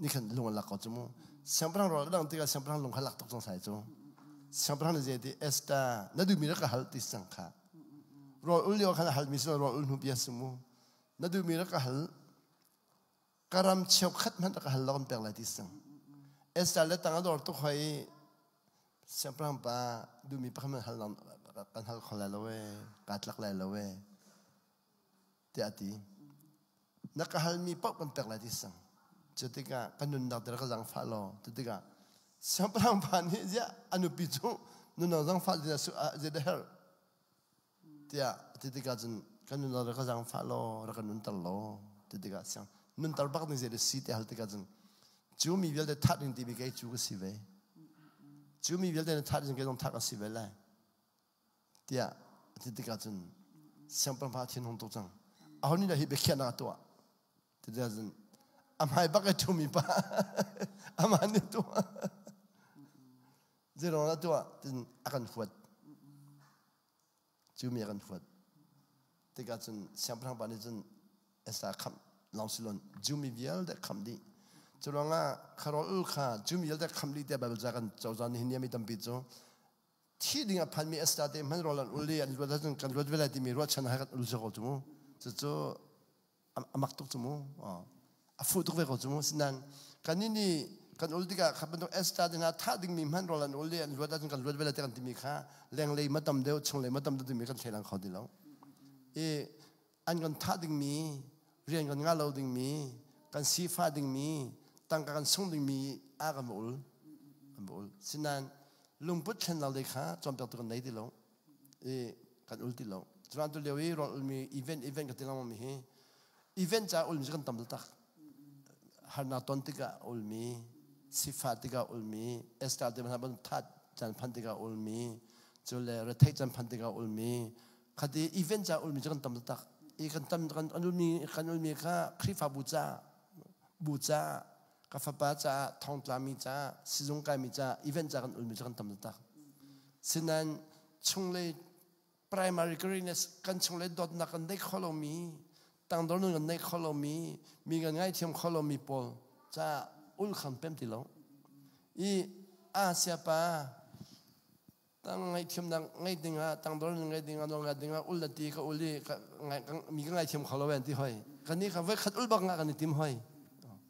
ni kan long lak ko chu mo samprang ro dang ti ka samprang long khalak tok chang sai chu samprang ne je di esta na du mi ra ka hal ti sang kha ro ulio khan hal mi so ro ul nu bia sumu na du mi ra ka hal karam chok khat man ka hal lon pek la ti sang esta le tang dor to khoi samprang pa du mi pa man hal lon kan hal khola lo we kat lak la lo we ti ati na ka hal mi pak man pek la ti sang jetika kanun na der ka jang fa lo jetika samprang pa ni ja anu pi chu nu na jang fa ja su je de her tia jetika jun kanun na der ka jang fa lo ra kanun tar lo jetika sang nun tar bak ni je de si te hal tika jun chu mi vel de that ning ti bi ke chu ka si ve chu mi vel de that ning ke dong that ka si ve la tia jetika jun samprang pa thin hong to jang a honi na hi be kya na to jetika jun amai bagai tumi pa amani tu zero na tu tin akan fuat jumi akan fuat tika chun samprang pa ni chun esa kham langsilon jumi vial de kham di chulanga kharol kha jumi vial de kham li te babel jagan chawjan hin yami tam pi chu thi dinga phan mi esta te man rolan uli an ro da chun kan ro vela ti mi ro chan ha ul jo chu mu chu amak tuk chu mu afu tuk ve ko chu sinan kanini kan uldiga khaban esta dina tha ding mi man rolan uli an ro da chun kan ro vela te kan ti mi kha leng lei matam deu chung lei matam du mi kan thelang kho dilo e an kan tha ding mi rian kan nga lo ding mi kan si fa ding mi tang kan sung ding mi a kan ul sinan lungput chen la le kha chom pe tu kan nei dilo e kan ul dilo tran tu lewi ro mi event ka tilang mi he event cha ul mi kan tam tak harna tontika ul mi sifatika ul mi esta de ban that chan phantika ul mi chule rethai chan phantika ul mi khati event cha ul mi kan tam tak e kan tam kan ul mi kha khrifa bucha ka fa pa cha thong tla mi cha sizung kai mi cha event cha kan ul mi kan tam tak sinan chungle primary greenness kan chungle dot na kan dei kholomi tang dor nu kan dei kholomi mi kan ngai thiam kholomi pol cha ul khan pem ti lo I asia pa tang ngai thiam nang ngai dinga tang dor ngai dinga no ngai dinga ul ti ka uli mi kan ngai thiam kholowen ti hoi kan ni kha ve khat ul bak nga kan tim hoi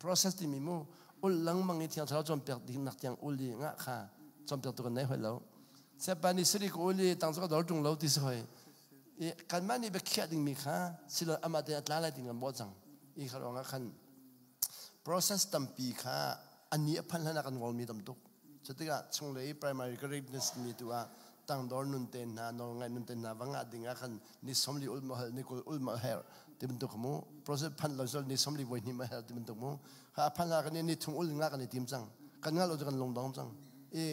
process ti mi mu ul lang mang ni thiang chalo chom pek ding nak tiang uli nga kha chom pek tu kan nei hoi lo se pa ni sri ko uli tang so dor tung lo ti hoi e kan mani be khia ding mi kha silo amate atla la ding mo chang I kharonga khan process tampi kha ani aphan hana kan wol mi tam tuk chatika chunglei primary greenness mi tu a tang dor nun ten na nor ngai nun ten na wanga dinga kan ni somli ulma hal ni kul ulma her tim tu kmu process phan lo sol ni somli voi ni ma her tim tu mu ha phan la kan ni thung ul nga kan ni tim chang kan nga lo kan long dong chang e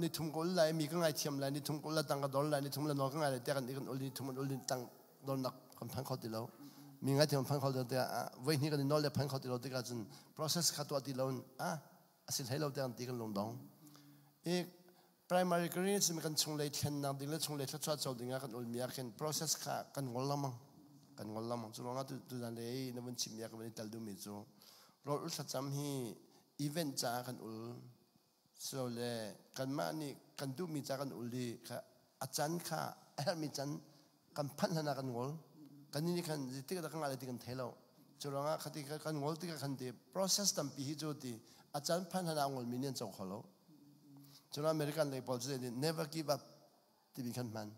ni thum kol lai mi ka ngai thiam lai ni thum kol la tang ka dor lai ni thum la no ka ngai te kan ni kan ul ni thum ul ni tang dor nak kan phan kho ti lo mi ngai thiam phan kho te voi ni kan ni no le phan kho ti lo te ka chun process kha to ti lo asil hello te an ti kan long dong e primary career sim kan chung le chen na ding le chung le cha chaw dinga kan ul mia kan process kha kan ngol lamang chu longa tu dan le na bun chim ya ka ni tal du mi chu ro ul sa cham hi event cha kan ul so le kan ma ni kan du mi cha kan ul li kha achan kha her mi chan kan phan hana kan ngol kan ni kan ti ka kan ale ti kan thelo chu longa khati kan ngol ti ka kan ti process tam pi hi chu ti achan phan hana ngol mi nen chaw kholo John American label said never give up to become man.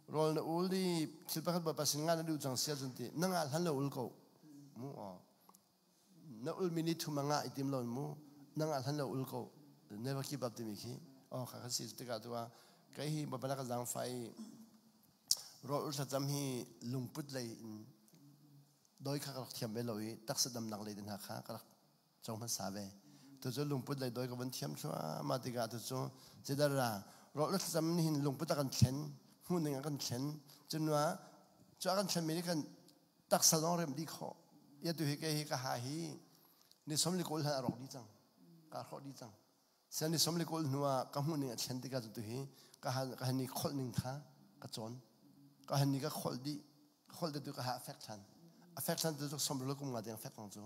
Roll the only silver but passing on do some certainty. Nanga hello ulko. No ul minute to manga itim lon mu. Nanga hello ulko. Never keep up to Mickey. Oh, Kakasi Tigatua. Kahi Babalaka Zang Fai. Roll Satami Lumput lay in Doika Tiameloi, Taxadam Nagladen Haka, John Save. Tujuh lumput lay doi kawan tiam cua mati ga tujuh cedera rolat zaman hin lumput akan chen huning akan chen jenua cua akan chen mini kan tak salong rem di kho ya tu hike hahi ni somli kol ha rok di chang ka kho di chang sen ni somli kol nuwa ka huning chen di ga tu hi ka ni khol ning kha ka chon ka ni ka khol di tu ka ha affection tu somli kum ga deng affection chu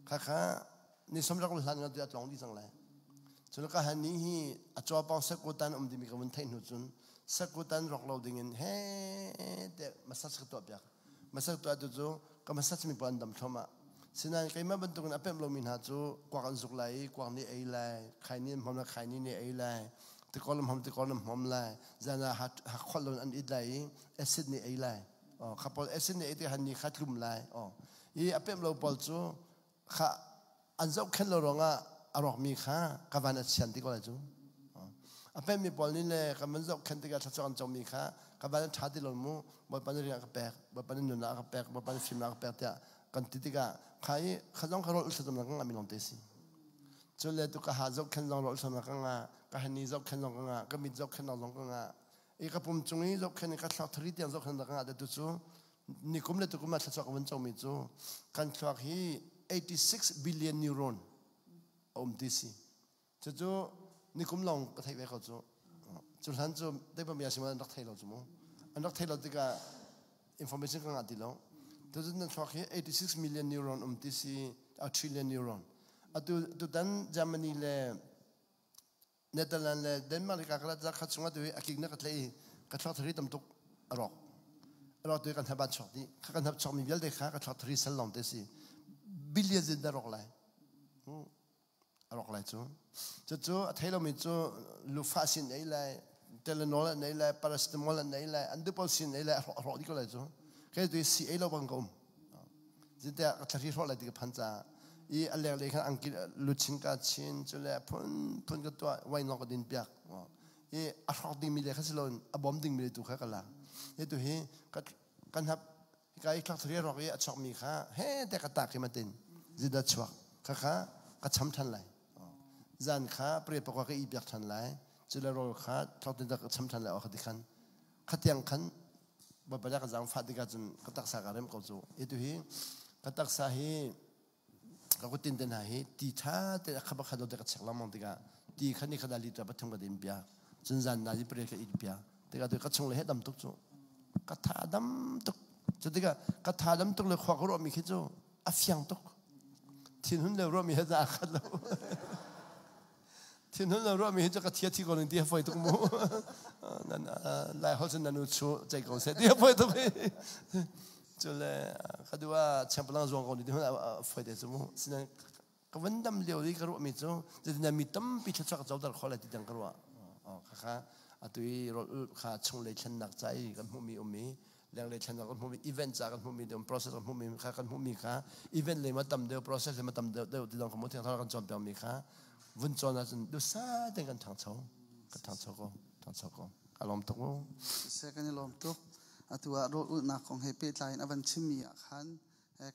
kha ni somrak ul han nga tlong di chang lai chul ka han ni hi a chaw paw sakutan di mi ka mun thain hu chun sakutan rok lo ding in he te masach ka to byak masak to adu jo ka masach mi pan dam thoma sinan kai ma ban tu na pem lo min ha chu kwa kan zuk lai kwa ni ei lai khai ni hom na khai ni ei lai te kolom hom lai zana ha khol an id lai acid ni ei lai khapol acid ni eti han ni khatlum lai i apem lo pol chu kha anjau khen lo ronga arok mi kha kawan chian ti ko la chu apem mi pol ni le kamanjau khen ti ga cha chon chom mi kha kawan tha ti lo mu bo pan ri ka pek bo pan nu na ka pek bo pan film na ka pek ta kan ti ti ga khai khajong ka ro sa dam na mi long te si chu le tu ka ha jok khen long ro sa na ka ni jok khen long ka mi jok khen long ka e ka pum chungi jok khen ka thla thri ti jok khen da tu chu ni kum le tu kum ma cha chok wan chom mi chu kan thwak hi 86 billion neuron DC. Jadi ni kumlong kathai be kau tu. Jualan tu, tapi biasa mana nak thai lo tu mo. Anak thai lo tiga information kan ada lo. Jadi nanti fakir 86 million neuron DC a trillion neuron. Atu dan Germany le Netherlands le Denmark kakak jaga sungai tu akik nak katlai katlai thari tam tu arok. Arok tu kan habat shorti. Kan habat short mibel deh katlai thari selong DC. Billion zenda rok lai tu jadi thailand mi tu lufasin ei lai telenol nei lai paracetamol nei lai andipolsin nei lai rok di ko lai tu kai tu si ei lo bang kom jadi thari rok lai di phancha i aleng le khan angki luchin ka chin chule phun ka to wai nok din pyak i arok ding mi le khasilon abom ding mi tu kha kala e tu hi kan hap kai klak thri rok ye achok mi kha he te ka ta ki matin zida chwa kha ka cham than lai zan kha pre pa ka i byak than lai chila ro kha thok tin da ka cham than lai o khati khan khatiang khan ba ba ka jang fa di ka chun ka tak sa ka rem ko chu e tu hi ka tak sa hi ka ko tin den ha hi ti tha te kha ba kha do de ka chakla mong ti ka ti khani kha da li ta ba thum ka din pya chun zan na ji pre ka i pya te ka tu ka chung le he dam tuk chu ka tha dam tuk jadi ka tha dam tuk le khwa ko ro mi khi chu a fyang tuk tin hun le ro mi he za kha lo tin hun le ro mi he chu ka thia thi ko ni dia foi tuk mo nan lai ho chen nanu chu zai ko se dia foi tuk chu le ka dua champlang zong ko ni dia foi de chu mo sinan ka wan dam leo ri ka ro mi chu jadi na mi tam pi cha cha ka dal kho la ti dang ka ro kha atui ro kha chung le chen nak chai kan mu mi umi lang le chen nak mu mi event cha kan mu mi dem process kan mu mi kha kan mu mi kha event le ma tam de process le ma tam de ti dong ko mo thang kan chom pe mi kha vun chon na chen du sa den kan thang chau กันทางชกอารมณ์ตกเสกันลมตุตัวรถอุณหของเฮปิไลน์อวันชิมีอาคัน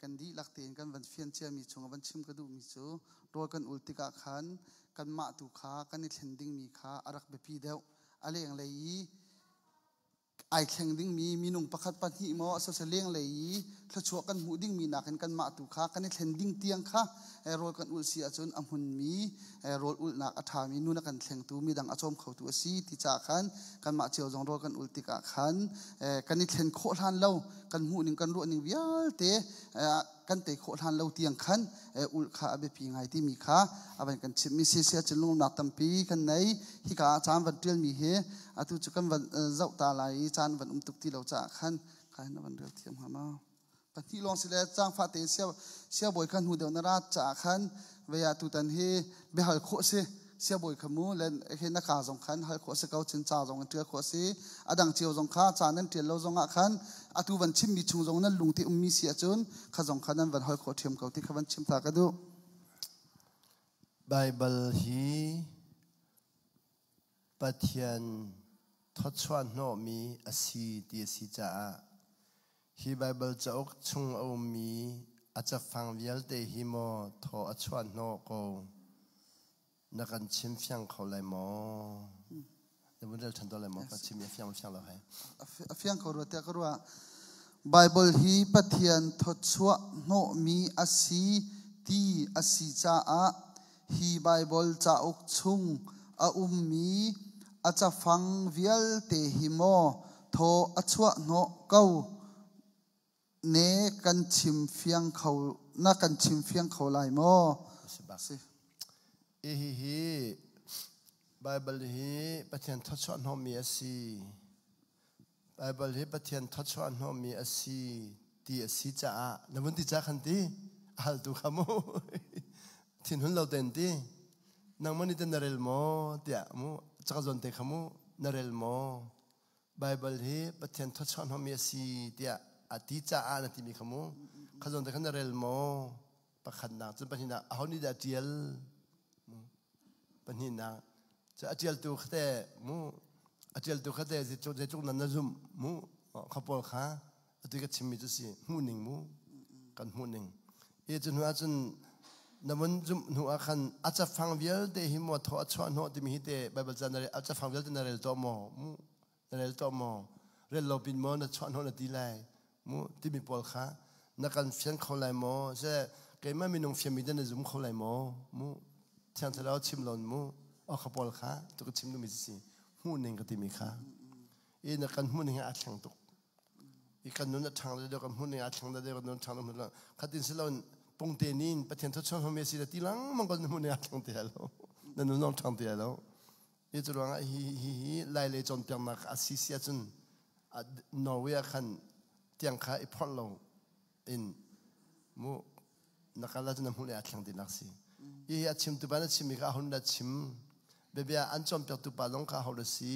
กันดีลักเตียนกันวันเฟียนเชียมีชงอวันชิมกระดูมีจูรถกันอุลติกาคันกันมาตุขากันนิเทนดิ้งมีขาอารักเบปีเดียวอะไรอย่างไรไอแข่งดิ้งมีนุ่งประคัดปันหิมอสเสลียงเลยถ้าชัวกันหูดิ้งมีหนักกันมาตุขากันนิเทนดิ้งเตียงค่ะรถกันอุลเสียจนอมุนมีรถอุลหนักอัฐามีนู่นกันแข่งตูมีดังอชมเขาตัวซีที่จากขันกันมาเจียวจงรถกันอุลติกาขันกันนิเทนโคทันเล่ากันหูหนึ่งกันรถหนึ่งวิาเตกันเตะโคทันเล่าเตียงขันอุลขาเบปีไงที่มีขาอะไรกันชิมมีเสียจนลงหนักตั้มปีกันไหนฮิกาจานวันเดียลมีเฮอาตุจุกันวันเจ้าตาไหลจานวันตุกที่เราจากขันใครนับวันเดียลเทียมหามาปฏิลองสิเลจ้างฟาเตเสียบ่อยขันหูเดียวนราจากขันเวียตุตันเฮเบหัลโคเสียบ่อยขมูเล่นเห็นนักข่าวสองขันหัลโคเสเขาจินจ่าสองกันเตือโคเสอดังเจียวสองข้าจานนั้นเตียนเราสองขันอาตุวันชิมมีชุงสองนั้นลุงที่มีเสียจนข้าสองขันนั้นวันหัลโคเทียมเขาที่ข้าวันชิมตากระดูไบเบิลฮีปะเทียนทศชวนโนมีอสีดีสีจ้าฮีไบเบิลจะอกชงเอามีอาจจะฟังเวียลเตฮิโมทอชวนโนโกนักการชิมเฟียงเขาเลยมอเดี๋ยวมันจะทันตัวเลยมอก็ชิมเฟียงเราให้เฟียงเขารู้แต่ก็รู้ว่าไบเบิลฮีปะเทียนทศชวนโนมีอสีดีอสีจ้าฮีไบเบิลจะอกชงเอามีอาจจะฟังเวียลเตฮิโมทอชวนโนเกาเนกันชิมเฟียงเขานักกันชิมเฟียงเขาลายมอสิฮีไบเบิลฮีปะเทียนทศชวนโนมีอสีไบเบิลฮีปะเทียนทศชวนโนมีอสีดีอสีจ้าแล้วมันติจ้าขันตีฮัลตุขโมทิ้งหุ่นเราเต็นตีนังมันนี่เต็นนาเรลโมเดียมูจักรจนเตขโมนาเรลโมไบเบิลฮีปะเทียนทศชวนโนมีอสีเดียอาทิตย์จ้าอานาทีมีขโมขจรแต่ขันเรลโมประคันนักจนปัญหาเอานี่ได้เจียลปัญหาจะเจียลตัวขแต่มูเจียลตัวขแต่จะจุกนั่นนะซุมมูขับปอลขาตัวก็ชิมมิจุสิหูหนึ่งมูกันหูหนึ่งจนหัวจนนั่นมันซุมหัวขันอาจจะฟังเวลเดหิมว่าทอดชวนหัวที่มีฮิตเบเบิลจันอาจจะฟังเวลที่นาเรลตัวมอมูนาเรลตัวมอเรลโลบินมอนะชวนหัวนาดีไลมูที่มีปอลขานักการเฟียนเขาไหลโมใช่เกม่มีนงเฟียนมีเดินซุ่มเขาไหลโมมูเที่ยงเราชิมหล่นมูเอาขบวนขาตัวก็ชิมดูมีสิหูหนึ่งก็ตีมีขานักการหูหนึ่งอาช่างตุกอีกการนู้นช่างเดียวกันหูหนึ่งอาช่างเดียวกันนู้นช่างนู้นขัดดินสิเราปงเตนินประเทศทุกช่องเขามีสิตีหลังมันก็หูหนึ่งอาช่างเดียวแล้วนั่นนู้นน้องช่างเดียวแล้วจุดว่าไล่เลยจนเปียงนักอาศิเซียจนนอร์เวย์ขันเตียงขาอีพอลโลอินมูนักการจะนำหุ่นอาช่างดินนักสิอาชิมตุบานชิมมีข้าหุ่นดัชิมเบียอันจอมเปียกตุบานลงข้าหุ่นดัสิ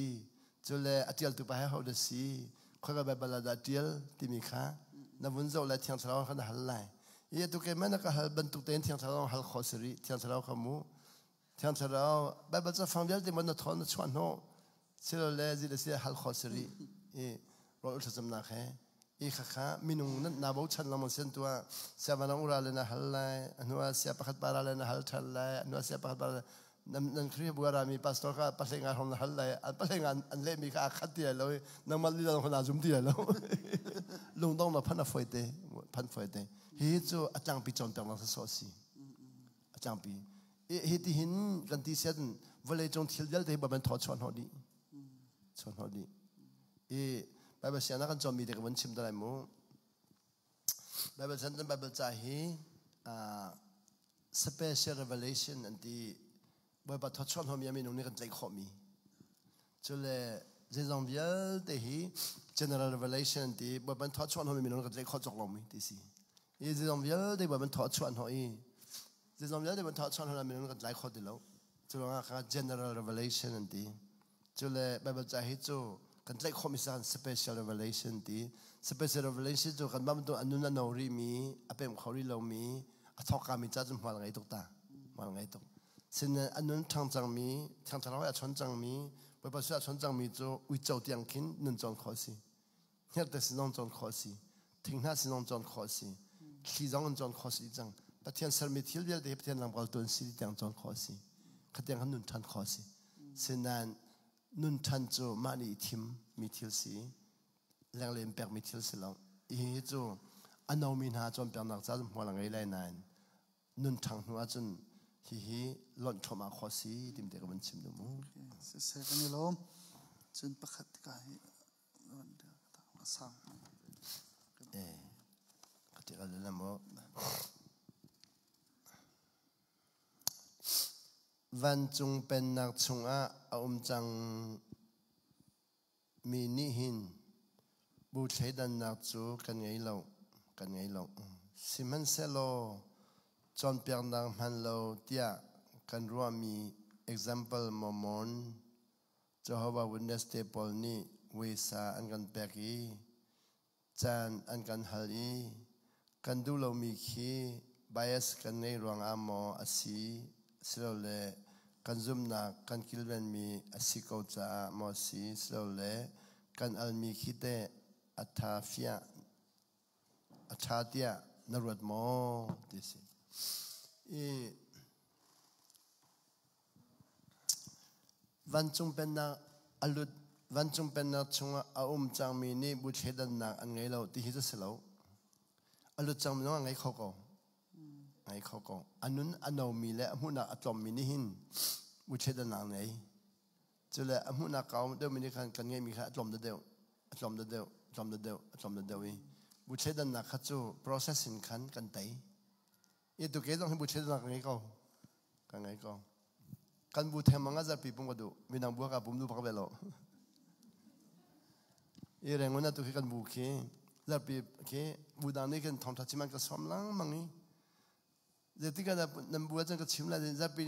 จุเลอเทียลตุบานให้หุ่นดัสิข้าก็แบบบลาดาเทียลที่มีข้านับวันเจ้าเลยเทียงสลาวขันหันไหลตุกเกมันนักหัลบรรทุกเต็นเทียงสลาวหัลขอสรีเทียงสลาวขมูเทียงสลาวแบบจะฟังเดียวที่มันนัดทอนชวนโน่เชื่อเลยจิเลเสียหัลขอสรีรออุตสาหนักแค่ข้ามีนุ่งนั้นนาบุชันลำมันเส้นตัวเสียวันอุราเลนะฮัลไลนัวเสียประคัตบาราเลนะฮัลทัลไลนัวเสียประคัตบารานั่นคือบัวรามีพาสตอร์ก็พัฒงานของฮัลไลพัฒงานอันเล่มีข้าขัดเดียเลยนั่งมาลีลาของนาจุมเดียแล้วลุงต้องมาพันฝอยเตพันฝอยเตเฮ้ยจู่อาจารย์ปีจอนเปียงนักสอสีอาจารย์ปีเฮ้ยที่หินกันที่เส้นวันเลยจงทิลเดลเตย์แบบถอดชอนหอดีชอนหอดีไบเบิลเสียนักการจอมมีเด็กวันชิมได้มั้งไบเบิลฉันเป็นไบเบิลใจspecial revelation อันที่ไบเบิลทอดชวนหอมีมีนุ่งนี่กันใจขอมีจุดเลยเจสังเวียลเตหี general revelation อันที่ไบเบิลทอดชวนหอมีนุ่งกันใจขอจกลงมีที่สิเจสังเวียลเตไบเบิลทอดชวนหอเจสังเวียลเตไบเบิลทอดชวนหอมีนุ่งกันใจขอดีแล้วจุดว่า general revelation อันที่จุดเลยไบเบิลใจให้จู่กันใจขอมีสัก special revelation ที่ special revelation จู่กันบ้านตัวอันนู้นนอรีมีอาเป็นเขารีเรามีอัทอกามีจ้าจนหัวไงตุกตาหัวไงตุกสิ่งอันนู้นทางจังมีทางทะเลาะชนจังมี bởi vì sao chọn chẳng mi cho uy châu tiếng kín nên chọn khó xí nhắc tới xin ông chọn khó xí thỉnh ha xin ông chọn khó xí khi giống ông chọn khó xí chẳng bắt thiên sơ mi thiếu việc để bắt thiên làm bảo tuần xí tiếng chọn khó xí khát tiếng hắn nun thăn khó xí xin nan nun thăn cho mani thím mi thiếu xí làng lên bẹt mi thiếu xí lòng ý cho anh nào mình ha chọn bẹt nạc giá hoa là ngày lại nan nun thằng hoa chọn hi lon thoma khó xí tìm để cái vấn chim đúng không? sẽ cái này lắm chân bắt khát cái lon được ta sang cái cái là mo văn trung bên nạc trung chang mi ni hin bu thấy đàn nạc chú cần ngay lâu Simon Selo John Bernard Hanlo tia kan ruami example momon Jehovah Witness te polni wisa an kan peki chan an kan hali kan dulo mi khi bias kan nei ruang amo asi slowly kan zumna kan kilven mi asi ko cha mo si slowly kan almi khi te athafia athatia narut mo disi văn trung bên na alut văn trung bên na chunga chang mi ni bu chedan na an ngai lo ti hi se lo alut chang no ngai khoko anun anau mi le amuna atlom mi ni hin bu chedan na ngai chule amuna kaum de mi ni kan ngai mi kha atlom de deu bu chedan na kha chu processing kan tai ये तो कहते हैं बुझे तो नहीं कहो kan buat hemanga jar pipung kado minang buah kapum tu pakai belo ये rengguna tu kan buke jar pip ke budang ni kan thom thachiman ka somlang mangi jadi kan nam buat jang ka chimla jar pi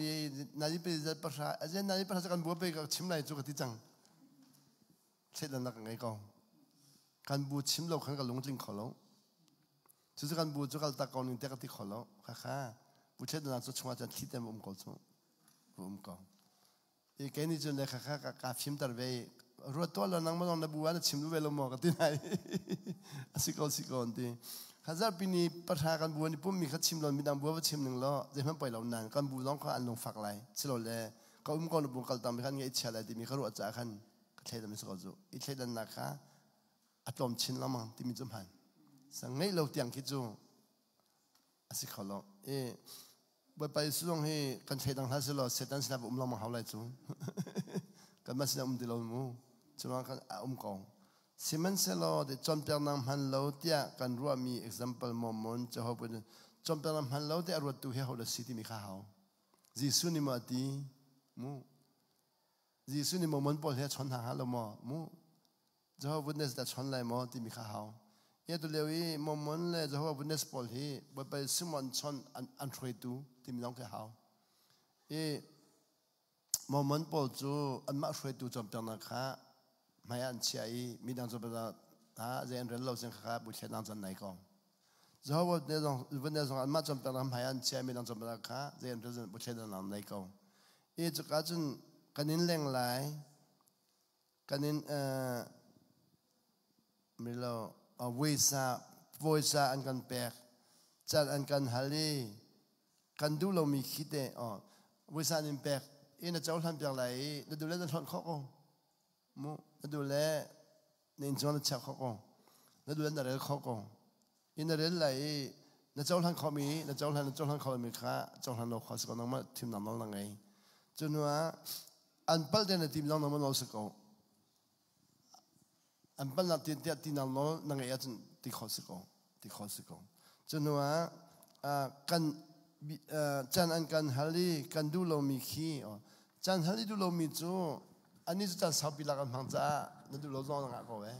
nari pe jar pasha aje nari pasha kan buat pe ka chimla chu ka tijang chedan na ngai ko kan bu chimlo kan ka longjing kholo就是kan bu就ta kon te ka ti kholo kha bu che na so chwa cha thi tem ko so ko e ke ni jun le kha ka phim tar ve ro to la nang ma na bu wa na chim lu ve lo mo ka ti nai asiko ndi hazar pini patha kan bu ni pum mi kha chim lo mi dang bu wa chim ning lo je man pai lo nan kan bu long kha an long fak lai chilo le ka ko bu kal tam khan nge ichha la ti mi kha ro cha khan ka the da mi so zo I the dan na kha atom chin la ma ti mi zum han sang ngay lâu tiếng kia chú, asi khó lo, bởi bây giờ he kan chơi đăng thắt lo, sẽ đăng sinh lo mà hậu lại chú, kan mà sinh đi lo mu, chú nó kan con, Simon sẽ lo để John Bernard Hanlo tia kan rua mi example momon cho họ bên John Bernard Hanlo tia rua tu he hậu là city mi khá hậu, Giêsu ni mà ti mu, Giêsu ni momon Paul he chọn hàng lo mà mu, cho họ witness đã chọn lại mà ti mi khá hậu. ये तो लेवी मोमन ले जो है बुनेस Paul he बे सिमन चन अंट्रे तू तिमिलों के हाउ ये मोमन पॉल जो अनमा ट्रे तू जब तक ना खा मायान चियाई मिदां जब तक हाँ जेन रेल लो सें खा बुझे नां जन नहीं कौन जो है बुनेस अनमा जब तक ना मायान चियाई मिदां जब तक खा जेन रेल बुझे नां नहीं कौन ये जो काजन कनिन लेंग लाई कनिन मिलो voisa an kan pek chan an kan hali kan du lo mi khite voisa nin pek ina chawl han pek lai na du le na thon kho ko mu na du le nin chon cha kho ko na du le na re kho ko ina re lai na chawl han kho mi na chawl han kho mi kha chawl han no kho ko na ma thim nam na ngai chunwa an pal de na tim long na ma no se ko an pal na tin na lo na ngai chen ti khosiko chunwa kan chan an kan hali kan du lo mi khi chan hali du lo mi chu ani chu chan sapi la kan phangcha na du lo zong nga ko we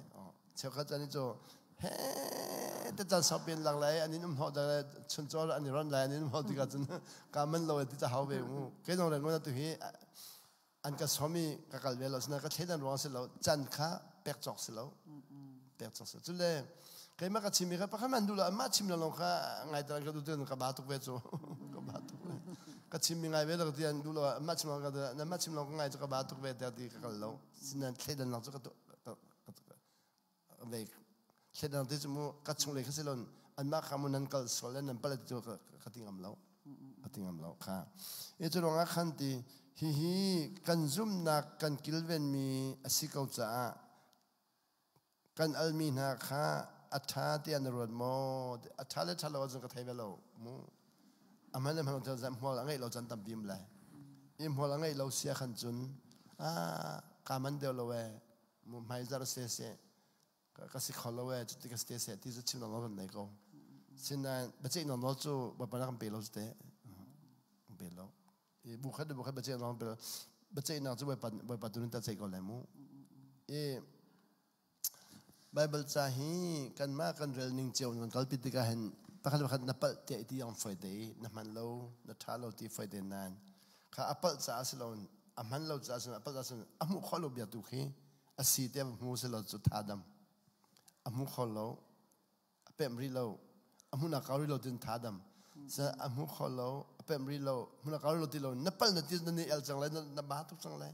cheu kha chan chu he te chan sapi lang lai ani num ho da chun cho ani ron lai ani num ho ti ka chun ka man lo ti cha hau be mu ke no reng na tu hi an ka somi ka kal ve lo sna ka thedan ro se lo chan kha pek chok se lo pek chok se chu le kaya makachimi ka pa kaman dula ama chim na long ka ngai tarang ka dutun ka batok ve chu ka batok ก็ชิมยังไงเวลาเรียนดูแล้วมาชิมเราก็ได้นั่นมาชิมเราก็ไงจะกระบาดทุกเวทีที่กันแล้วสิ่งนั้นเช่นนั้นเราจะก็เวกเช่นนั้นที่สมมุติกัดชงเลยก็สิลนอันมากคำนั้นก็สอนแล้วนั่นเปล่าตัวก็ทิ้งอำเราก็ทิ้งอำเราค่ะจะลองอ่ะขันตีฮีกันซุ่มนักกันกิลเวนมีสิกเอาจ้ากันอัลมีนักค่ะอัฐาที่อันรวดโมอัฐาเลชาเราจะก็ไทยเวลามูอามันเนี่ยมันจะจำหัวละไงเราจันทำบิมเลยหัวละไงเราเสียขันจุนการมันเดียวเราเว้มุมหายใจเราเสียก็สิขอเราเว้จุดที่ก็เสียที่จะชิมเราเป็นไหนก็สิ่งนั้นบัจเจนเราจู่บัปนักเปล่าสุดเตะเปล่าบุคคลบัจเจนเราเปล่าบัจเจนเราจู่บัปตุนิตาใจก็เลยมูไบเบิลจะให้กันมากกันเรื่องนิ่งเจียวกันกัลปิดกันเห็นปะคันนับเปิดเตะที่ยังไฟเดย์นับมันเรานับท้าเราที่ไฟเดย์นั้นข้าอัปเปิลจะสิลอนอัมันเราจะสิอัปเปิลจะสิอัมุขอเราเบียดตุขีอาศัยเดียบมูสิเราจุดท้าดำอัมุขอเราเปมริเราอัมุนักการิเราดินท้าดำจะอัมุขอเราเปมริเรามุนักการิเราที่เรานับเปิลนัดที่นั่นนี่เอลจังเลยนับบาทุกจังเลย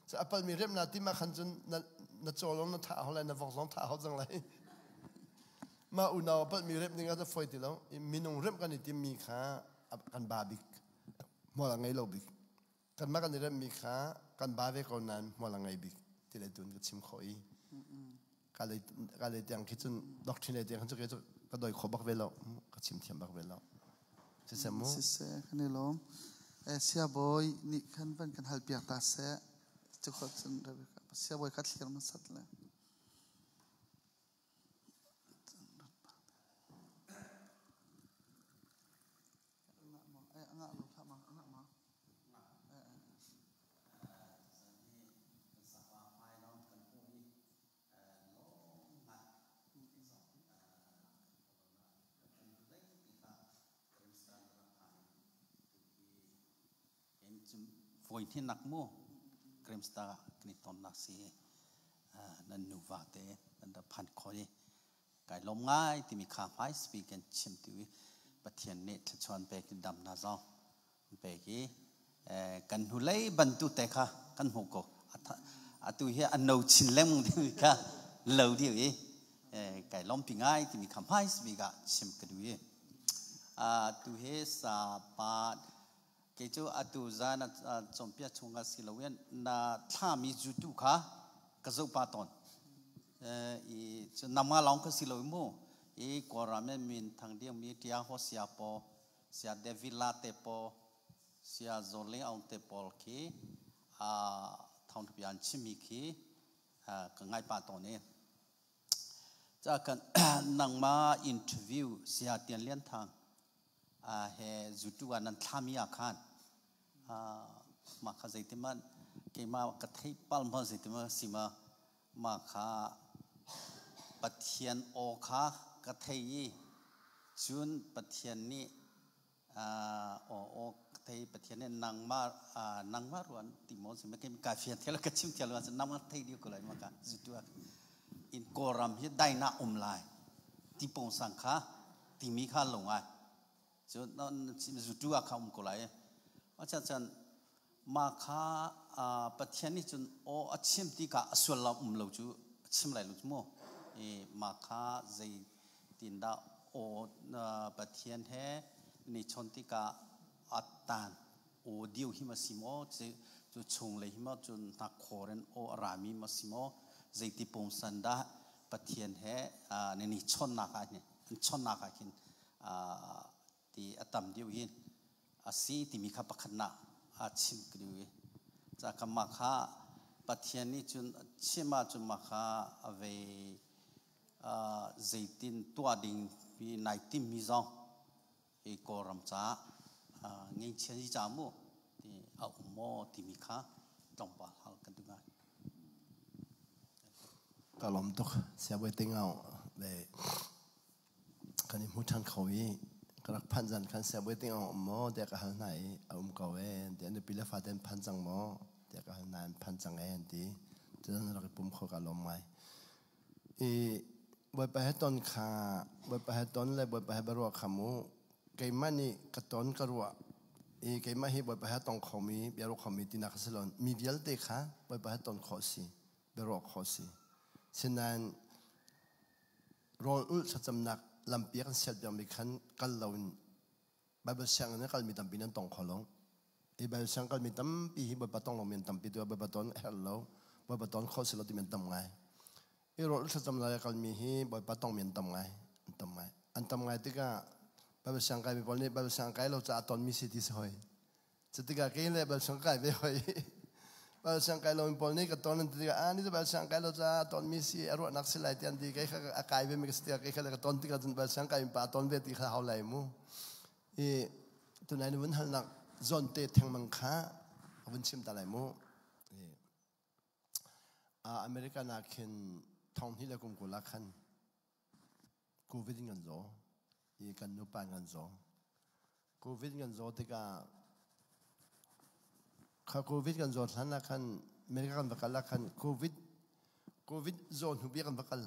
จะอัปเปิลมีเรื่องนาที่มาขันจนนัดโจลงนัดท้าเขาเลยนัดฟอกสองท้าเขาจังเลยมาอุณาเปิดมีเรื่องนึงก็จะไฟติแล้วมีนงเรื่องกันที่มีขากันบาบิกมัวละไงเราบิกกันมากันเรื่องมีขากันบาเวกอนนั้นมัวละไงบิกที่เลยตุนก็ชิมขอยกันเลยยังคิดจนด็อกทรินเลยยังคิดจนก็โดยขบักเวลก็ชิมเทียมบักเวลเสียมั้งสิเสขันนี่ล้มเสียบอยนี่ขันเป็นกันฮัลเปียตาเสจุกขันเสียบอยคัดเขียนมันสัตว์เลยฝอยที่นักมู่เกรมสตาร์กนิตอนนักสีนั่นนูวาเตนั่นดับพันคอยไก่ลมง่ายที่มีข้าไม้สปีกันชิมติวิปะเทียนเนตชวนไปกินดำนาซองไปกี่กันหุเลยบรรทุเตะค่ะกันหกก็ตัวเฮียอันนูชินเล่มที่มีค่ะเหลวที่วิไก่ลมปีง่ายที่มีข้าไม้สปีกันชิมกันด้วยตัวเฮียสาบาเกี่ยวกับตัวจานจอมเปียชงกัสิลเวนน่าถ้ามีจุดทุกข์ก็จะปาตอนนำมาลองก็สิลเวนโม่กว่าเราไม่มีทางเดียวมีที่อาหัวเสียปอเสียเดวิลาเตปอเสียโจเลงเอาเตปอลคีทางทุกอย่างชิมิคีก็ง่ายปาตอนนี้จากกันนั่งมาอินเทอร์วิวเสียเตียนเลี้ยนทางเฮจุดวันนั้นทามีอาคารมาข้าใจที่มันเกี่ยมากระทายปัลมาใจที่มันสิมาข้าปะเทียนโอคากระทายจุนปะเทียนนี่โอกระทายปะเทียนนี่นางมารวนติมอสิมันเกี่ยมกาเฟียนเทลกระชิมเทลวันนางมาทายเดียวกันเลยมากันจุดวันอินโกรัมเฮได้น่าลายที่ปงสังขาที่มีข้าลงไอจนนั่นจุดว่าเขาอุ้มกูเลยว่าฉันมาข้าปะเทียนนี่จนโอ้ชิมที่ข้าส่วนเราเราจูชิมอะไรรู้มั้ยมาข้าใจตินดาโอ้ปะเทียนแท้นี่ชนที่ข้าอัตตานโอ้เดียวหิมะสิโมจะชงเลยหิมะจนนักโคเรนโอ้รามีมาสิโมใจที่ปงสันดาปะเทียนแท้นี่ชนนักเนี่ยชนนักกินที่อัตมเดียวหินสีที่มีข้าปขณะชิมกริวจากคำมาข้าปัทยานี่จุนชิมาจุนมาข้าเวใจตินตัวดิ่งปีนายติมมิจองกอรัมจ้าเงี้ยเชียร์จามูที่เอาโมที่มีข้าจงบาลกันดูง่ายก็ลมตกเสียไปติ้งเอาเลยกันนี้มุทันเขาอีกรักพันจันคันเสียไปติ้งเอาหมอเด็กหันไหนเอาเก่าเองเดี๋ยวในปีละฟ้าเดินพันจังหมอเด็กหันนานพันจังเองดีจะนั่งรักปุ่มเขากับลมไหมบ่ไปให้ต้นขาบ่ไปให้ต้นเลยบ่ไปให้บรัวขามูเกี่ยมันนี่กระต้นกระรัว เกี่ยมาให้บ่อยไปหาตองเขามีเบรกเขามีตินักสลอนมีเดียลเตะค่ะบ่อยไปหาตองเขาสิเบรกเขาสิฉะนั้นรออุลสัจจำนักลำเปียกันเสียดยังมีขันกันเราใบเบอร์เสียงนั้นกันมีตั้มปีนั้นตองเขาลงใบเสียงกันมีตั้มปีบ่อยไปตองเรามีตั้มปีตัวบ่อยไปตองเฮลโลบ่อยไปตองเขาสิเราที่มีตั้มไงรออุลสัจจำนักกันมีให้บ่อยไปตองมีตั้มไงตั้มไงอันตั้มไงที่ก็บางสังกัดมีพอลนี่บางสังกัดเราจะตอนมีสิทธิ์สอยจะติดกับเกณฑ์เลยบางสังกัดไม่ค่อยบางสังกัดเรามีพอลนี่ก็ตอนนั้นติดกับนี่จะบางสังกัดเราจะตอนมีสิทธิ์รู้นักศิลป์ที่อันดีก็อากาศไม่มีสติก็เลยตอนติดกับบางสังกัดมีป่าตอนเวทีเขาเอาอะไรมู่ตัวไหนวันหันหนักจนเตะแทงมังค่าวันชิมตาไหลมู่อเมริกานักเห็นท้องที่เรากุมกุลักขันกูวิดิ้งกันโจกันนุปานกันโจโควิดกันโจที่ก็ข้าโควิดกันโจท่านนักขันเมริกันบักกัลนักขันโควิดโจหุบยันบักกัล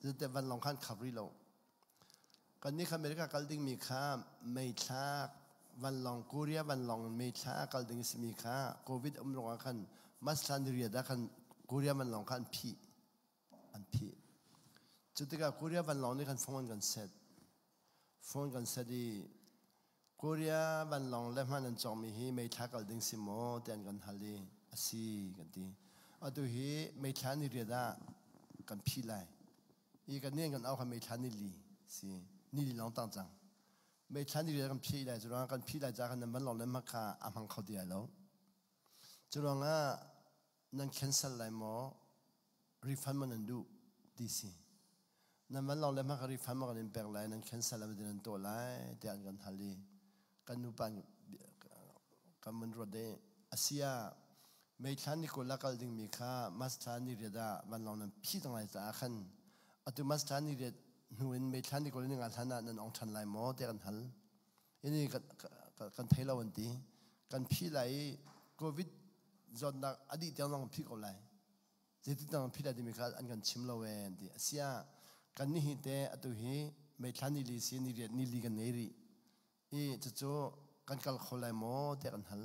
จะแต่วันลองขันขับรีโลกันนี้ข้าเมริกากัลดิ้งมีค่าไม่ช้าวันลองคูเรียวันลองไม่ช้ากัลดิ้งมีค่าโควิดลองขันมัสลันเรียดขันคูเรียวันลองขันพีอันพีจุดที่ก็คูเรียวันลองนี่ขันฟ้องกันเสร็จฟอนกันสดีโคเรียบันลองเล่มนั้นจอมีฮีไม่ทักกันดึงสิโมเตียนกันฮัลลีอาศีกันดีอันตัวฮีไม่ทันนี่เรียดากันพี่ไลอีกันเนี่ยกันเอาคำไม่ทันนี่ลีสินี่ลีลองตั้งจังไม่ทันนี่เรียดกันพี่ไลจุดนั้นกันพี่ไลจากกันนั้นบันลองเล่มมาค่ะอามังเขาเดียแล้วจุดนั้นนั้นแคนเซิลไลโมรีฟันมันนั่นดูดีสินั่นมันเราเล่มากรีฟันมากันเป็นเปล่านั่นแคนเซิลแล้วมันตัวไล่เตียนกันฮัลลีกันนุปันกันมันรถเดอาเซียไม่ทันนี่คนละกันดึงมีค่ามัสทานี่เรียดามันเรานั้นพี่ตั้งหลายสาขันอัตุมัสทานี่เรียดหนูเห็นไม่ทันนี่คนนึงงานทันนั่นองทันไล่หมอเตียนกันฮัลอันนี้กันเทเลวันตีกันพี่ไล่โควิดจนนักอดีตยังต้องพี่เขาไล่จะติดตั้งพี่ไล่ที่มีค่าอันกันชิมเราเองตีอาเซียกันนี่เตะอัตุเฮไม่ทันนี่ลิซีนี่เรียนนี่ลีกันเนรีจะโจกันกัลขอลายโมเตะกันฮัล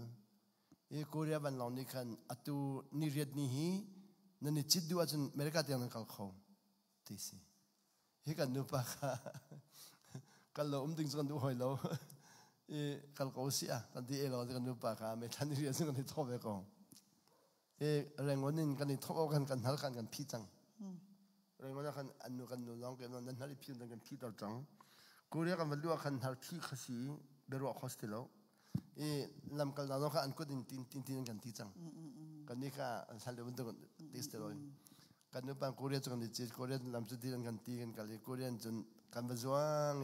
โคเรียบันลองนี่กันอัตุนี่เรียนนี่ฮีนั่นนี่จิตดูอาจารย์อเมริกาเตียงกันกัลขอที่สิกันนูปะค่ะกันเราดึงสันดูหอยเรากันเขาเสียกันที่เรากันนูปะค่ะไม่ทันนี่เรียนซึ่งกันที่ทบไปก่อนแรงวันนี้กันที่ทบกันฮัลกันพี่จังเรื่องนั้นกันอันนู้นกันนู้นลองกันนั้นนั่นพิมพ์กันพี่ต่อจังกูเรียกกันว่าดูกันหาพี่ขสีเบรุอคอสติโลลำกันเรากันอันก็ตินกันที่จังกันนี่ค่ะสันเดวันตัวกันติสเตโลกันนู้นปังกูเรียกกันที่กูเรียกลำสุดที่กันที่กันกันเลยกูเรียกจนกันว่าจวง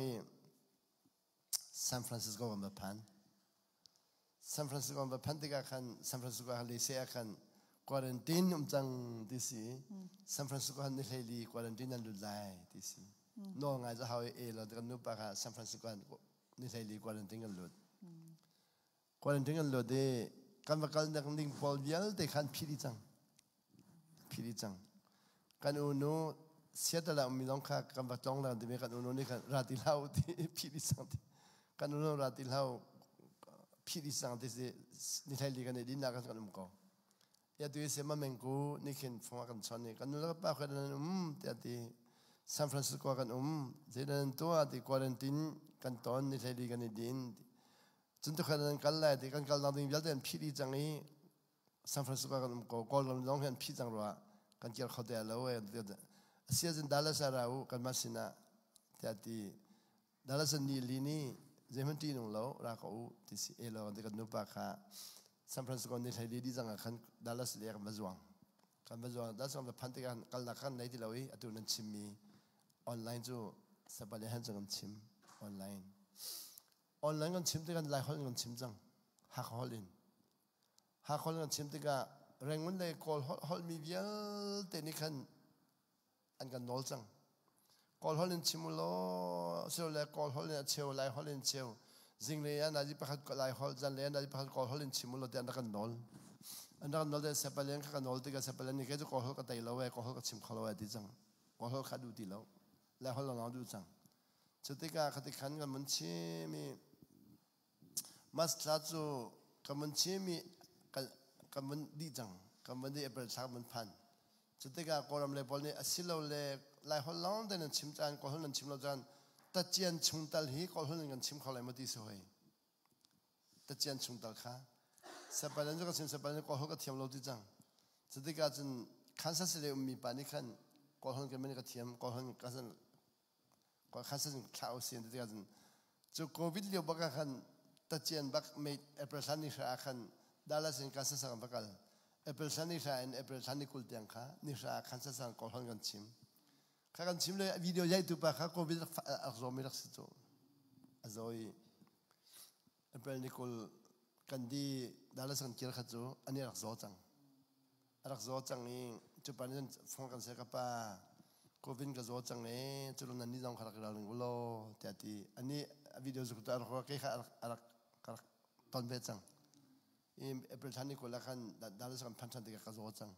ซานฟรานซิสโกกันแบบพันซานฟรานซิสโกกันแบบพันที่กันซานฟรานซิสโกกันเลยเสียกันquarantineจังที่สิซานฟรานซิสโกฮันนี่เลยลี quarantine นั่นลุไลที่สิน้องอาจจะเขาเราเดินนุปะค่ะซานฟรานซิสโกฮันนี่เลยลี quarantine กันลุด quarantine กันลุดกันว่ากันนักนิ่งพอลเยลแต่ขันพิริจังกันอุโนเสียแต่ละมีน้องค่ะกันว่าจ้องแล้วที่มีกันอุโนนี่กันราติลาวที่พิริจังกันอุโนราติลาวพิริจังที่สินี่เลยลีกันในดินนักกันมุกยาตัวเสียมาเมงกูนี่เห็นฟังกันชนนี่กันนู้นแล้วก็ป้าคนนั้นที่ที่ซานฟรานซิสโกกันเจนั้นตัวที่ควอรันตินกันตอนนี่ใช่ดีกันในดินจนทุกคนนั้นกันเลยที่กันกันเราดิ้งยัดเดินพี่ดีจังนี้ซานฟรานซิสโกกันก็ลองลองเห็นพี่จังรัวกันเกี่ยวเขาเดียวแล้วเสียจนดัลลัสเรากันมาสินะที่ดัลลัสนี่ลีนี่เจมันตีนงเรารักเขาที่สิเราที่กันนู้นป้าค่ะซานฟรานซิสโกนี่ใช่ดีจังกันดัลลัสเรียกมาจวงกันมาจวงดัลลัสกันพันธุ์กันกันนักกันในที่เราอัตุนันชิมีออนไลน์จู่สบายเลยฮันจังชิมออนไลน์กันชิมที่กันไลฟ์ฮอลกันชิมจังฮักฮอลกันชิมที่กันแรงวันเลยคอลฮอลมีเยอะแต่นี่กันอันกันนอลจังคอลฮอลชิมุโลเซลเลยคอลฮอลเชลไลฟ์ฮอลเชลจิงเลยอันนั้นที่พักไลฟ์ฮอลจันเลยอันนั้นที่พักคอลฮอลชิมุโลแต่อันกันนอลแต่สบายเลยกันนอลที่กันสบายเลยนี่แค่จะคอลฮอลกันแต่เราคอลฮอลกันชิมคอลฮอลที่จังคอลฮอลขาดูที่เราแล้วเขาลองดูจังจุดที่การขัดขันกันมันชิมี mas tatu kaman chimi kaman di jang kaman di April saman pan Jika koram le bolni asilo le lai holong dan chim chan kohol dan chim lo jan tajian chungtal hi kohol dan chim kholai mati sohai tajian chungtal kha sepadan juga sim sepadan kohol ka thiam lo di jang Jika jan kansa sile ummi pani kan kohol ke meni ka thiam kohol kasan ko kansa jan khao sin jika jan jo covid le baka kan tajian bak me April sani sha kan dalasin kansa sa bakal April sani sa en April sani kultiang kha ni sa kansa sang kohon gan chim kha gan chim le video jai tu pa kha covid azom rak situ azoi April nikul kandi dalasan kir khajo ani rak zo chang ni chupan phong kan se ka pa covid ga zo chang ne chulun ni jong khara kra ling ulo tiati ani video zu ta ro ke kha arak ton be chang April tani ko la kan dalas kan panchan de ka zo chang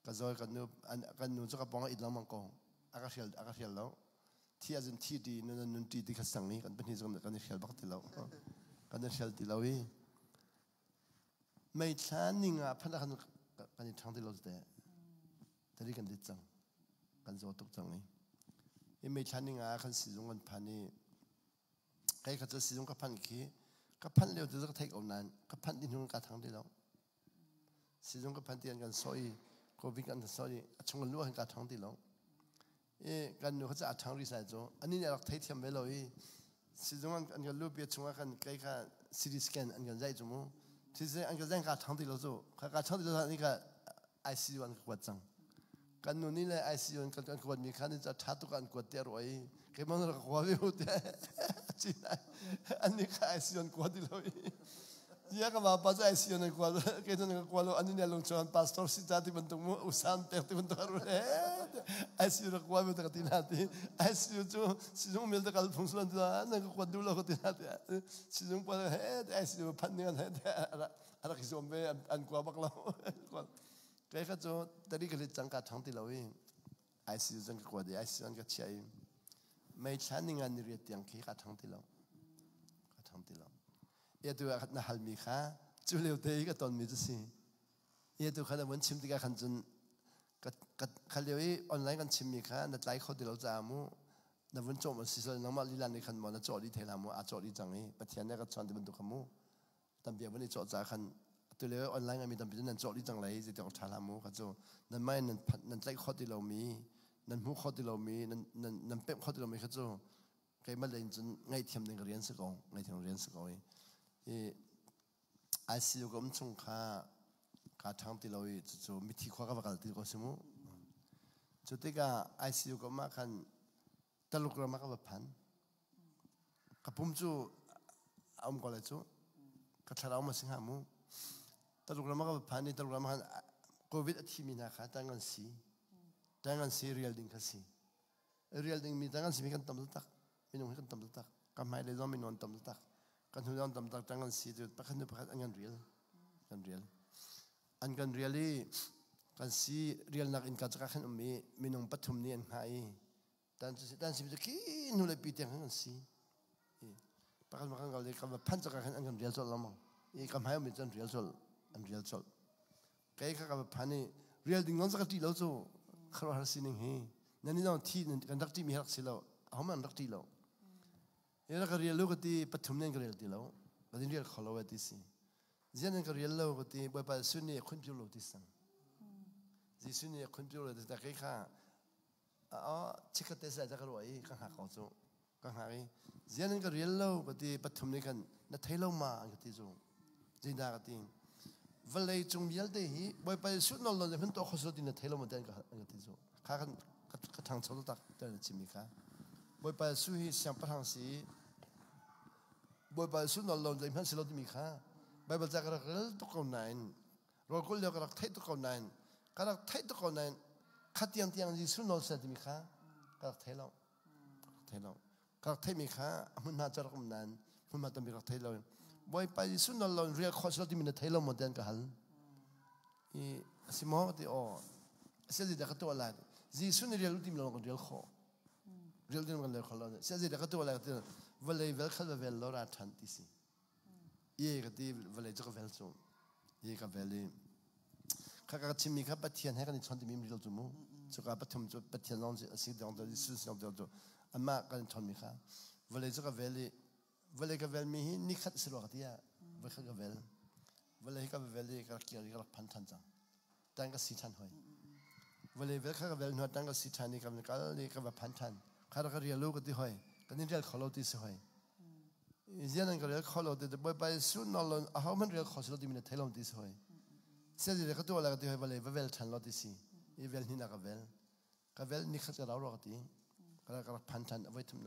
ka zo kan nu zo ka pong idlang mang ko akasial lo ti azin ti di nun ti di ka sang ni kan pani zo kan shel bak ti lo kan shel ti lo wi mai chan ni nga phana kan thang ti lo de tari kan di chang kan zo tok chang ni mai chan ni nga kan si zong kan phani kai ka zo si zong ka phan ki kapan leo tu tak take onan kapan din hung ka thang de lo si jong kapan tian kan soi covid kan soi achung lu han ka thang de lo kan nu kha thang ri sai zo ani ne rak thai thiam me lo si jong an kan lu pe chunga kan kai kha city scan an kan zai zo mo ti se an kan zai ka thang de lo zo ka thang de lo ni ka ICU an ka chang kan nu ni le ICU an kan ko mi khan za tha tu kan ko te roi ke mon ra ko ve hote ani ka ICU an ko di lo ya ka ba pa za ICU an ko ke ton ko lo ani ne long chon pastor si ta ti ban tu mo usan te ti ban tu ro ICU ra ko ve ta ti na ti ICU jo si jong mel ta kal phung suan ta na ko du lo ko ti na ti si jong pa he ICU phan ni an he ara ki som ve an ko bak lo cái khác cho tadi cái lịch trang cả tháng thì lâu ấy ICU trang cái quạt ICU trang cái chạy mấy chán những anh đi tiếng khi cả tháng thì lâu ये तो ना हल मी खा चुलेव ते का तोन मी जसी ये तो खाना वन चिम दिका खंजन खालियो ये ऑनलाइन kan चिम मी खा ना लाई खो दिलो जामु ना वन चो म सिसल ना मा लीला नि खन म ना चो ली थेला मु आ चो ली जंग ए पथिया ने का चन दि बन तो खमु तम बिया बनि चो जा खनตัวเลยออนไลน์มีตำเป็นนั่นโจทย์จังไรจะต้องทารามูก็โจนั่นไม่นั่นใจข้อที่เรามีนั่นหูข้อที่เรามีนั่นเป็มข้อที่เรามีก็โจใครมาเรียนจนง่ายเทียมหนึ่งเรียนสักองง่ายเทียมเรียนสักองICUก็มันชงค่าทางที่เราโจมีที่ข้อกับการที่ก็สมุจุดที่ก็ ICUก็มาคันตลกเรามากับพันกับปุ่มจูเอามาก่อนเลยโจกับชาเรามาสิงหามูตลกเรามากับพันนี่ตลกเรามาโควิดที่มีนะคะตั้งกันสีเรียลดิ้งกันสีเรียลดิ้งมีตั้งกันสีมีกันตำตักมีนุ่งให้กันตำตักกับไม่เลยต้องมีนอนตำตักกันหุ่นยนต์ตำตักตั้งกันสีจุดประคันประคันอันกันเรียลอันกันเรียลลี่กันสีเรียลนักอินกัจจกันมีนุ่งปัทุมนี่อันหายแต่สีจะขี้นุ่งเลยปีเตียงกันสีประคันเขาเลยกับพันจักกันอันกันเรียลจดละมั้งกับหายมีจันเรียลจดอันเรียลจดใครข้ากับพันนี่เรียลดิ้งน้องสักทีแล้วโจขรหัสสิ่งนี้นั่นนี่เราที่กันรักที่มีรักสิเราเขามันรักที่เราเรื่องการเรียนรู้ก็ที่ปัจจุบันก็เรียนที่เราก็ที่เรียนขอเราไว้ที่สิเรื่องการเรียนรู้ก็ที่บ่อยๆสุนีคนพิจารณาที่สั่งที่สุนีคนพิจารณาแต่ใครข้าชิคกี้พายจะจะกระโดดกันหาเขาโจกันหาเรื่องการเรียนรู้ก็ที่ปัจจุบันกันนั่นไทยเรามาก็ที่โจจินดาก็ที่เวลาจงมีอะไรที่บ่อยไปสุดนั่นเราจะเป็นตัวข้อสุดที่นั่นไทยเรามาเดินกันที่โจข้ากันทางชนตักเดินจิมิค่ะบ่อยไปสุดที่เสียงประทังสีบ่อยไปสุดนั่นเราจะเป็นสิ่งที่มีค่ะบ่อยไปจากกระดักตุกคนนั้นเราก็เรียกกระดักไทยตุกคนนั้นกระดักไทยตุกคนนั้นขัดยังที่สุดนั่นสิ่งที่มีค่ะกระดักไทยเรากระดักไทยมีค่ะมันน่าจะรักมันนั้นมันมาต้องมีกระดักไทยเราบ่อยไปสุดนั่นเราเรียกข้อสุดที่มีในไทยเรามาเดินกันสิมองที่เสียใจกับตัวอะไรจีสุนเรียลที่มีเราคนเรียลข้อเรียลที่มันเรียลข้อเราเสียใจกับตัวอะไรที่เวลาเวลคัลเวลเราทันที่สิ cái tí về lại cho cái vel số cái vel các cái chim mi các bắt thiên hay cái này chọn thì mình được rồi cho cái bắt thầm cho bắt thiên long sẽ được rồi sự sự được rồi mà cái chọn mi khác về lại cho cái vel mi ni khát sự lo cái về cái lại cái kia cái pan thanh chẳng tăng cái sĩ thanh thôi về lại cái nó tăng cái sĩ thanh này cái pan thanh cái real lúc cái thôi cái này real khẩu tí thôi giờ này cái real khẩu tí bây suốt nó là how mình real khẩu tí mình thấy lòng tí thôi sẽ gì cáiตัวอะไรcái thôi về lại thanh lo tí gì vềนี่นะcái velนี่khát cái rau rồi cái pan thanh về thùng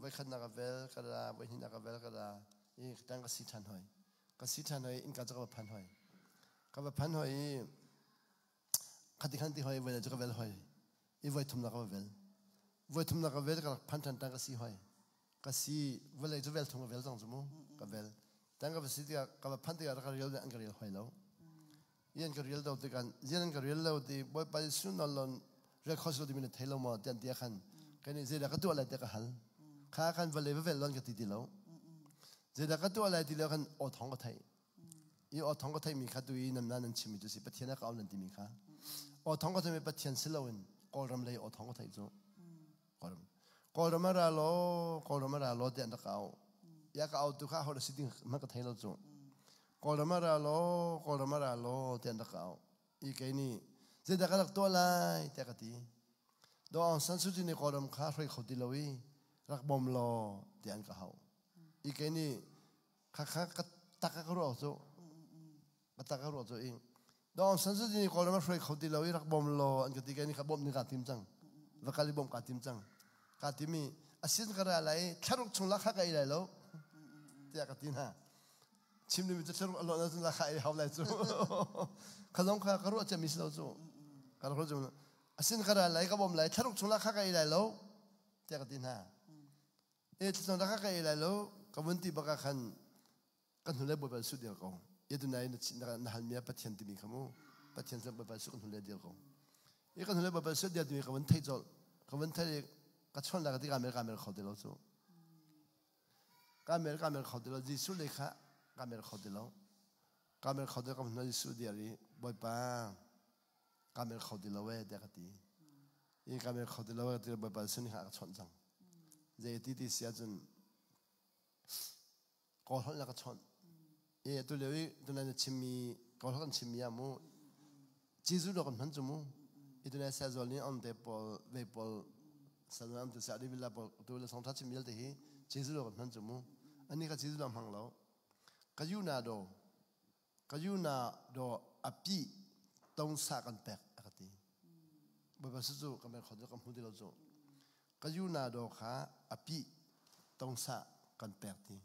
về khátนะcái cái vềนี่นะcái tăng cái sĩ thanh thôi cái sĩ thanh này in cáiจะcái pan thôi cái pan thôiขัดขันที่หอยเวลาจะกับเวลหอยอีไว้ทุ่มนักกับเวลไว้ทุ่มนักกับเวลกับพันธันตั้งกับสีหอยกับสีเวลาจะเวลทุ่มกับเวลจังสมมุกับเวลตั้งกับสีที่กับพันที่กับเรียลอันกับเรียลหอยแล้วยันกับเรียลเราตีกันยันกับเรียลเราตีบ่อยไปสุนนลนเรียกข้อสุดที่มันเทลมาเตียนเตียขันกันนี่เจดาก็ตัวอะไรเตียกับหันข้าขันเวลาเวลลนกับตีแล้วเจดาก็ตัวอะไรตีแล้วขันอดท้องกับไทยอีอดท้องกับไทยมีข้าตัวอีน้ำนั่นชิมิตุสิปะเทียนก็เอานั่นตีมีข้าอท้องก็ทำให้ปะเทียนสิลาวินกอรำเลยอท้องก็ไทยจูกอรำมาราโลเดียนตะเกาอยากเอาตุข้าเขาได้สิ่งมันก็ไทยเราจูกอรำมาราโลเดียนตะเกาอีกไอ้นี่เจตากระดักตัวลายแต่กตีดองสันสุจินีกอรำข้าใครเขาดีลวิรักบอมโลเดียนก็เขาอีกไอ้นี่ข้าก็ตักก็รู้จูตักก็รู้จูเองดองสันสุดนี่คนเราไม่เคยเขาดีเราอีรักบอมโลอันกติกานี่ขับบอมนี่กาติมจังวัคซีนบอมกาติมจังกาติมีอาศินกระไรชารุกชงลักขะไอ้ไรแล้วที่กาติน่ะชิมนี่มันจะชารุกอร่อยนั่นลักขะไอ้เขาไรจู่ขนมข้ากระโดดจะมิสเราจู่กระโดดจู่อาศินกระไรกับบอมไรชารุกชงลักขะไอ้ไรแล้วที่กาติน่ะชงลักขะไอ้ไรแล้วกับวันที่บักขันกันหุ่นเล็บบนสุดเดียวกันยัดในนักหันมีปัจจัยที่มีขโมปัจจัยสำหรับประสบการณ์เดียวกันอีกคนเลยประสบเดียวที่มีขวันไทยจอขวันไทยก็ชนแล้วก็ที่การเมืองเขาเดียวสู้การเมืองเขาเดียวจิสุเลยค่ะการเมืองเขาเดียวการเมืองเขาเดียวกับนั่นจิสุเดียรีบ่อยป้าการเมืองเขาเดียวเว้ยเด็กตีอีการเมืองเขาเดียวเว้ยที่บ่อยป้าสุนิหาก็ชนจังเจที่เสียจนก่อนแล้วก็ชนตัวเลี้ยตัวนั้นชิมีก่อนกันชิมีอะมูจีซูดอกมันจุมูตัวนั้นเซซอลนี่อันเดปอลเวปอลสารนันตัวสารีวิลาปอลตัวนั้นสองทัชชิมีลเตหีจีซูดอกมันจุมูอันนี้ก็จีซูดอกหังแล้วก็ยูนาโดอภิต้องสักกันแปลกอะไรทีแบบว่าสู้กันแบบเขาจะกำพูดที่เราสู้ก็ยูนาโดค่ะอภิต้องสักกันแปลกที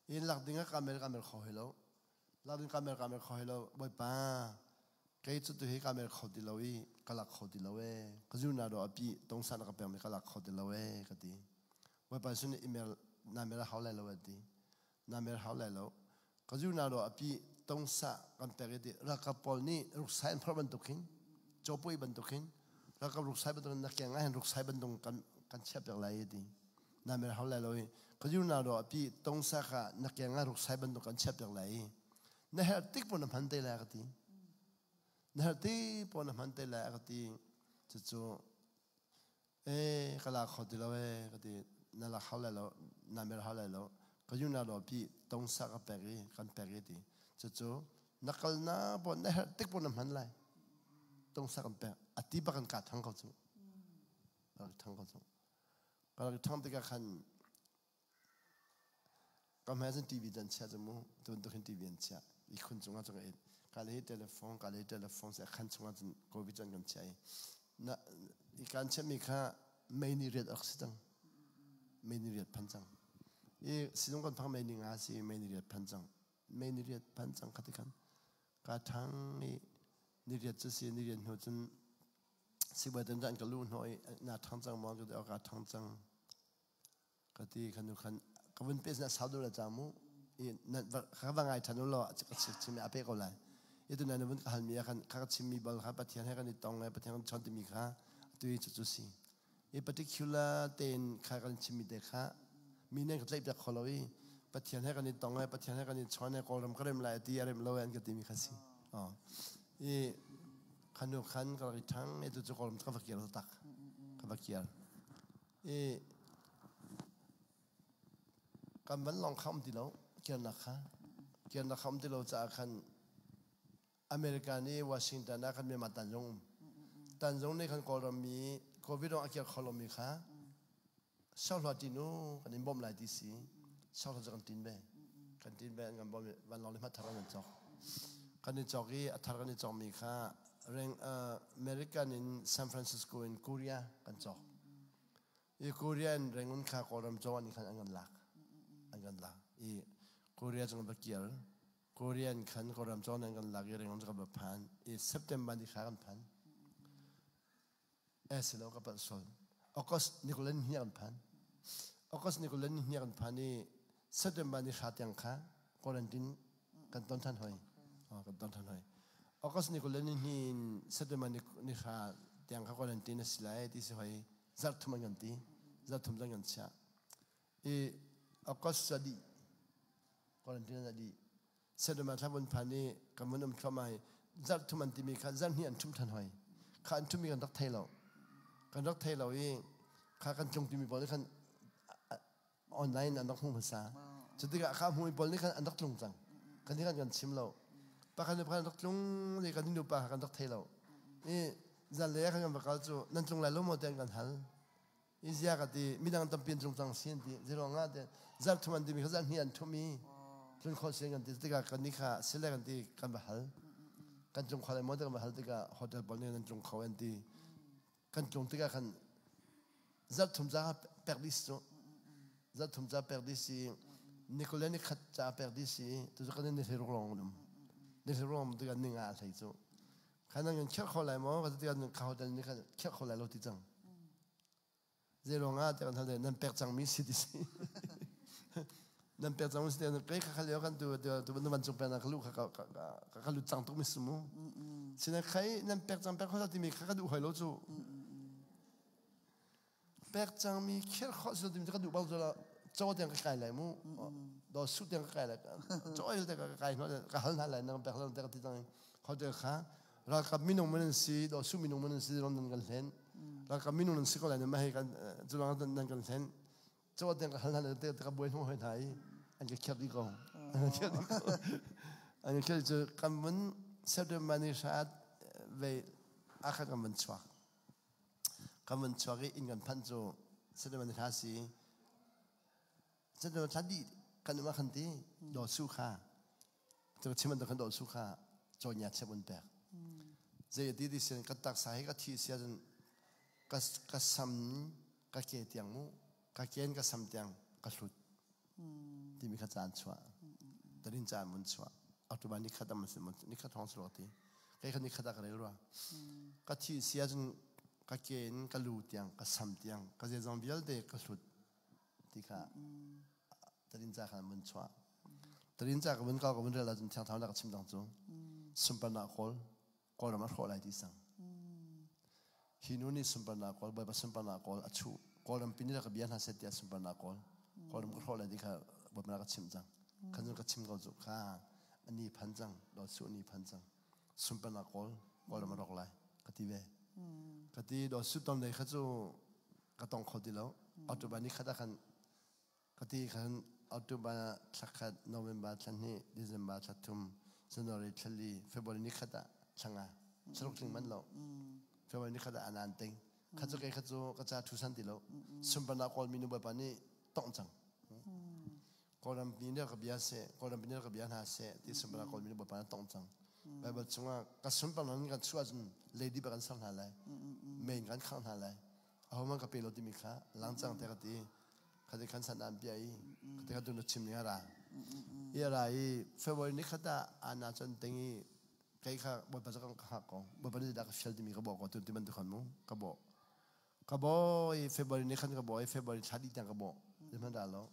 อินหลักดิ่งก็การเมืองเขาให้เราหลักดิ่งการเมืองเขาให้เราบ่อยป้าแกจุดที่ให้การเมืองเขาดีเราอีกหลักเขาดีเราเว้ก็ยูนาโดอภิต้องสักนักการเมืองกหลักเขาดีเราเว้ก็ดีบ่อยป้าส่วนอีเมลนาเมลเขาเลยเราดีนาเมลเขาเลยเราก็ยูนาโดอภิต้องสักกันแปลกดีรักกับปอลนี่รุกไซน์พระบรรทุกินโจปุยบรรทุกินรักกับรุกไซน์บรรทุกนักแข่งง่ายรุกไซน์บรรทุกกันเชื่อแบบไรดีนาเมลเขาเลยเราก็ยูนาโดอภิต้องสักนักแข่งง่ายรุกไซน์บรรทุกกันเชื่อแบบไรเนื้อติ๊กปนมันเตลากตีเนื้อติ๊กปนมันเตลากตีจู่ก็ลาเขาดีแล้วก็ดีนั่นละเขาเลยแล้วนาเมลเขาเลยแล้วก็ยูนาโดอภิต้องสักกันแปลกดีจู่นักลน่าปนเนื้อติ๊กปนมันเลยต้องสักกันแปลกอธิบายกันกัดทั้งเขาจู่ทั้งเขาจู่ก็เราทั้งที่กันก็แม้จะทีวีดันเชื่อจมูกตัวตัวเห็นทีวีดันเชื่ออีกคนจงอาจจะเอ็ดการเล่นโทรศัพท์เสียขันจงอาจจะโควิดจังกันเชื่อนะอีกการเชื่อมีค่าไม่นิเรียดออกซิดังไม่นิเรียดพันจังอีสิ่งคนพังไม่นิงอาศีไม่นิเรียดพันจังไม่นิเรียดพันจังขัดกันการทั้งนี้นิเรียดจะเสียนิเรียดหัวจนสิบวันจันทร์ก็รู้หน่อยนาทั้งจังมองก็ได้เอาการทั้งจังก็ที่ขันดูขันก็เป็นเป็นนักสาวดูแลจามูนั่นข้าว่าไงท่านรู้หรอจะชิมอาเปก็เลยตัวนั้นมันหันมีกันข้าชิมมีบอลข้าปะเทียนให้กันในตองเลยปะเทียนชอนติมีข้าตัวนี้จุดสี่particular เต็นข้ากันชิมมีเด็กข้ามีเนี่ยก็ใจแบบขลุ่ย ปะเทียนให้กันนี่ตองไงปะเทียนให้กันนี่ช้อนให้กอลมก็เริ่มลายตีอะไรมาแล้วอันก็ตีมีขั้นสิอ๋ออีขันดูขันก็เลยทั้งไอ้ตัวจุกอลมก็ฟักเกียร์ตักก็ฟักเกียร์อีกำมันลองคำที่เราเกียร์นักฮะเกียร์นักคำที่เราจะขันอเมริกานี่วอชิงตันนะขันมีมาตันยงนี่ขันกอลมีโควิดเราเกียร์คอลมีค่ะชาวหลัดจีนูกันนี่บ่มหลายที่สิชาวหลัดจะกันตินเบกันบ่มวันลองเลยมาทารันจอกกันนี่จอกที่ทารันจอกมีค่ะเรื่องอเมริกันในซานฟรานซิสโกในเกาหลีกันจอกอีเกาหลีเรื่องนั้นค่ะกอลมจอนี่ขันอันกันหลักอีเกาหลีจังบักเกียร์เกาหลีขันกอลมจอนั่นกันหลักเรื่องนั้นจะกับพันอีเซปเทมเบอร์นี่ค่ะกันพันเสร็จแล้วก็เป็นส่วนออกัสนิโคลันเฮียกันพันออกัสนิโคลันเฮียกันพันนี่เซปเทมเบอร์นี่ขาดยังค่ะควอรันตินกันต้นทันหอยกันต้นทันหอยออกัสนิโคลันนี่เซปเทมเบอร์นี่ขาดยังค่ะควอรันตินสิไลที่สิหอยจัดทุ่มกันตีจัดทุ่มกันเช้าออกัสจะดีควอรันตินจะดีเซปเทมเบอร์ถ้าวันพันนี่กับมันทำไมจัดทุ่มกันตีมีค่ะจัดนี่อันทุ่มทันหอยค่ะอันทุ่มมีกันตักเทลเรากันรักเทเราเองข้ากันจงที่มีบอลนี่กันออนไลน์อันดักหุ่นภาษาจุดที่ข้าหุ่นบอลนี่กันอันดักลงจังกันที่กันชิมเราปะกันนี่กันดักลงนี่กันนี่ดูปะกันรักเทเรานี่จันเลี้ยกันแบบเขาจู่นั่นจงไหลลมหมดเองกันฮัลอีเสียกันที่มีดังตั้มเปลี่ยนจงจังเสียนที่จะร้องงาเดจับทุมันที่มีเขาจันนี่อันทุมีจนเขาเสียกันที่กันนี่ข้าเสียกันที่กันแบบฮัลกันจงเขาเลยหมดกันแบบฮัลที่กันโฮเทลบอลนี่นั่นจงเขาเองที่กันจงที่กันจัดทุ่มจ้าเปิดดิสโต้จัดทุ่มจ้าเปิดดิสินิโคลันนี่ขัดจ้าเปิดดิสิตัวกันนี่เฮโร่ลองนุ่มนี่เฮโร่ลองตัวกันนี่งาใช่จู่ขณะนั้นเชื่อเขาเลยมั้งก็ตัวกันเขาเดินนี่กันเชื่อเขาเลยเราที่จังเจริญงาตัวกันทำเลยนั่นเปิดจังมิสิดิสินั่นเปิดจังมิสินั่นเป๊ะเขาเลี้ยงกันตัวมันจงเป็นนักลูกเขาลุจังตุกมิสมูฉะนั้นใครนั่นเปิดจังเปิดเขาจะมีเขาดูหอยโลจู่เปิดจังมีแค่ข้อสุดที่มันจะดูบ้างจะโจ้เดียงไกลเลยมู่ดอสุดเดียงไกลเลยโจ้เดียงไกลเนาะก็หันหน้าเลยนั่งเปิดแล้วเดียงที่ตรงนี้เขาเจอข้าเรากับมินุ่มมันสิดอสุมินุ่มมันสิเรานั่งกันเล่นเรากับมินุ่มมันสิก็เลยไม่ให้กันจุลเรานั่งกันเล่นโจ้เดียงหันหน้าเลยเดียงกับบุญหัวไหนอันนี้แค่ดีกว่าอันนี้แค่จะคำมันเสด็จมาในชาติเวอาคาคำมันชัวคำมันชัวร์อินกันพันโจเสด็จมาในชาติเสด็จมาชาติกันมาขันตีดอสุขาจะชิมันตะขันดอสุขาโจญาเชบุนเปกเจดีดิเซนกัตักสายกัที่เสียจนกัสัมกัเกียเตียงมูกัเกียนกัสัมเตียงกัสุดที่มีขจานชัวตรินจามุนชัวอัตุบานิขัดมันสิมันนิขัดท้องสโลตีใครคนนิขัดอะไรรู้ว่ากัที่เสียจนกัเกียนกัลูเตียงกัสัมเตียงกัเจจงเบียลเดกัสุดที่ข้าตรินจาขันมุนชัวตรินจากับมุนก้าวกับมุนเรือเราจนทางเท้าเราก็ชิมดังจูสุมปนาโคลกอลมาโคลอะไรที่สังฮินุนี่สุมปนาโคลใบบัสุมปนาโคลอัชูกอลมันปีนี้เราก็เบียนหาเสตียสุมปนาโคลกอลมันโคลอะไรที่ข้าใบมันก็ชิมจังขันจนก็ชิมก็จุข้าอันนี้พันจังดอสุนี่พันจังสุมปนาโคลกอลมันรอกไรกติเวกติดอสุตอนไหนข้าจูก็ต้องขอดีแล้วอัตุบานี้ข้าได้ขันกติขันอัตุบาสักขัดโนเวมบาร์ชันนี้เดซมบาร์ชัดทุ่มจันทร์ริชลีเฟบรุนี้ข้าได้ช่างอ่ะสรุปถึงมันแล้วเฟบรุนี้ข้าได้อนันติงข้าจูข้าจูก็จะทุสันติแล้วสุมปนาโคลมีนุบปานี้ต้องจังกอลัมปีนี้ก็เบียเสกอลัมปีนี้ก็เบียนาเสที่สุมปนาโคลมีนุบปานี้ต้องจังไปบัดจังว่าก็สุมปนานี้ก็ช่วยจนเลดี้ไปกันสังหารเลยเมนกันข้างหาเลยเอามันก็เป็นรถที่มีค่าหลังจากแต่ก็ตีข้าจะขันสันดานเปียอีข้าจะขันดูนชิมนี่อะไรอะไรเฟบรุนี้ข้าได้อาณาจันติงใครข้าบทภาษาของข้าของบทภาษาดักเชลที่มีก็บอกว่าตัวที่มันตัวขันมูก็บอกเฟบรุนี้ขันก็บอกเฟบรุชาดิจังก็บอกที่มันได้แล้ว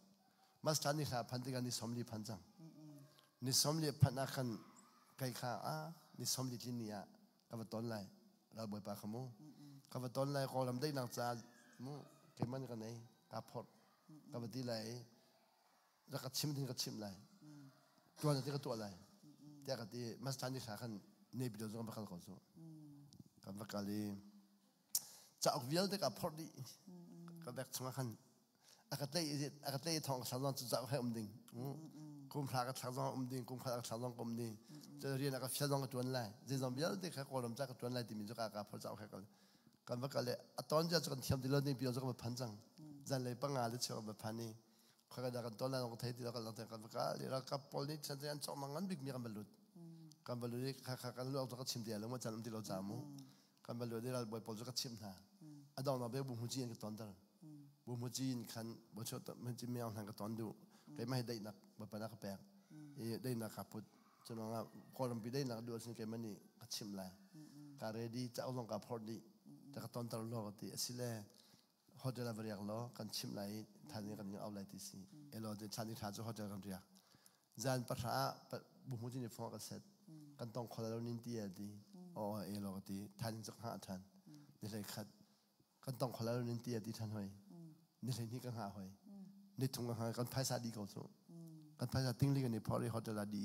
มาสถานีข้าพันธุ์กันนิสมลีพันจังนิสมลีพันนักขันใครข้านิสมลีที่นี่ก็ว่าตอนไรเราบทภาษามูก็ว่าตอนไรก็ลำได้นักจ่ามูเกี่ยมันกันไหนกับพอดกับที่ไร รักชิมถึงก็ชิมเลยตัวนั้นที่ก็ตัวอะไรแต่ก็ที่มาสถานที่สาขันในบิดจงบักเขาสู้กันบักอะไรจะออกวิลเด็กกับพอดีก็แบบสมัครอากาศเลยทองสาวน้องจะให้ดิ่งกุมพากับสาวน้องดิ่งกุมพากับสาวน้องดิ่งจะเรียนกับสาวน้องกับตัวนั้นจะจงวิลเด็กเขาคนจะกับตัวนั้นที่มีจุกกับพอจะให้กันบักอะไรตอนจะกันเทียมที่เราเนี่ยบิดจงกับพันจังจะเลยปังงาเลยเชื่อกับพันนี่เขาก็จะกันตอนนั้นเราไทยที่เรากันเราแต่กันบักอะไรเรากับพอนี้ฉันจะอันสองมันบิ๊กมีกันบรรลุกันบรรลุนี่กันเราต้องชิมเดียวแล้วมันจะนั่นที่เราจามูกันบรรลุนี่เราบ่อยพอจะชิมหาอดองเราเบี้ยบุญหุ่นจีนกับตอนนั้นบุญหุ่นจีนขันบุญชดมันจะมีเอาทางกับตอนดูใครไม่ได้นักบ่ปนักแปลกได้นักขับพุทธจนว่าคนเราไปได้นักดูสิ่งแกมันนี่ก็ชิมเลยการเรดีจะเอาลงกับพอดีแต่กับตอนตลอดที่สิเล่ฮอตเดลเวรียกล้อกันชิมเลยทานนี้กันยังเอาเลยที่สิเราเดินทางนี้ทานจะฮอตเดลกันเรียกจานปัจจัยบุญหุ่นจีนฟ้องกันเสร็จกันต้องคนเรานินตีดีอ๋อเราก็ที่ทานจะหาทานนี่เลยขัดกันต้องคนเรานินตีดีทานหอยนี่เลยนี่กันหาหอยนี่ถุงกันหากันภาษาดีก็สู้กันภาษาติ้งลีกันนี่พอได้ฮอตเดลดี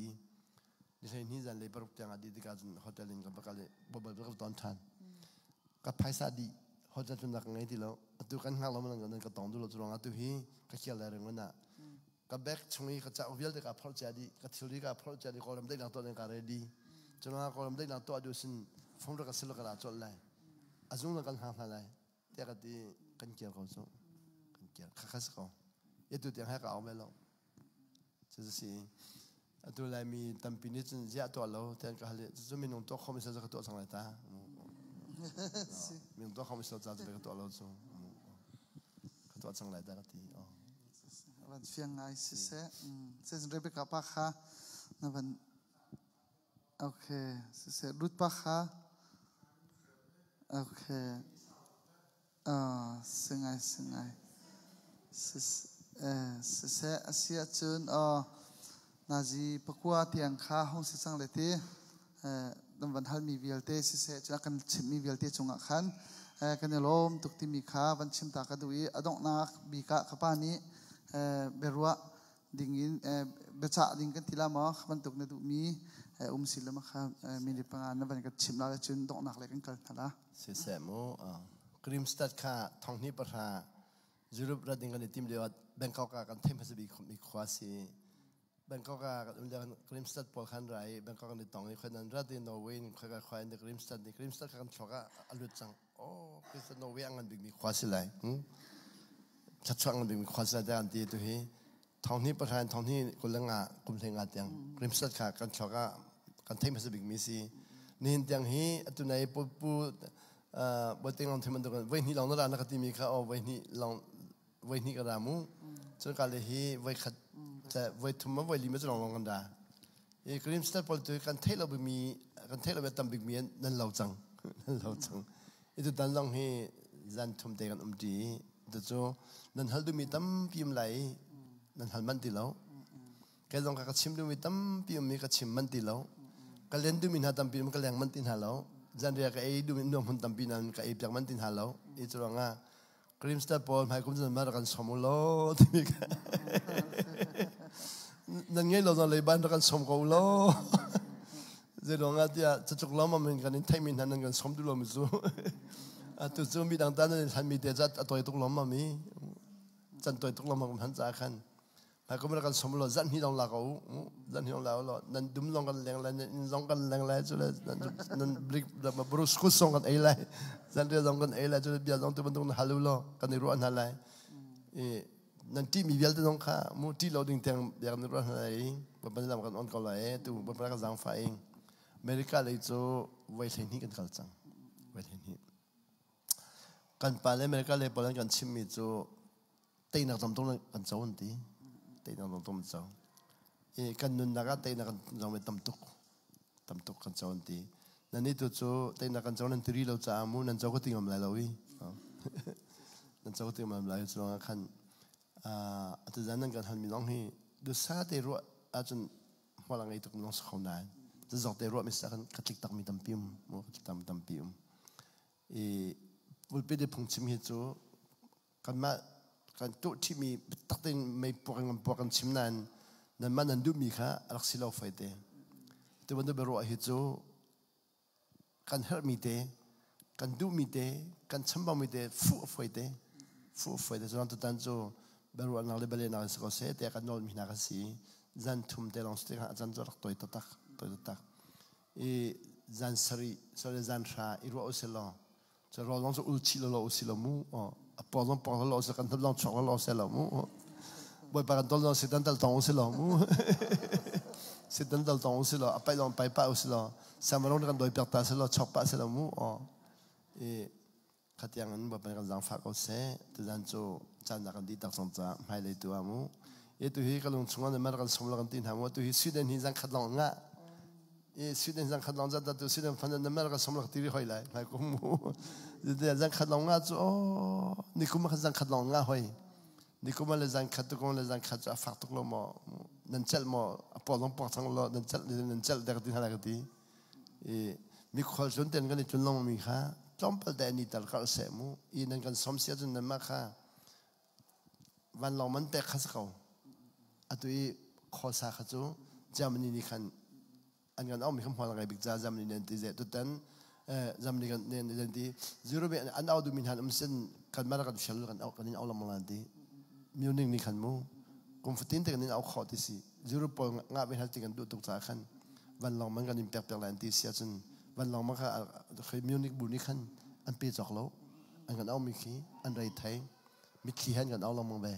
นี่เลยนี่จานเลยปรุกจังอดีตการฮอตเดลิงกันประกาศเลยบ่บ่ก็ตอนทานกับภาษาดีฮอตเดลจุนักไงที่เราตัวกันหาเรามันกันก็ต้องดูเราจุลงตัวฮีก็เขียนอะไรเรื่องนั้นน่ะกับแบกช่วงนี้ก็จะเอาเวลเด็กกับพอจะดีกับทิวดีกับพอจะดีคนเราได้หนังตัวเองกันเรดีจนว่าคนเราได้หนังตัวดูสิฟงเราก็สิลกันจนเลยอาจุงเรากันหาอะไรแต่ก็ที่กันเกี่ยวกับส่งกันเกี่ยวข้าศึกเขายัดตัวเตียงให้เขาเอาไม่ลงจะสิตัวอะไรมีตั้มปีนี้จนเยอะตัวเราแต่ก็เลยจะมีหนุ่มตัวเขาไม่ใช่จะตัวสังเลยตามีหนุ่มตัวเขาไม่ใช่จะเป็นตัวเราส่งตัวสังเลยตาก็ที่อ๋อวันเฟียงไงเสร็จเสร็จเรียบกับปะค่ะนะวันโอเคเสร็จรุดปะค่ะโอเคสิ่งไงเสร็จเสียจนนาจีปะกัวเตียงข้าห้องสิสังเลยที่ดังวันฮัลมีวิลเตเสียจนกันชิมมีวิลเตจงอ่ะขันกันเนี่ยลมตุกที่มีข้าวันชิมตากระดุยอดอกนักบีกะขปานี้เบรัวดิ่งเบจ่าดิ่งกันทีละมั้งมันตุกเนี่ยดูมีสิลมาครับมีในปังงานนั่นเป็นกันชิมแล้วจนดอกหนักเลยกันกันนะเสียแสโมกริมสตัดค่าทองนี้ประหายุโรประดิ่งกันในทีมเดียวแบงกอกกันเทมพัสบีมีควาซีแบงกอกกันเดียวกริมสตัดพอขันไรแบงกอกกันในตองนี้คนนั้นรัฐในนอร์เวย์คนกันคอยในกริมสตัดกันชกอลุจังโอ้กริมสตัดนอร์เวย์อันบิ๊กมีควาซีเลยชัดช่างเป็นความสนใจอันดีตัวนี้ทองนี้ประธานทองนี้กุลงะกุมเทงาเตียงกริมสัตขากันชอกกันเทมสบิกมีซีนี่เตียงฮีตัวไหนปูบทเตียงลองเทมันตัวกันเว้ยนี่ลองนั่นนักที่มีข้าวเว้ยนี่ลองเว้ยนี่กระดามูจนการเลยฮีเว้ยขัดจะเว้ยทุ่มเว้ยลิมิตลองกันได้กริมสัตพอตัวกันเทเราไปมีกันเทเราไปตั้มบิกมีนั่นเราจังตัวดันลองฮีจันทุ่มเตกันดีแต่โจนั่นฮัลดูมีตั้มพิมไหลนั่นฮัลมันติแล้วแกลองกับชิมดูมีตั้มพิมมีกับชิมมันติแล้วก็เล่นดูมีหาตั้มพิมก็แรงมันตินหาแล้วจันเรียกไอ้ดูมีน้องคนตั้มพิมนั่นก็ไอ้จากมันตินหาแล้วไอ้จุลงะครีมสตาร์บอลหมายความว่ามันกันสมุลที่มีกันนั่นไงเราต้องเลยบ้านกันสมกูล้อจุลงะที่จะจุกล้อมันกันในไทยมีนั่นกันสมดูล้อมิซูตัวจูมีดังตาเนี่ยทันมีเดจัดตัวตุกล้อมมามีจันตัวตุกล้อมมันหันจากขันหากก็ไม่ได้กันสมรสจันที่ลองลาเขาจันที่ลองลาเขานั่นดุมลองกันแรงเลยลองกันแรงเลยจุดเลยนั่นบริกแบบบรุษกุศลกันเอเลยจันเรียลองกันเอเลยจุดเบียร์ลองตัวมันตรงฮัลโหลกันในรู้อันอะไรนั่นที่มีเบียร์ที่น้องข้ามูที่เราดึงเตียงเบียร์ในรู้อันอะไรแบบเป็นลำกันอ่อนกันเลยตัวแบบเป็นกันสังไฟอเมริกาเลยจะไว้เท่านี้กันกันจังไว้เท่านี้กันไปเลยอเมริกาเลยพอแล้วกันชิมมิจูตีนักทำตรงกันเจ้าอันที่ตีนักทำตรงเจ้ากันนุนนักตีนักทำเป็นตำตุกกันเจ้าอันที่นั่นนี่ตัวจูตีนักกันเจ้านั่นตีรีเราจะอามูนั่นเจ้าก็ตีมันเลยเราอีนั่นเจ้าก็ตีมันเลยจูงกันแต่จากนั้นกันหันมีน้องที่ดูซาเตรัวอาจจะพอหลังไอ้ตุกน้องสเขานานจะจอกเตรัวมิสกันกัดจิกตักมีตำปิมมัวกัดจิกตักมีตำปิมวุ้ยไปเดี๋ยวพุ่งชิมเหตุกันมา kan tu ti mi takin mai pokan chimnan nan man nan du mi kha alaksilo faite tu bandu bero hi chu kan her mi te kan du mi te kan chamba mi te fu faite so tu tan chu bero na le bele na so se te kan nol mi na ka si zan thum te long ste zan jor toi tak e zan sari so le zan sha i ro oselo so ro long so ulchi lo oselo mu pendant lo se kan long chok lo oselo mu boy para dol se dan dal ton oselo mu se dan dal ton oselo apai long pai pa oselo samarong kan doi per ta selo chok pa selo mu e khatiangan ba pa kan zang fa ko se te zan cho chan na kan di tak song cha mai le tu amu e tu hi ka long chunga ne mar kan som la kan tin ha mo tu hi suden hi zang khat long nga e suden zang khat long za tu suden fan ne mar kan som la ti ri hoi lai mai ko mu de zang khat long nga cho ni kuma kan zang khat long nga hoi ni kuma le zang khat ko le zang khat cha fa tu lo mo nan chel mo po long po thang lo nan chel der tin ha la ti e mi khol chun ten kan ni chun long mi kha chompal de ni tal ka se mu i nan kan som sia chun na ma kha van long man te khas ko atui khosa khachu jamni ni khan an gan au mi kham hol ga big za jamni nen ti ze tu tan jamni kan nen ti zero be an au du min han sen kan mara kan shal kan au kan au lam lan ti muning ni khan mu comfortin te kan au kho ti si zero po nga be hal ti kan du tuk cha khan van long man kan im pek pek lan ti sia chun van long ma kha khoi muning bu ni khan an pe chok lo an kan au mi khi an rai thai mi khi han kan au lam be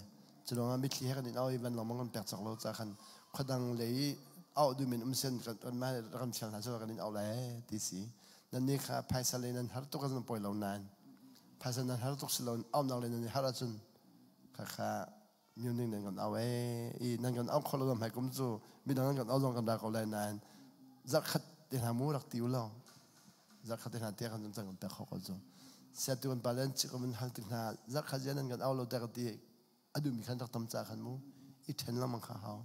chulonga mi thli hekan in au iban lomang pek chak lo cha khan khodang lei au du min sen kan ma ram chal ha so kan in au la ti si nan ni kha phaisa le nan har to kan poi lo nan phaisa nan har to silo au na le nan har chun kha muning nan kan au i nan kan au kholo mai kum chu mi nan kan au long kan da ko le nan zak khat te ha mu rak ti lo zak khat te ha te kan chang pe kho ko chu se tu kan balance ko min hal ti na zak kha jan nan kan au lo da ti adu mi khan tak tam cha khan mu i then lam kha hao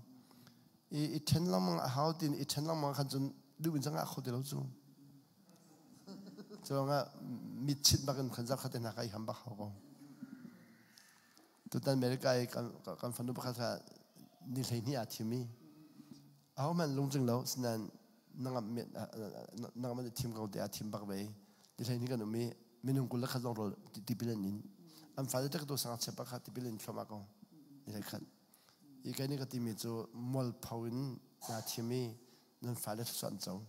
i then lam hao tin i then lam khan chun du bin changa kho de lo chu chonga mi chit ba kan khan za kha te na kai ham ba kho ko tu tan america kan fan du ba kha ni lei ni a thimi aw man lung jing lo snan nang man team ko de a team ba be ni lei ni kan mi minung kul kha zong ro ti bilen nin am fa de to sang chepa kha ti bilen khama ko ni khat i kai ni ka ti mi chu mol phawin na thimi nan fa le chon chong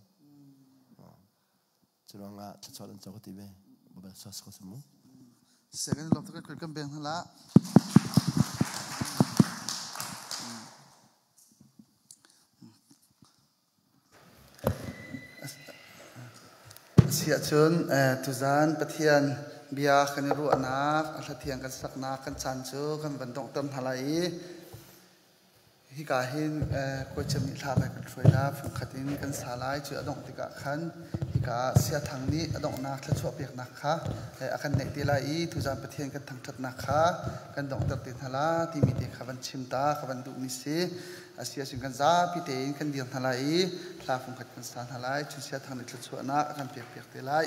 chulanga chon chong ti be ba sa ko samu second lom tak kan beng hala sia chun tuzan pathian bia kan ru anak athiang kan sakna kan chan chu kan bandong tam thalai hi ka hin ko chami thla ba kan throila phang khatin kan salai chu adong tika khan hi ka sia thang ni adong nak thla chu pek nak kha akan nei ti lai tuzan pathian kan thang that nak kha kan dong tar ti thala ti mi te khaban chimta khaban du ni se asia sing kan za pi te kan diam thalai thla phang khat kan sa thalai chu sia thang ni thla chu na akan pek pek te lai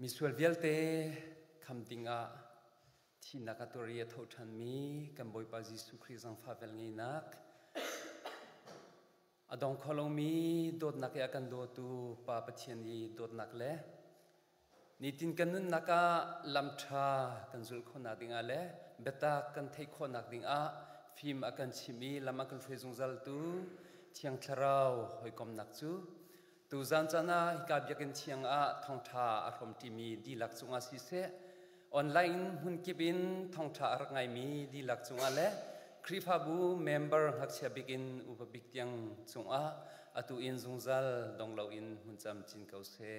Misual vialte kam dinga thi nakatoria thotan mi kan boy pa Jesu Christ ang favel ngi nak adong kholong mi dot nak ya kan do tu pa pathian yi dot nak le nitin kanun naka lamtha kan zul khona dinga le beta kan thei khona dinga phim akan chimi lama kan frezung zal tu thiang tharau hoi kom nak chu tu zan chana hikab yakin chiang a thongtha athom ti mi di lak chunga si se online hun kibin thongtha ar ngai mi di lak chunga le krifa bu member hakcha begin ubabik tiang chunga atu in zungzal donglo in hun cham chin kau se